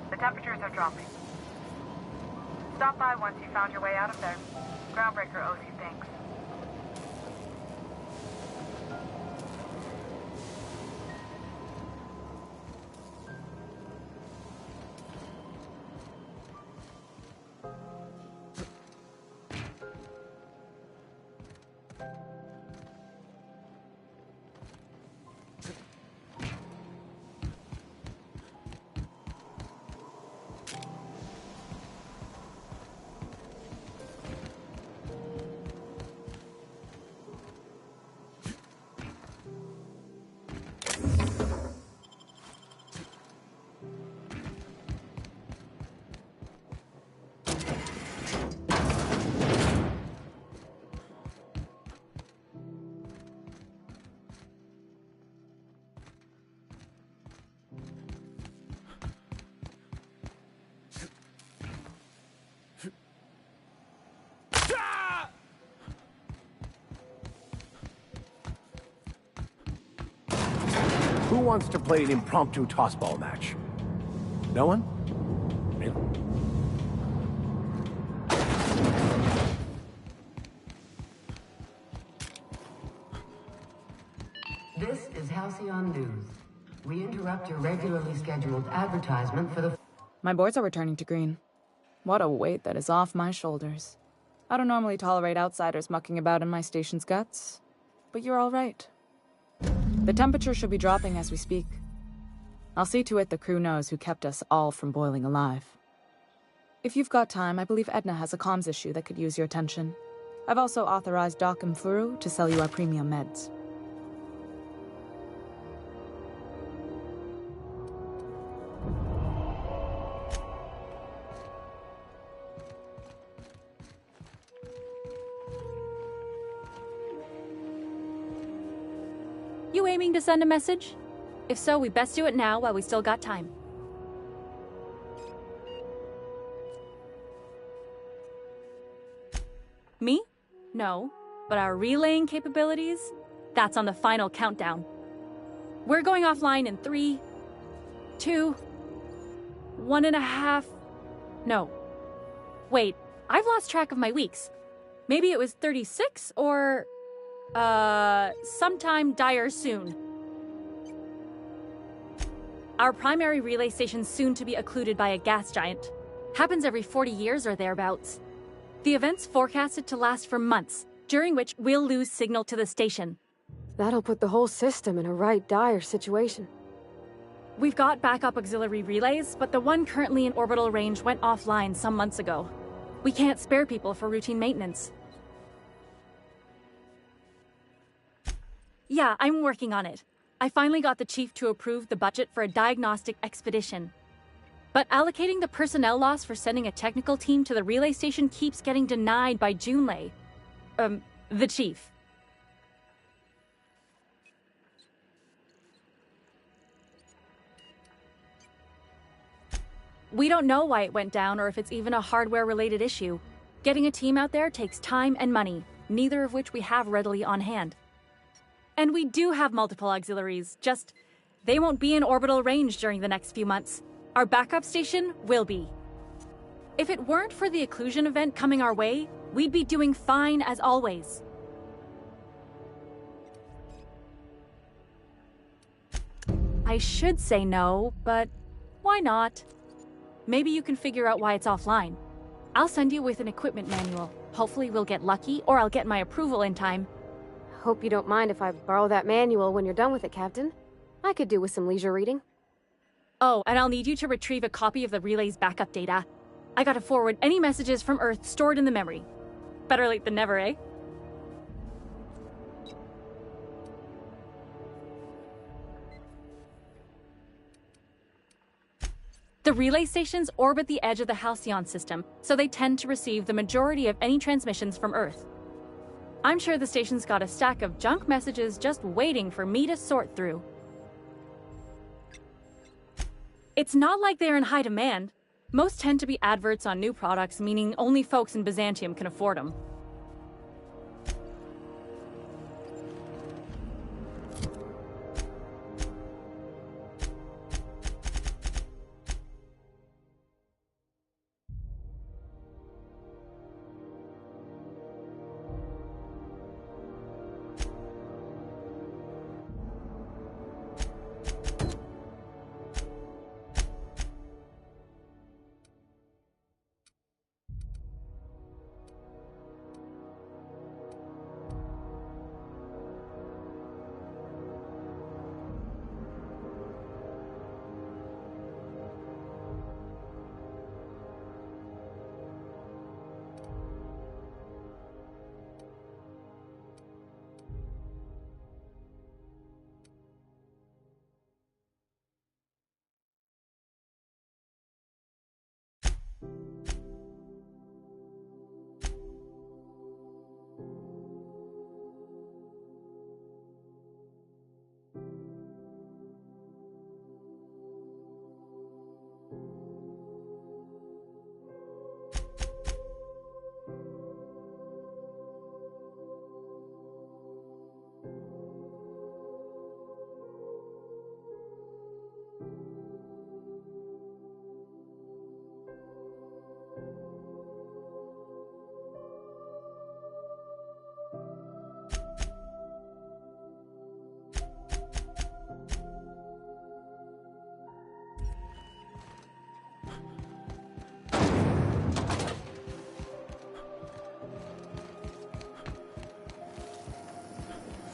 The temperatures are dropping. Stop by once you found your way out of there. Groundbreaker owes you thanks. Who wants to play an impromptu tossball match? No one? This is Halcyon News. We interrupt your regularly scheduled advertisement for the... My boards are returning to green. What a weight that is off my shoulders. I don't normally tolerate outsiders mucking about in my station's guts, but you're all right. The temperature should be dropping as we speak. I'll see to it the crew knows who kept us all from boiling alive. If you've got time, I believe Edna has a comms issue that could use your attention. I've also authorized Doc and Furu to sell you our premium meds. You aiming to send a message? If so, we best do it now while we still got time. Me? No. But our relaying capabilities? That's on the final countdown. We're going offline in 3, 2, 1.5... No. Wait, I've lost track of my weeks. Maybe it was 36 or... sometime dire soon. Our primary relay station's soon to be occluded by a gas giant. Happens every 40 years or thereabouts. The event's forecasted to last for months, during which we'll lose signal to the station. That'll put the whole system in a right dire situation. We've got backup auxiliary relays, but the one currently in orbital range went offline some months ago. We can't spare people for routine maintenance. Yeah, I'm working on it. I finally got the chief to approve the budget for a diagnostic expedition. But allocating the personnel loss for sending a technical team to the relay station keeps getting denied by Junlei. The chief. We don't know why it went down or if it's even a hardware-related issue. Getting a team out there takes time and money, neither of which we have readily on hand. And we do have multiple auxiliaries, just they won't be in orbital range during the next few months. Our backup station will be. If it weren't for the occlusion event coming our way, we'd be doing fine as always. I should say no, but why not? Maybe you can figure out why it's offline. I'll send you with an equipment manual. Hopefully we'll get lucky, or I'll get my approval in time. Hope you don't mind if I borrow that manual when you're done with it, Captain. I could do with some leisure reading. Oh, and I'll need you to retrieve a copy of the relay's backup data. I gotta forward any messages from Earth stored in the memory. Better late than never, eh? The relay stations orbit the edge of the Halcyon system, so they tend to receive the majority of any transmissions from Earth. I'm sure the station's got a stack of junk messages just waiting for me to sort through. It's not like they're in high demand. Most tend to be adverts on new products, meaning only folks in Byzantium can afford them.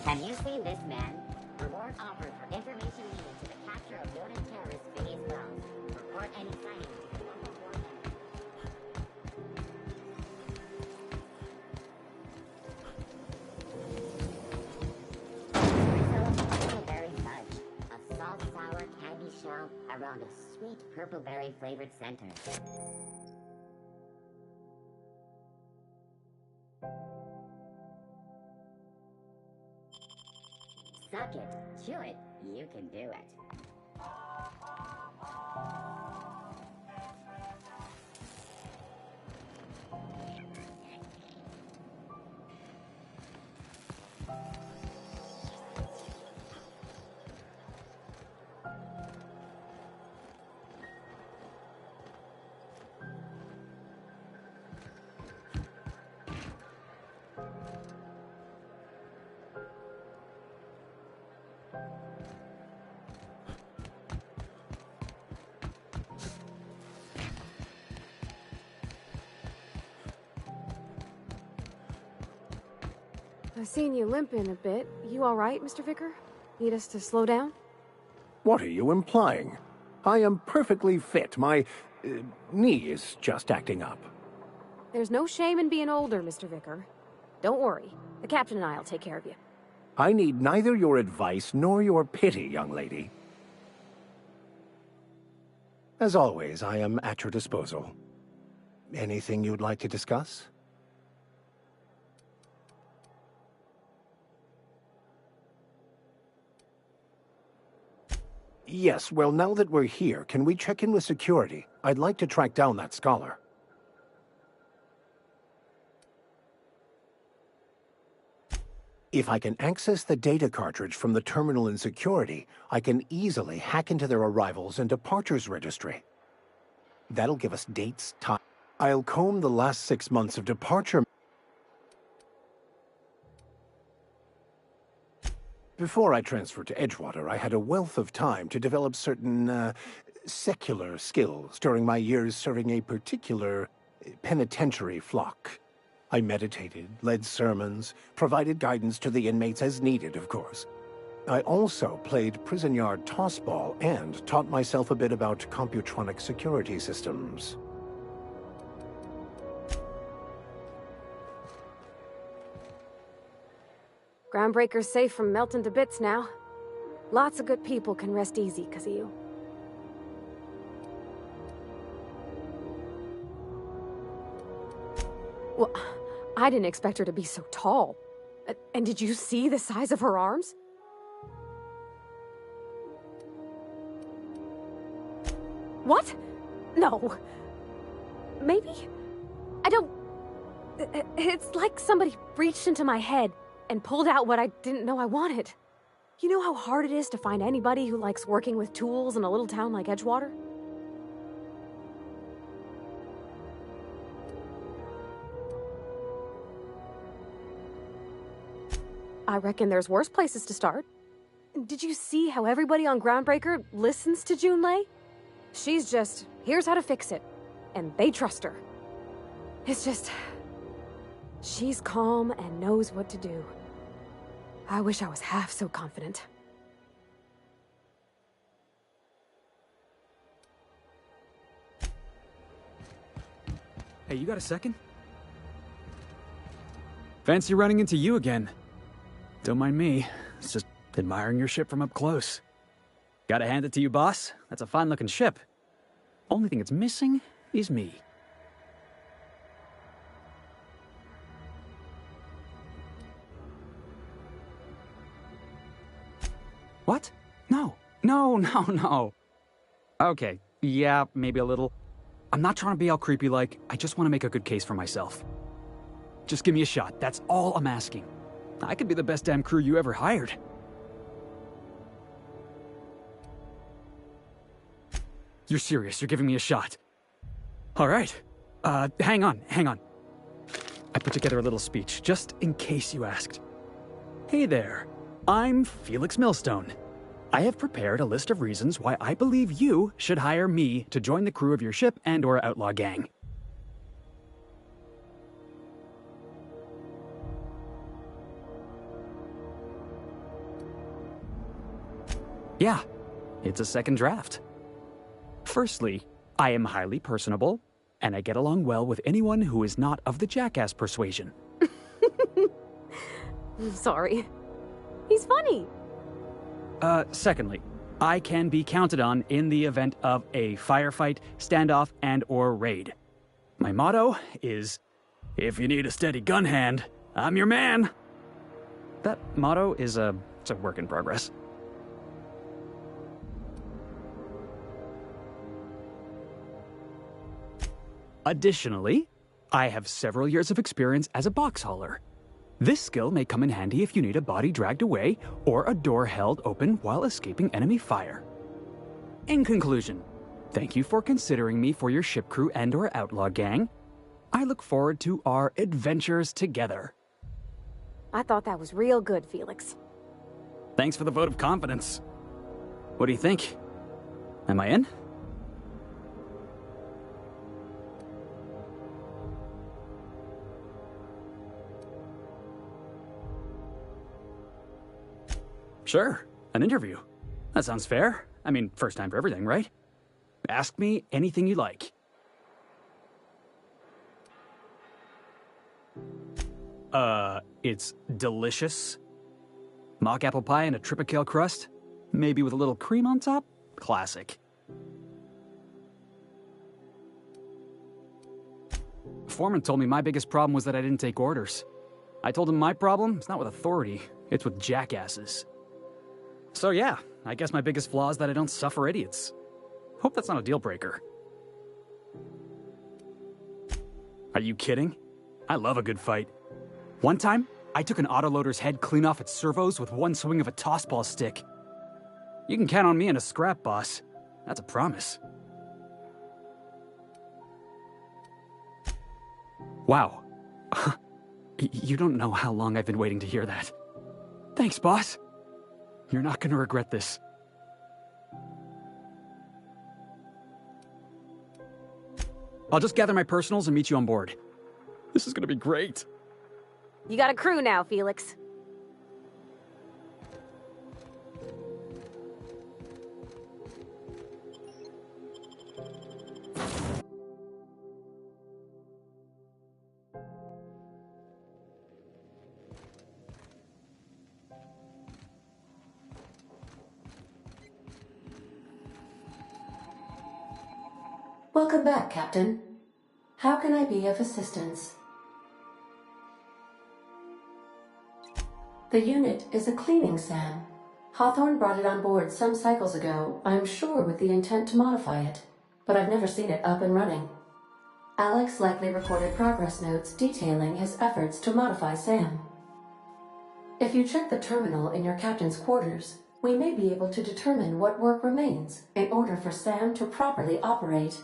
Have you seen this man? Reward offered for information needed to the capture of noted terrorist Phineas Wells. Report any sightings to the local board Purpleberry fudge, a salt sour candy shell around a sweet purpleberry flavored center. Suck it, chew it, you can do it. I've seen you limping a bit. You all right, Mr. Vicar? Need us to slow down? What are you implying? I am perfectly fit. My knee is just acting up. There's no shame in being older, Mr. Vicar. Don't worry. The captain and I'll take care of you. I need neither your advice nor your pity, young lady. As always, I am at your disposal. Anything you'd like to discuss? Yes, well, now that we're here, can we check in with security? I'd like to track down that scholar. If I can access the data cartridge from the terminal in security, I can easily hack into their arrivals and departures registry. That'll give us dates, time. I'll comb the last 6 months of departure. Before I transferred to Edgewater, I had a wealth of time to develop certain, secular skills during my years serving a particular penitentiary flock. I meditated, led sermons, provided guidance to the inmates as needed, of course. I also played prison yard tossball and taught myself a bit about computronic security systems. Groundbreaker's safe from melting to bits now. Lots of good people can rest easy because of you. Well, I didn't expect her to be so tall. And did you see the size of her arms? What? No. maybe? I don't... It's like somebody reached into my head and pulled out what I didn't know I wanted. You know how hard it is to find anybody who likes working with tools in a little town like Edgewater? I reckon there's worse places to start. Did you see how everybody on Groundbreaker listens to Junlei? She's just, here's how to fix it. And they trust her. It's just... she's calm and knows what to do. I wish I was half so confident. Hey, you got a second? Fancy running into you again. Don't mind me. It's just admiring your ship from up close. Gotta hand it to you, boss. That's a fine-looking ship. Only thing it's missing is me. What? No. No. Okay, yeah, maybe a little. I'm not trying to be all creepy like, I just want to make a good case for myself. Just give me a shot, that's all I'm asking. I could be the best damn crew you ever hired. You're serious, you're giving me a shot. Alright. Hang on. I put together a little speech, just in case you asked. Hey there, I'm Felix Millstone. I have prepared a list of reasons why I believe you should hire me to join the crew of your ship and/or outlaw gang. Yeah, it's a second draft. Firstly, I am highly personable, and I get along well with anyone who is not of the jackass persuasion. Sorry. He's funny. Secondly, I can be counted on in the event of a firefight, standoff, and/or raid. My motto is, if you need a steady gun hand, I'm your man. That motto is it's a work in progress. Additionally, I have several years of experience as a box hauler. This skill may come in handy if you need a body dragged away or a door held open while escaping enemy fire. In conclusion, thank you for considering me for your ship crew and/or outlaw gang. I look forward to our adventures together. I thought that was real good, Felix. Thanks for the vote of confidence. What do you think? Am I in? Sure, an interview. That sounds fair. I mean, first time for everything, right? Ask me anything you like. It's delicious. Mock apple pie and a tripicale crust? Maybe with a little cream on top? Classic. Foreman told me my biggest problem was that I didn't take orders. I told him my problem is not with authority, it's with jackasses. So yeah, I guess my biggest flaw is that I don't suffer idiots. Hope that's not a deal breaker. Are you kidding? I love a good fight. One time, I took an autoloader's head clean off its servos with one swing of a tossball stick. You can count on me in a scrap, boss. That's a promise. Wow. You don't know how long I've been waiting to hear that. Thanks, boss. You're not gonna regret this. I'll just gather my personals and meet you on board. This is gonna be great. You got a crew now, Felix. Welcome back, Captain. How can I be of assistance? The unit is a cleaning SAM. Hawthorne brought it on board some cycles ago, I'm sure with the intent to modify it, but I've never seen it up and running. Alex likely recorded progress notes detailing his efforts to modify Sam. If you check the terminal in your captain's quarters, we may be able to determine what work remains in order for Sam to properly operate.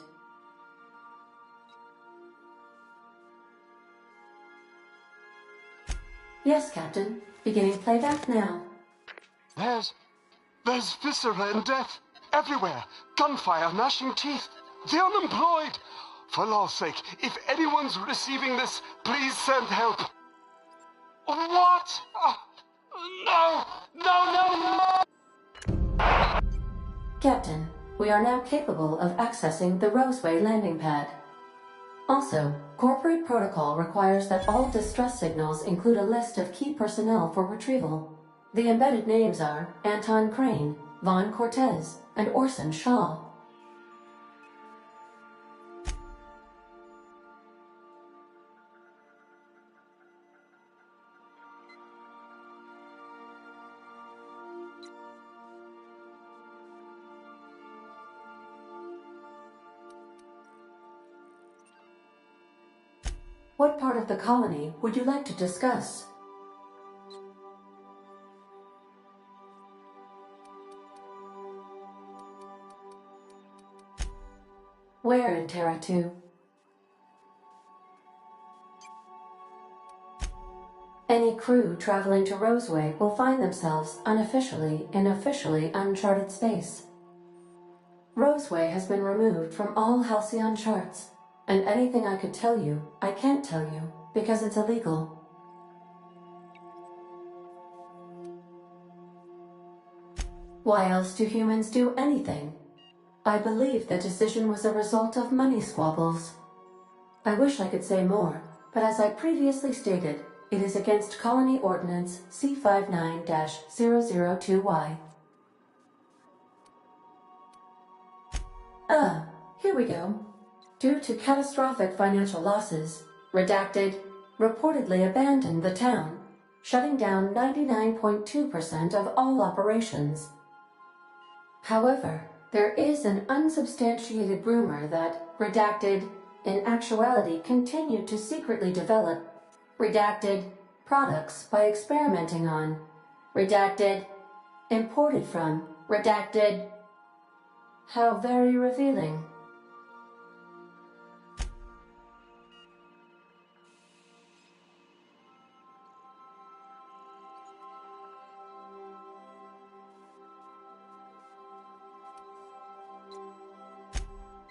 Yes, Captain. Beginning playback now. There's viscera and death everywhere. Gunfire, gnashing teeth. The unemployed. For law's sake, if anyone's receiving this, please send help. What? No! Captain, we are now capable of accessing the Roseway landing pad. Also, corporate protocol requires that all distress signals include a list of key personnel for retrieval. The embedded names are Anton Crane, Vaughn Cortez, and Orson Shaw. What part of the colony would you like to discuss? Where in Terra 2? Any crew traveling to Roseway will find themselves unofficially in officially uncharted space. Roseway has been removed from all Halcyon charts, and anything I could tell you, I can't tell you, because it's illegal. Why else do humans do anything? I believe the decision was a result of money squabbles. I wish I could say more, but as I previously stated, it is against Colony Ordinance C59-002Y. Here we go. Due to catastrophic financial losses, Redacted reportedly abandoned the town, shutting down 99.2% of all operations. However, there is an unsubstantiated rumor that Redacted, in actuality, continued to secretly develop Redacted products by experimenting on Redacted, imported from Redacted. How very revealing.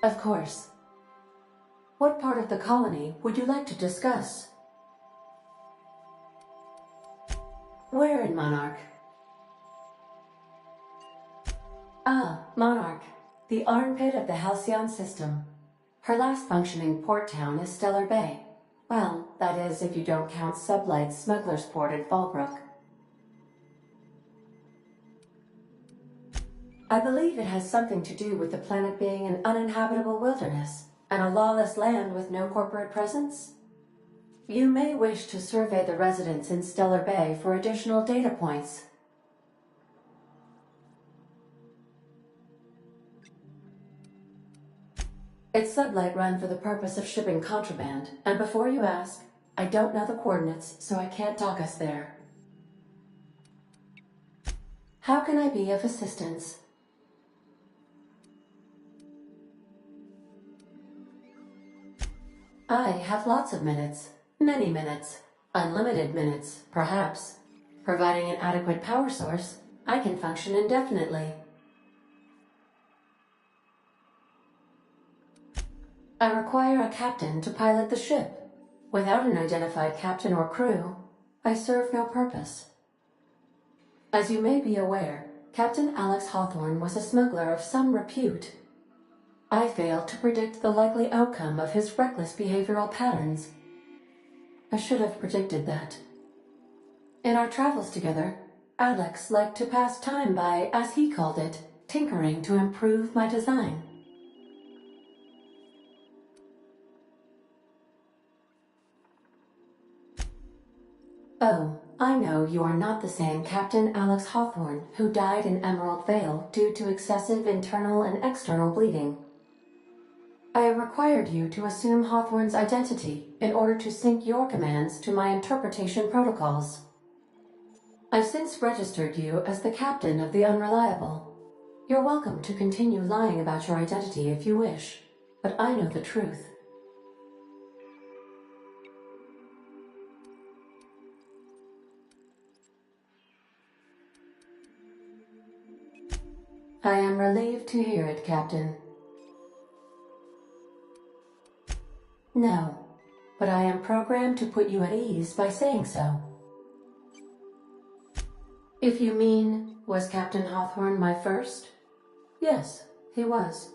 Of course. What part of the colony would you like to discuss? Where in Monarch? Monarch, the armpit of the Halcyon system. Her last functioning port town is Stellar Bay. Well, that is if you don't count Sublight's Smuggler's Port at Fallbrook. I believe it has something to do with the planet being an uninhabitable wilderness and a lawless land with no corporate presence. You may wish to survey the residents in Stellar Bay for additional data points. It's Sublight run for the purpose of shipping contraband, and before you ask, I don't know the coordinates, so I can't dock us there. How can I be of assistance? I have lots of minutes. Many minutes. Unlimited minutes, perhaps. Providing an adequate power source, I can function indefinitely. I require a captain to pilot the ship. Without an identified captain or crew, I serve no purpose. As you may be aware, Captain Alex Hawthorne was a smuggler of some repute. I failed to predict the likely outcome of his reckless behavioral patterns. I should have predicted that. In our travels together, Alex liked to pass time by, as he called it, tinkering to improve my design. Oh, I know you are not the same Captain Alex Hawthorne who died in Emerald Vale due to excessive internal and external bleeding. I have required you to assume Hawthorne's identity in order to sync your commands to my interpretation protocols. I've since registered you as the captain of the Unreliable. You're welcome to continue lying about your identity if you wish, but I know the truth. I am relieved to hear it, Captain. No, but I am programmed to put you at ease by saying so. If you mean, was Captain Hawthorne my first? Yes, he was.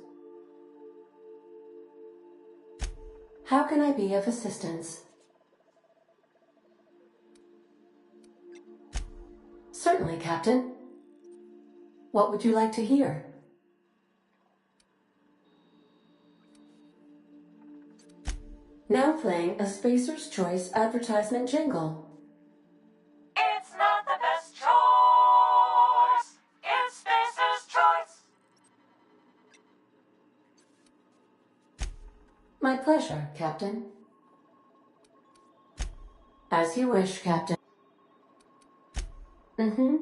How can I be of assistance? Certainly, Captain. What would you like to hear? Now playing a Spacer's Choice advertisement jingle. It's not the best choice. It's Spacer's Choice. My pleasure, Captain. As you wish, Captain. Mm-hmm.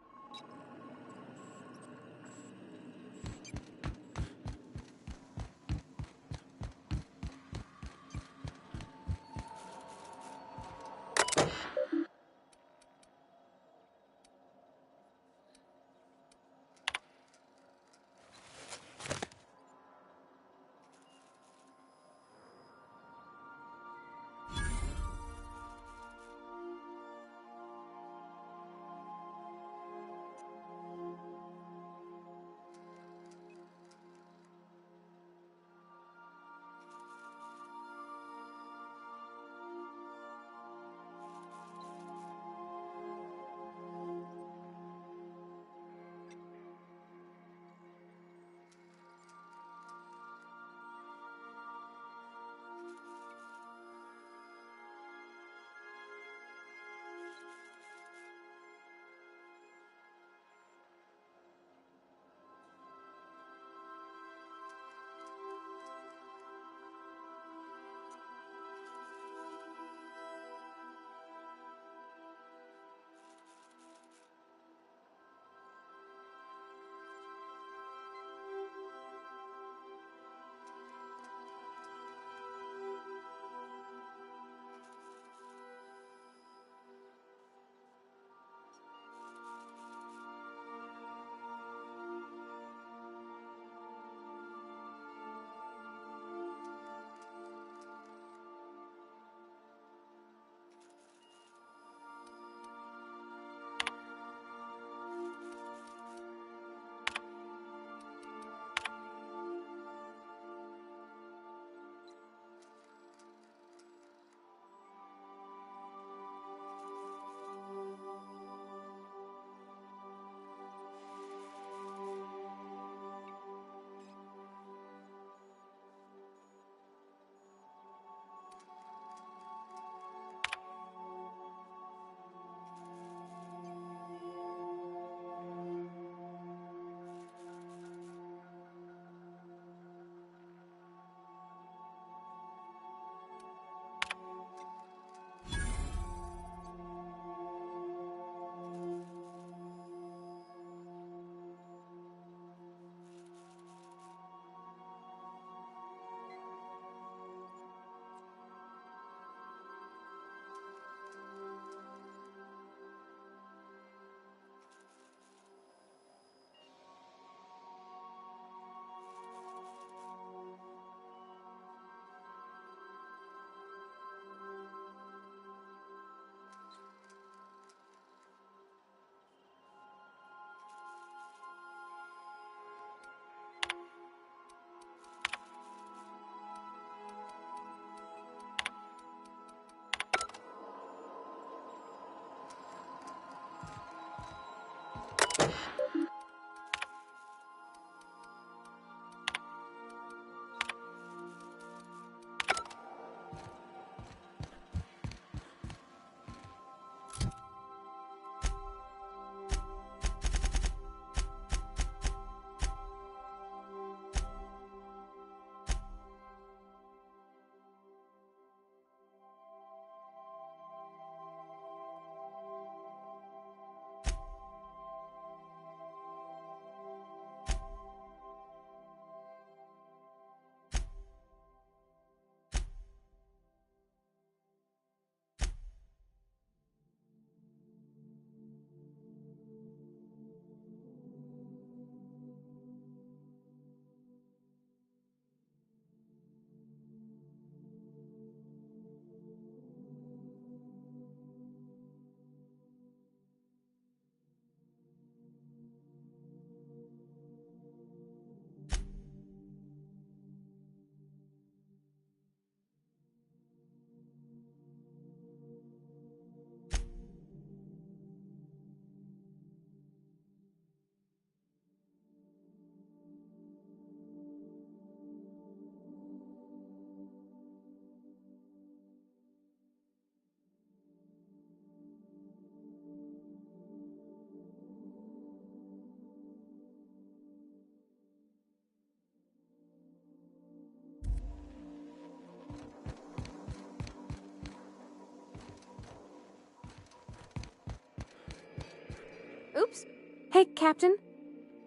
Oops. Hey, Captain.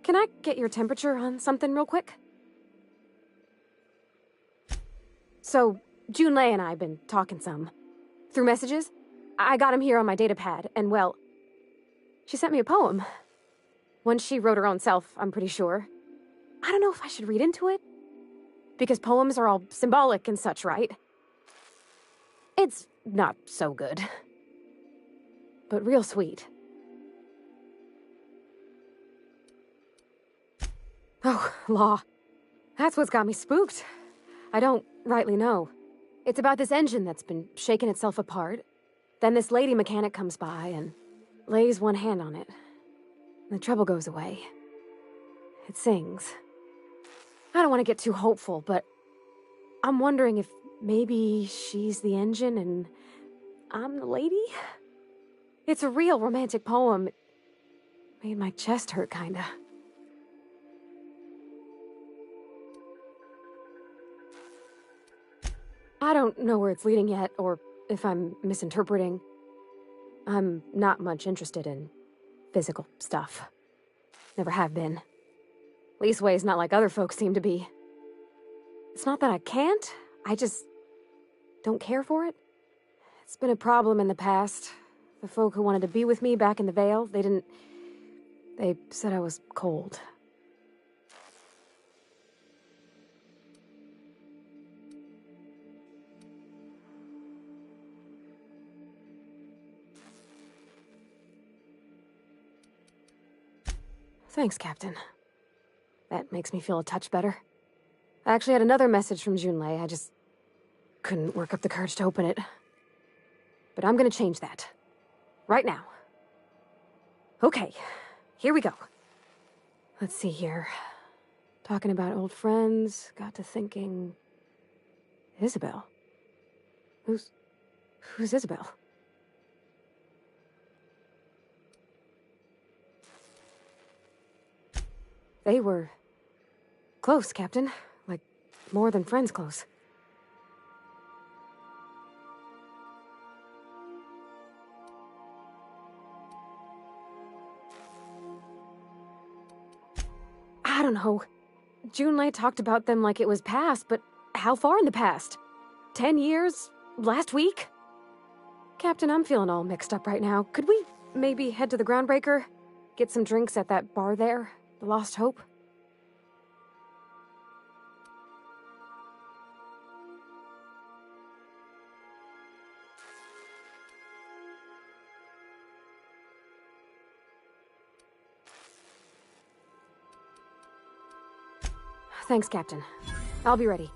Can I get your temperature on something real quick? So, Junlei and I have been talking some. Through messages. I got him here on my datapad, and well, she sent me a poem. One she wrote her own self, I'm pretty sure. I don't know if I should read into it. Because poems are all symbolic and such, right? It's not so good. But real sweet. Oh, law. That's what's got me spooked. I don't rightly know. It's about this engine that's been shaking itself apart. Then this lady mechanic comes by and lays one hand on it. The trouble goes away. It sings. I don't want to get too hopeful, but I'm wondering if maybe she's the engine and I'm the lady? It's a real romantic poem. It made my chest hurt, kinda. I don't know where it's leading yet, or if I'm misinterpreting. I'm not much interested in physical stuff. Never have been. Leastways not like other folks seem to be. It's not that I can't, I just don't care for it. It's been a problem in the past. The folk who wanted to be with me back in the Vale, they said I was cold. Thanks, Captain. That makes me feel a touch better. I actually had another message from Junlei. I just couldn't work up the courage to open it. But I'm gonna change that. Right now. Okay, here we go. Let's see here. Talking about old friends, got to thinking... Isabel? Who's Isabel? They were... close, Captain. Like, more than friends close. I don't know. Junlei talked about them like it was past, but how far in the past? 10 years? Last week? Captain, I'm feeling all mixed up right now. Could we maybe head to the Groundbreaker? Get some drinks at that bar there? The Lost Hope? Thanks, Captain. I'll be ready.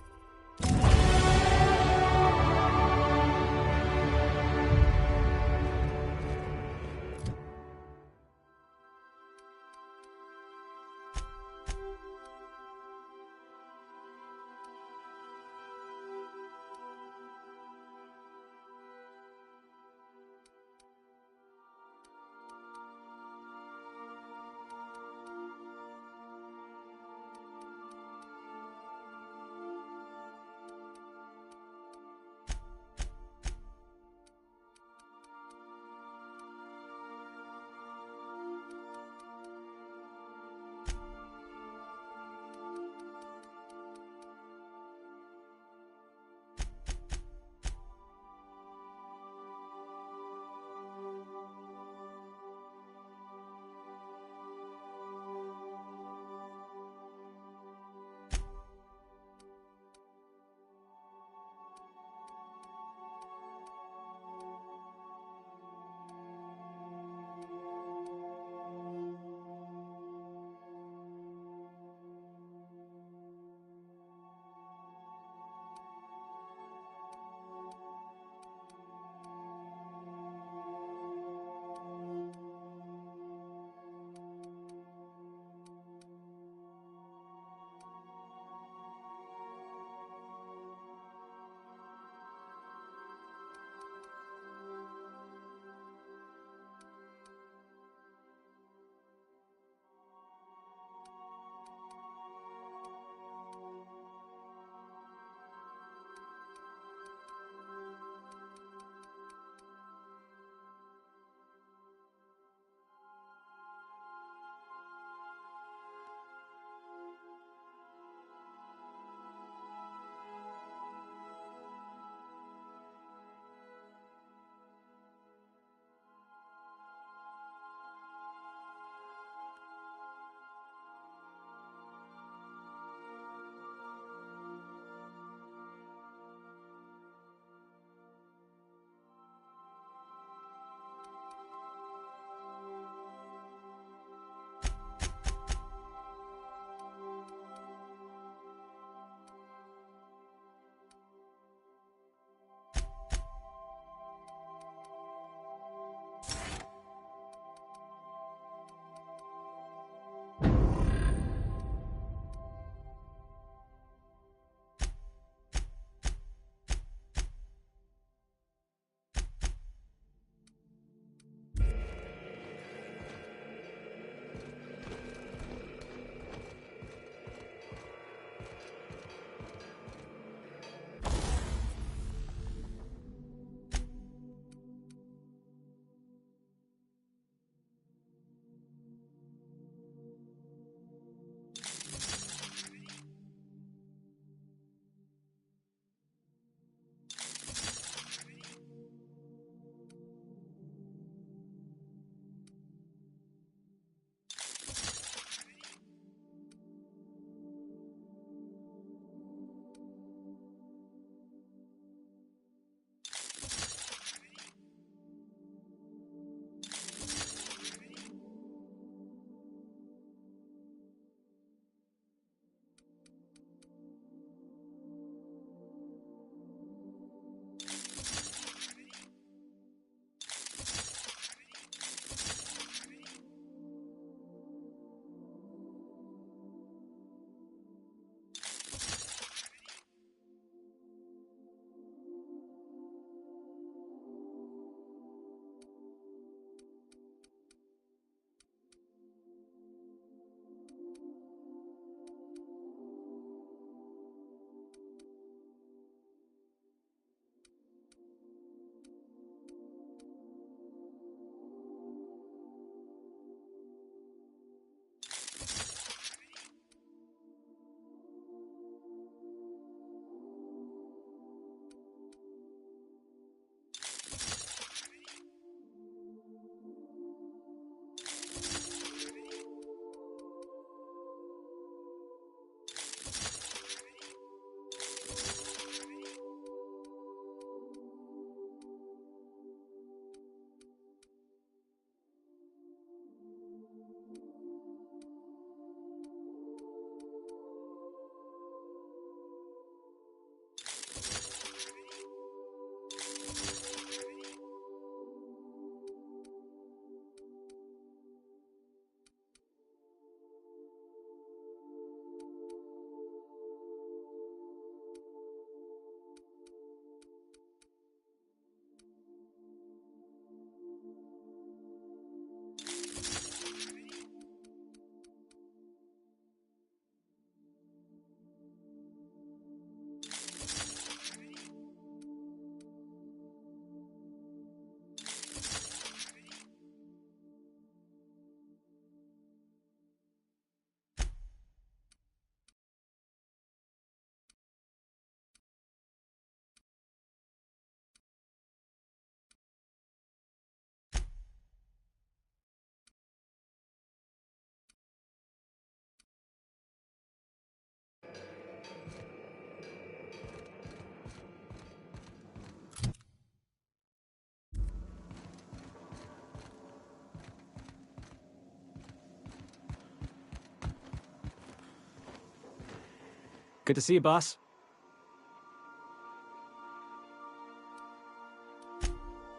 Good to see you, boss.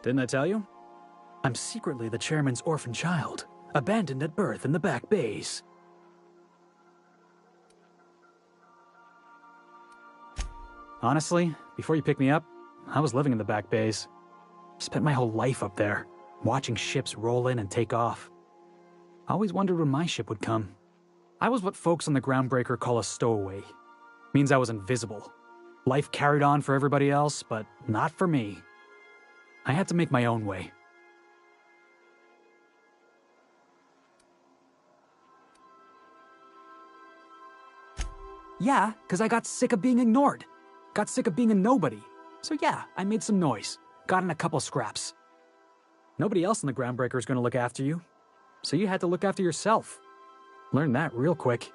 Didn't I tell you? I'm secretly the chairman's orphan child, abandoned at birth in the back bays. Honestly, before you picked me up, I was living in the back bays. Spent my whole life up there, watching ships roll in and take off. I always wondered when my ship would come. I was what folks on the Groundbreaker call a stowaway. Means I was invisible. Life carried on for everybody else, but not for me. I had to make my own way. Yeah, because I got sick of being ignored. Got sick of being a nobody. So yeah, I made some noise. Got in a couple scraps. Nobody else in the Groundbreaker is going to look after you. So you had to look after yourself. Learned that real quick.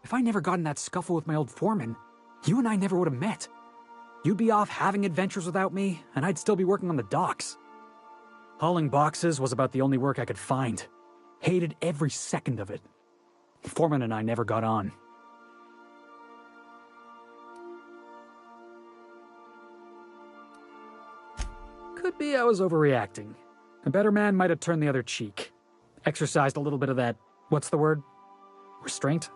If I never got in that scuffle with my old foreman, you and I never would have met. You'd be off having adventures without me, and I'd still be working on the docks. Hauling boxes was about the only work I could find. Hated every second of it. Foreman and I never got on. Could be I was overreacting. A better man might have turned the other cheek. Exercised a little bit of that, what's the word? Restraint?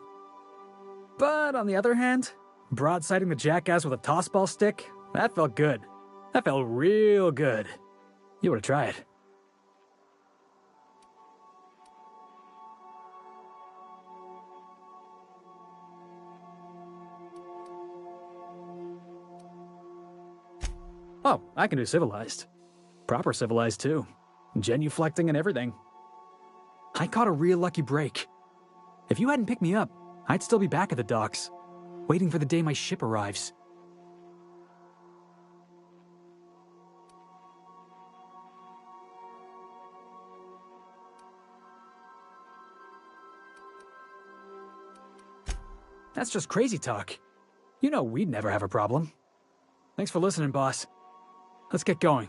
But on the other hand, broadsiding the jackass with a tossball stick, that felt good. That felt real good. You ought to try it. Oh, I can do civilized. Proper civilized, too. Genuflecting and everything. I caught a real lucky break. If you hadn't picked me up, I'd still be back at the docks, waiting for the day my ship arrives. That's just crazy talk. You know we'd never have a problem. Thanks for listening, boss. Let's get going.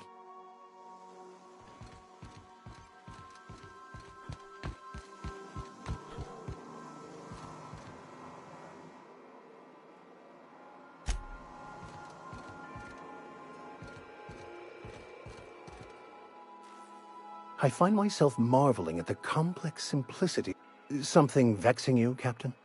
I find myself marveling at the complex simplicity. Something vexing you, Captain?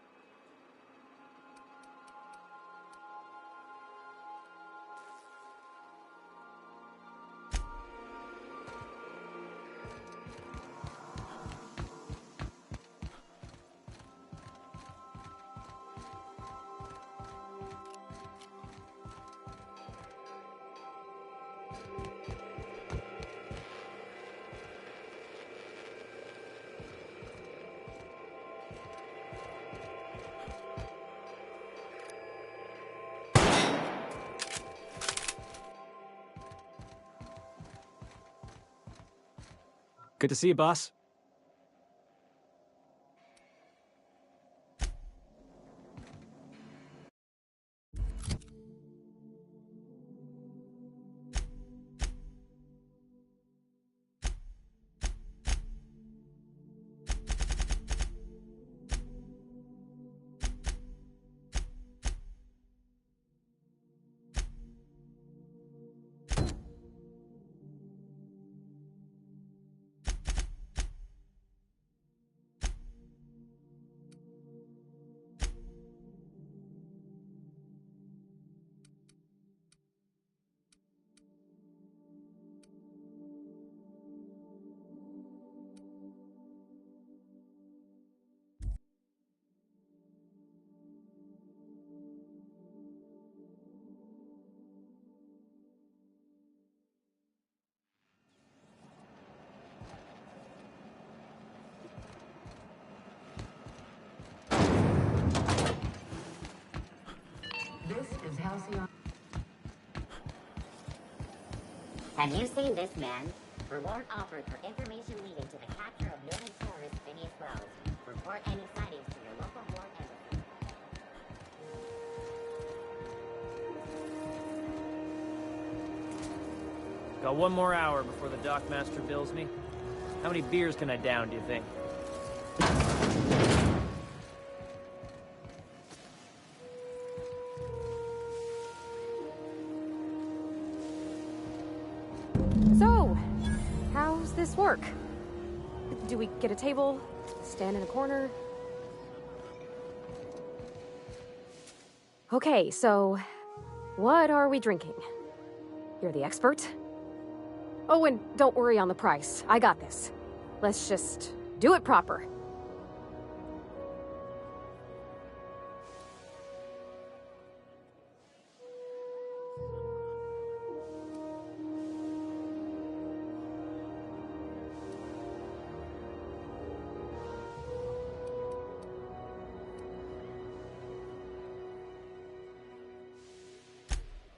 Good to see you, boss. Have you seen this man? Reward offered for information leading to the capture of noted terrorist Phineas Wells. Report any sightings to your local ward embassy. Got one more hour before the dockmaster bills me. How many beers can I down, do you think? So, how's this work? Do we get a table? Stand in a corner? Okay, so what are we drinking? You're the expert? Oh, and don't worry on the price. I got this. Let's just do it proper.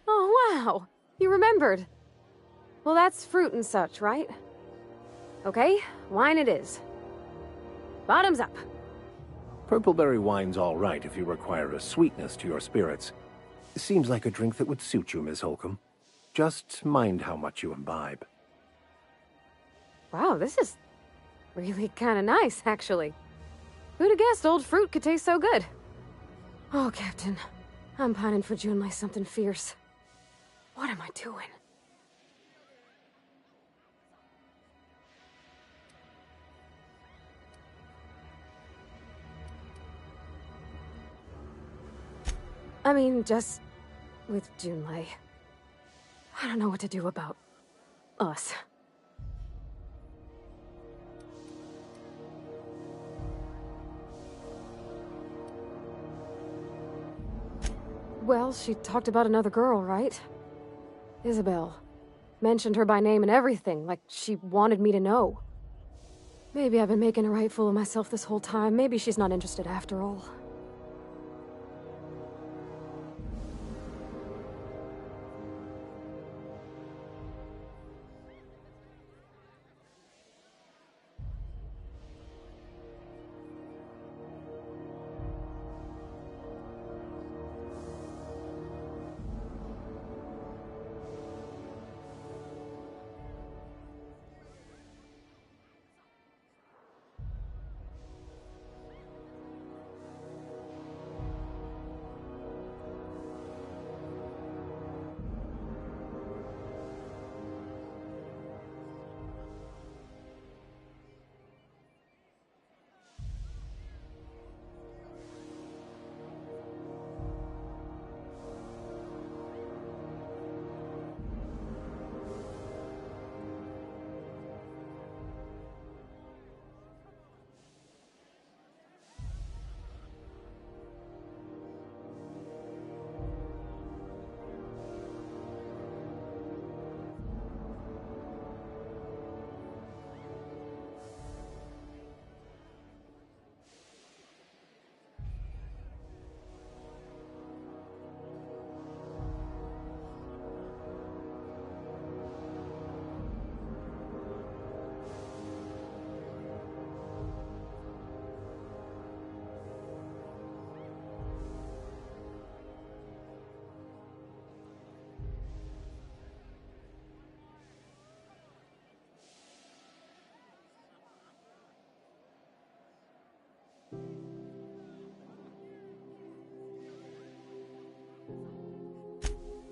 Oh, wow. You remembered. Well, that's fruit and such, right? Okay, wine it is. Bottoms up. Purpleberry wine's all right if you require a sweetness to your spirits. Seems like a drink that would suit you, Miss Holcomb. Just mind how much you imbibe. Wow, this is really kind of nice, actually. Who'd have guessed old fruit could taste so good? Oh, Captain. I'm pining for June like something fierce. What am I doing? I mean, just with Junlei. I don't know what to do about us. Well, she talked about another girl, right? Isabel. Mentioned her by name and everything, like she wanted me to know. Maybe I've been making a right fool of myself this whole time. Maybe she's not interested after all.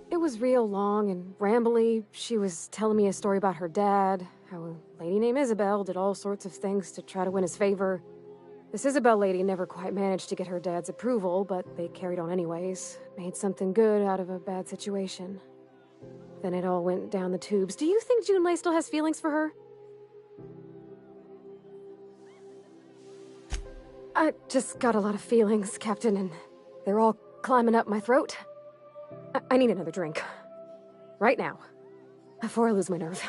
It was real long and rambly. She was telling me a story about her dad, how a lady named Isabel did all sorts of things to try to win his favor. This Isabel lady never quite managed to get her dad's approval, but they carried on anyways. Made something good out of a bad situation. Then it all went down the tubes. Do you think Junlei still has feelings for her? I just got a lot of feelings, Captain, and they're all climbing up my throat. I need another drink. Right now. Before I lose my nerve.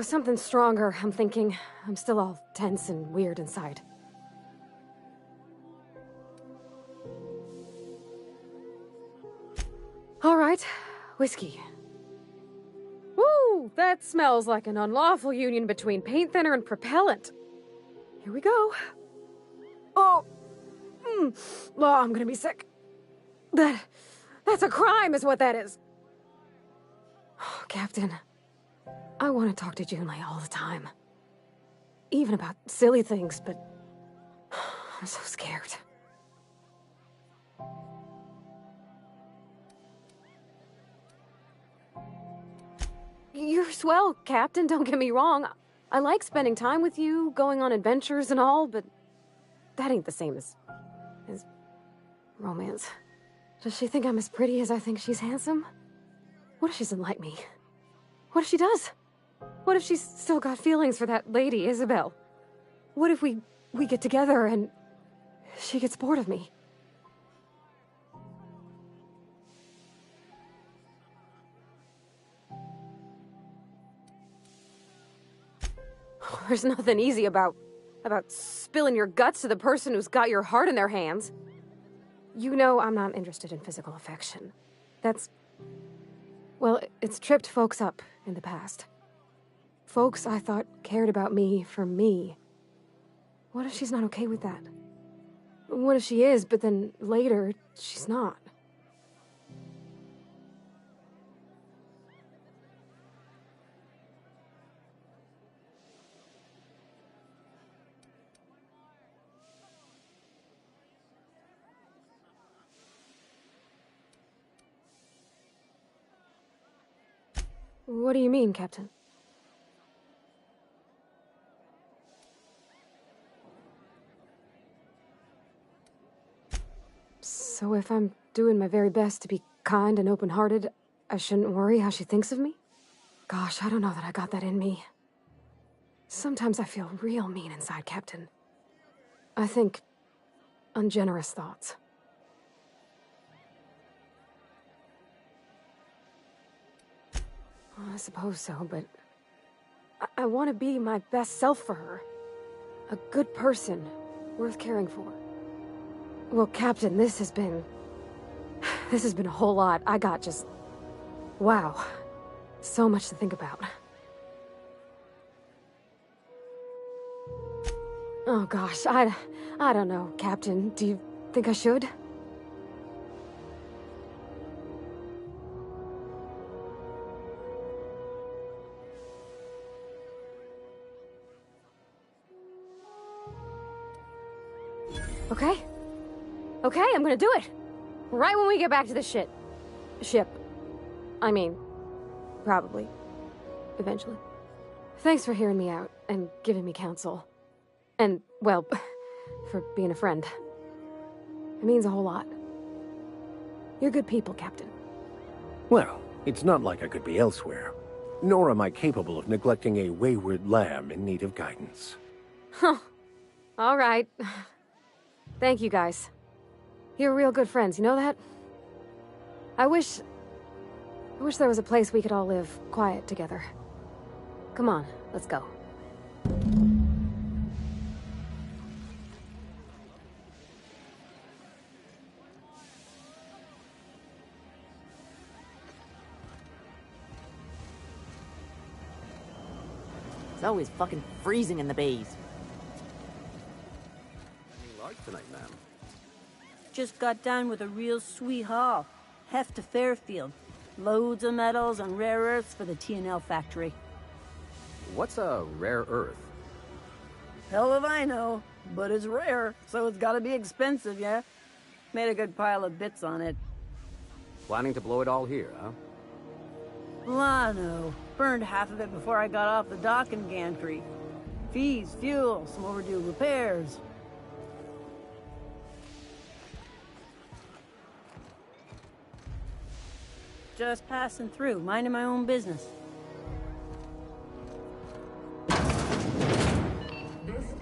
Something stronger, I'm thinking. I'm still all tense and weird inside. All right, whiskey. Woo! That smells like an unlawful union between paint thinner and propellant. Here we go. Oh, I'm gonna be sick. That's a crime, is what that is. Oh, Captain, I want to talk to Junlei all the time. Even about silly things, but I'm so scared. You're swell, Captain, don't get me wrong. I like spending time with you, going on adventures and all, but that ain't the same as romance. Does she think I'm as pretty as I think she's handsome? What if she doesn't like me? What if she does? What if she's still got feelings for that lady, Isabel? What if we get together and she gets bored of me? There's nothing easy about spilling your guts to the person who's got your heart in their hands. You know I'm not interested in physical affection. Well, it's tripped folks up in the past. Folks I thought cared about me for me. What if she's not okay with that? What if she is, but then later, she's not? What do you mean, Captain? So if I'm doing my very best to be kind and open-hearted, I shouldn't worry how she thinks of me? Gosh, I don't know that I got that in me. Sometimes I feel real mean inside, Captain. I think ungenerous thoughts. Well, I suppose so, but I want to be my best self for her. A good person, worth caring for. Well, Captain, this has been a whole lot. I got just... wow. So much to think about. Oh gosh, I don't know, Captain. Do you think I should? Okay. Okay, I'm gonna do it. Right when we get back to the ship. I mean, probably. Eventually. Thanks for hearing me out and giving me counsel. And, well, for being a friend. It means a whole lot. You're good people, Captain. Well, it's not like I could be elsewhere. Nor am I capable of neglecting a wayward lamb in need of guidance. Huh. All right. Thank you, guys. You're real good friends, you know that? I wish there was a place we could all live quiet together. Come on, let's go. It's always fucking freezing in the bays. Large tonight, ma'am. Just got done with a real sweet haul. Heft to Fairfield. Loads of metals and rare earths for the T&L factory. What's a rare earth? Hell if I know, but it's rare, so it's gotta be expensive, yeah? Made a good pile of bits on it. Planning to blow it all here, huh? Lano. Burned half of it before I got off the dock in Gantry. Fees, fuel, some overdue repairs. Just passing through, minding my own business. This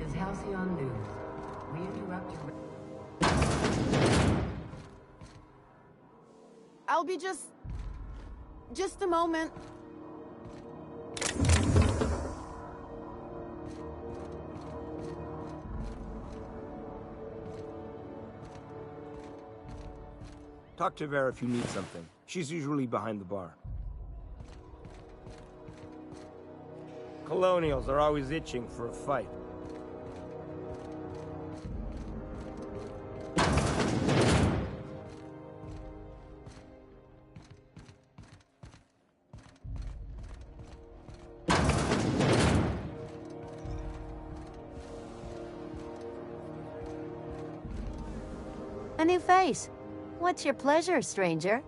is Halcyon News. We interrupt your... I'll be just a moment. Talk to Vera if you need something. She's usually behind the bar. Colonials are always itching for a fight. new face. What's your pleasure, stranger?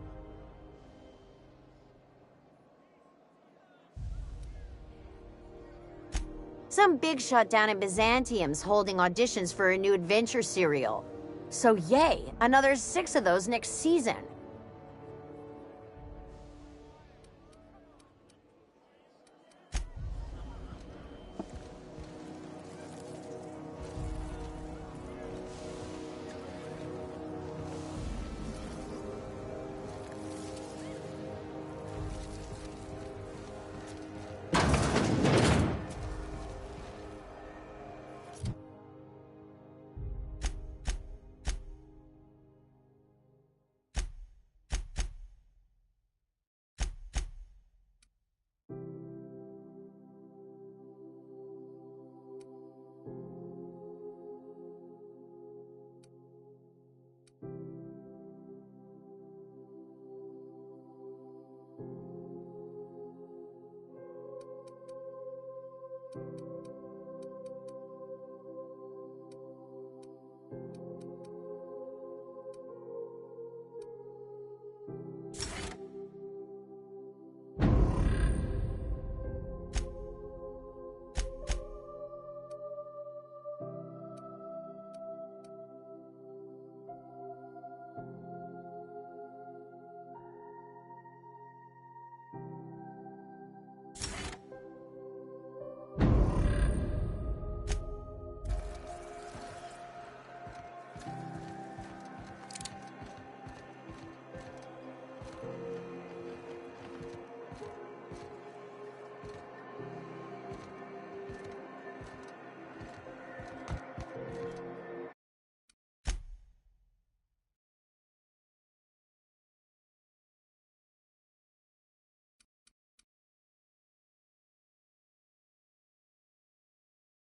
Some big shot down in Byzantium's holding auditions for a new adventure serial. So yay, another 6 of those next season.